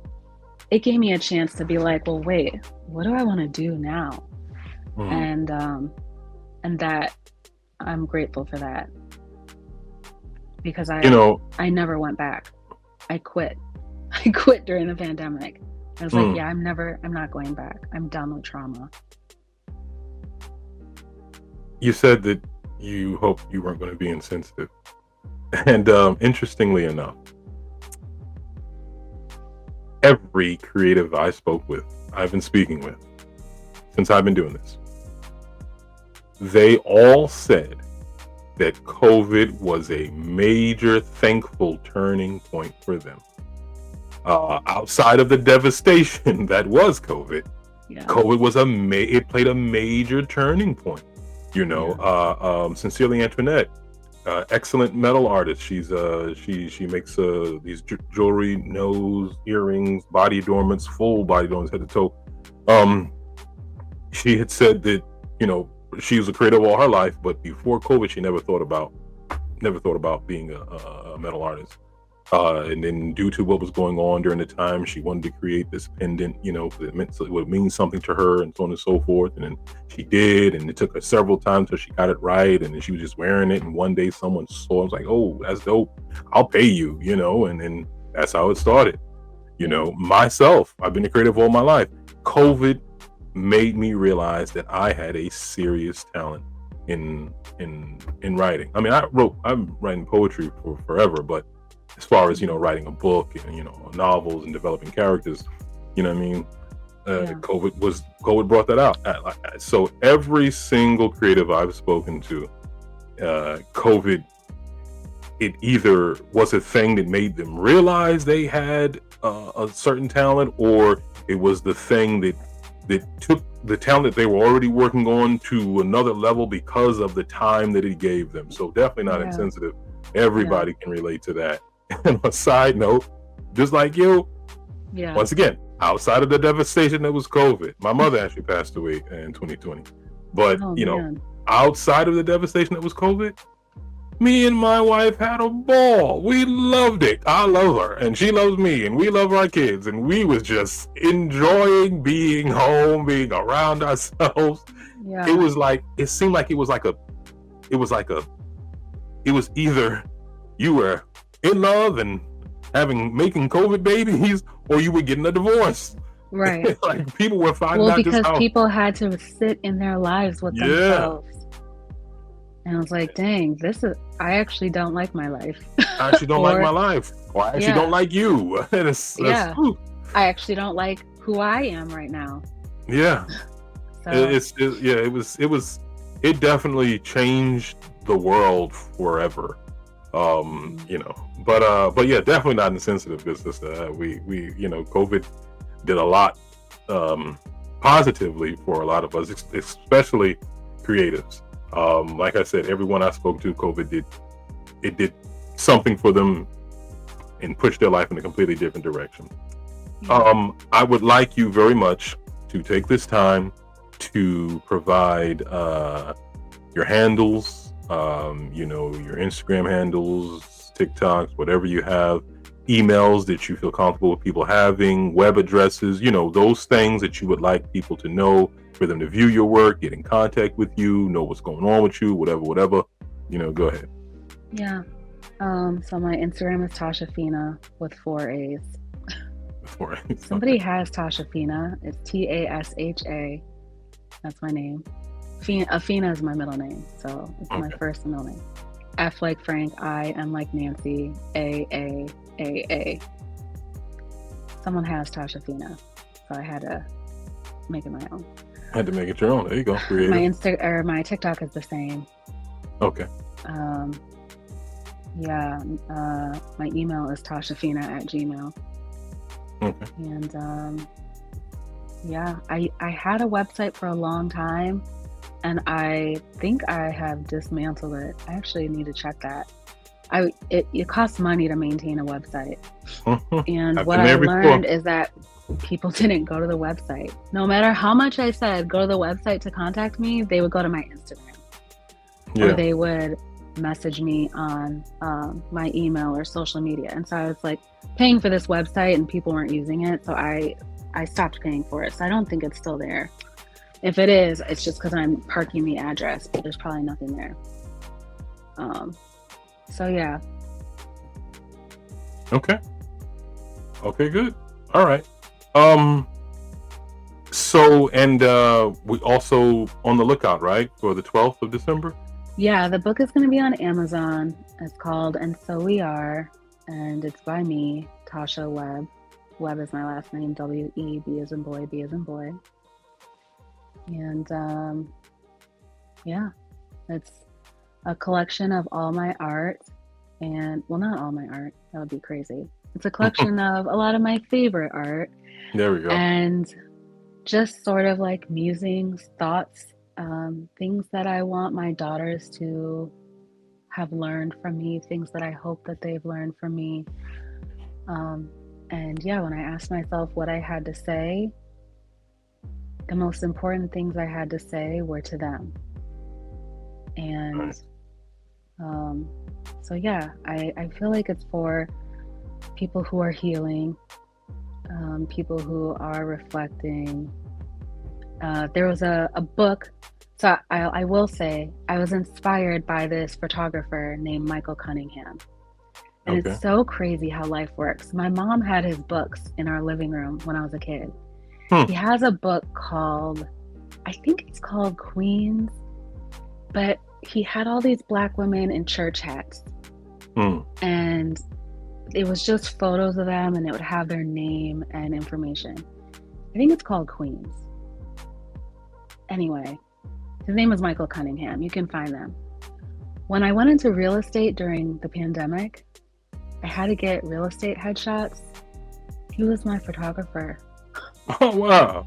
it gave me a chance to be like, well, wait, what do I want to do now? And that I'm grateful for that because I never went back. I quit during the pandemic. I was like, yeah, I'm not going back. I'm done with trauma. You said that you hoped you weren't going to be insensitive. And interestingly enough, every creative I've been speaking with, since I've been doing this, they all said that COVID was a major thankful turning point for them. Outside of the devastation that was COVID, COVID was it played a major turning point. Sincerely Antoinette, excellent metal artist. She makes these jewelry, nose, earrings, body adornments, full body adornments, head to toe. She had said that she was a creative all her life, but before COVID, she never thought about being a metal artist. And then due to what was going on during the time, she wanted to create this pendant, because it would mean something to her and so on and so forth. And then she did, and it took her several times till she got it right. And then she was just wearing it. And one day someone saw it, was like, oh, that's dope. I'll pay you, and then that's how it started. Myself, I've been a creative all my life. COVID made me realize that I had a serious talent in writing. I mean, I'm writing poetry for forever, but as far as writing a book and novels and developing characters, You know what I mean? Yeah. COVID brought that out. So every single creative I've spoken to, COVID, it either was a thing that made them realize they had a certain talent, or it was the thing that took the talent that they were already working on to another level because of the time that it gave them. So definitely not insensitive. Everybody can relate to that. And on a side note, just like you, once again, outside of the devastation that was COVID, my mother actually passed away in 2020. But outside of the devastation that was COVID, me and my wife had a ball. We loved it. I love her and she loves me and we love our kids, and we was just enjoying being home, being around ourselves. It was like, it seemed like it was either you were in love and making COVID babies, or you were getting a divorce. Right. Like people were finding out because people had to sit in their lives with themselves. And I was like, dang, I actually don't like my life. I actually don't like my life. Or I actually don't like you. I actually don't like who I am right now. Yeah. So. It definitely changed the world forever. But yeah, definitely not insensitive, because we COVID did a lot positively for a lot of us, especially creatives. Like I said, everyone I spoke to, COVID did something for them and pushed their life in a completely different direction. I would like you very much to take this time to provide your handles, your Instagram handles, TikToks, whatever you have, emails that you feel comfortable with people having, web addresses, those things that you would like people to know, for them to view your work, get in contact with you, know what's going on with you, whatever, go ahead. Yeah. So my Instagram is Tashafina with 4 A's. 4 A's. Somebody has Tashafina. It's Tasha. That's my name. Afina is my middle name. So it's my first and middle name. F like Frank, I, M like Nancy, A. Someone has Tashafina. So I had to make it my own. Had to make it your own. There you go. Creative. My TikTok is the same. Okay. My email is tashafina@gmail. Okay. And I had a website for a long time, and I think I have dismantled it. I actually need to check that. It costs money to maintain a website. And what I learned is that people didn't go to the website. No matter how much I said, go to the website to contact me, they would go to my Instagram. Or they would message me on my email or social media. And so I was like paying for this website and people weren't using it. So I stopped paying for it. So I don't think it's still there. If it is, it's just because I'm parking the address, but there's probably nothing there. So yeah. Okay, good. All right. So, and we also on the lookout, right, for the 12th of December? Yeah, the book is going to be on Amazon. It's called And So We Are, and it's by me, Tasha Webb. Webb is my last name, W-E, B as in boy, B as in boy. And it's a collection of all my art, and well, not all my art, that would be crazy. It's a collection of a lot of my favorite art. There we go. And just sort of like musings, thoughts, things that I want my daughters to have learned from me, things that I hope that they've learned from me. And when I asked myself what I had to say, the most important things I had to say were to them. And I feel like it's for people who are healing, people who are reflecting. There was a book, so I will say I was inspired by this photographer named Michael Cunningham. And it's so crazy how life works. My mom had his books in our living room when I was a kid. He has a book called, I think it's called Queens, but he had all these Black women in church hats. And it was just photos of them, and it would have their name and information. I think it's called Queens. Anyway, his name is Michael Cunningham. You can find them. When I went into real estate during the pandemic, I had to get real estate headshots. He was my photographer. Oh, wow.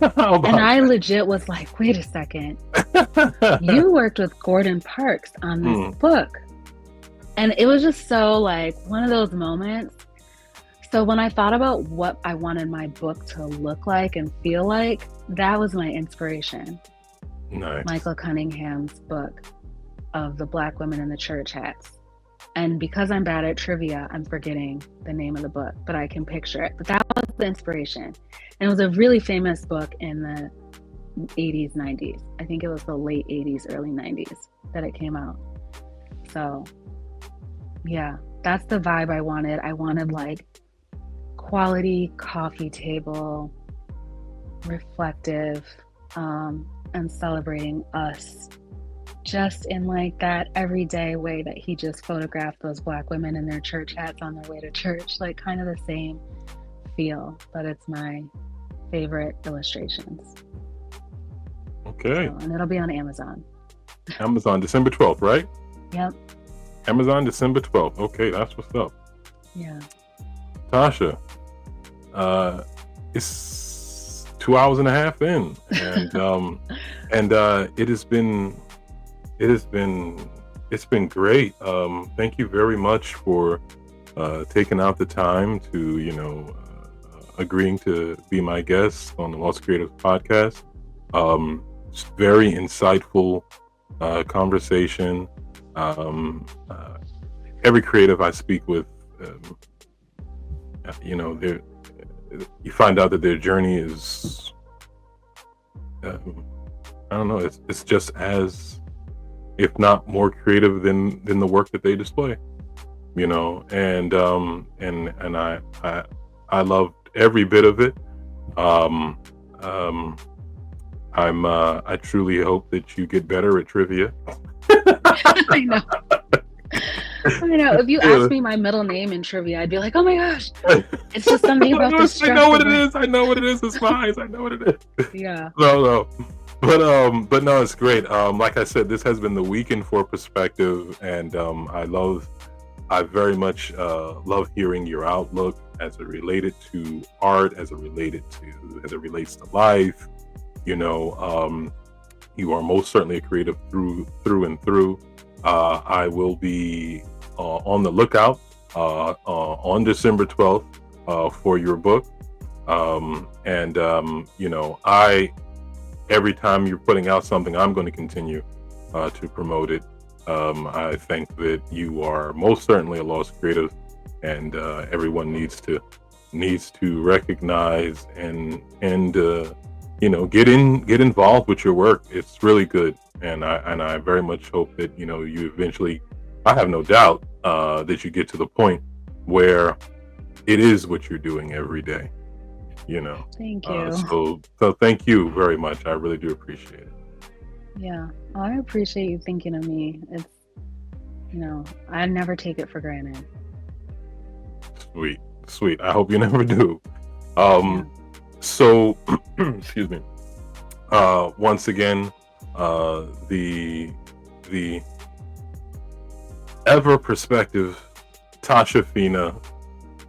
And I legit was like, wait a second. You worked with Gordon Parks on this book. And it was just so like one of those moments. So when I thought about what I wanted my book to look like and feel like, that was my inspiration. Nice. Michael Cunningham's book of the Black women in the church hats. And because I'm bad at trivia, I'm forgetting the name of the book, but I can picture it. But that was the inspiration. And it was a really famous book in the 80s, 90s. I think it was the late 80s, early 90s that it came out. So yeah, that's the vibe I wanted. I wanted like quality coffee table, reflective, and celebrating us just in like that everyday way that he just photographed those Black women in their church hats on their way to church, like kind of the same feel, but it's my favorite illustrations. Okay. So, and it'll be on Amazon. Amazon, December 12th, right? Yep. Amazon, December 12th. Okay, that's what's up. Yeah. Tasha, it's 2 hours and a half in, and it's been great. Thank you very much for taking out the time to agreeing to be my guest on the L.O.S.T Creatives podcast. It's very insightful conversation. Every creative I speak with, you find out that their journey is, I don't know, it's just as, if not more creative than the work that they display, and I loved every bit of it. I truly hope that you get better at trivia. I know. If you asked me my middle name in trivia, I'd be like, oh my gosh, it's just something about this. I know what it is. It's fine. I know what it is. Yeah. No. But no, it's great. Like I said, this has been the Weekend for Perspective, and I very much love hearing your outlook as it related to art, as it relates to life. You are most certainly a creative through and through. I will be on the lookout on December 12th for your book. Every time you're putting out something, I'm going to continue to promote it. I think that you are most certainly a L.O.S.T creative, and everyone needs to recognize and get involved with your work. It's really good, and I very much hope that you eventually, I have no doubt that you get to the point where it is what you're doing every day. Thank you. So thank you very much. I really do appreciate it. Yeah, I appreciate you thinking of me. It's I never take it for granted. Sweet. I hope you never do. So excuse me. Once again, the ever perspective Tashafina,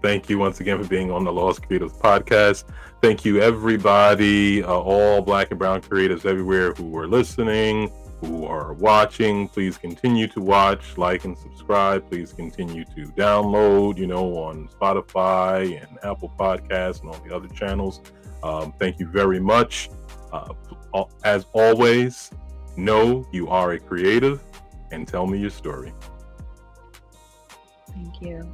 thank you once again for being on the L.O.S.T Creatives podcast. Thank you everybody, all Black and brown creatives everywhere who are listening, who are watching. Please continue to watch, like, and subscribe. Please continue to download, on Spotify and Apple Podcasts and all the other channels. Thank you very much. As always, know you are a creative, and tell me your story. Thank you.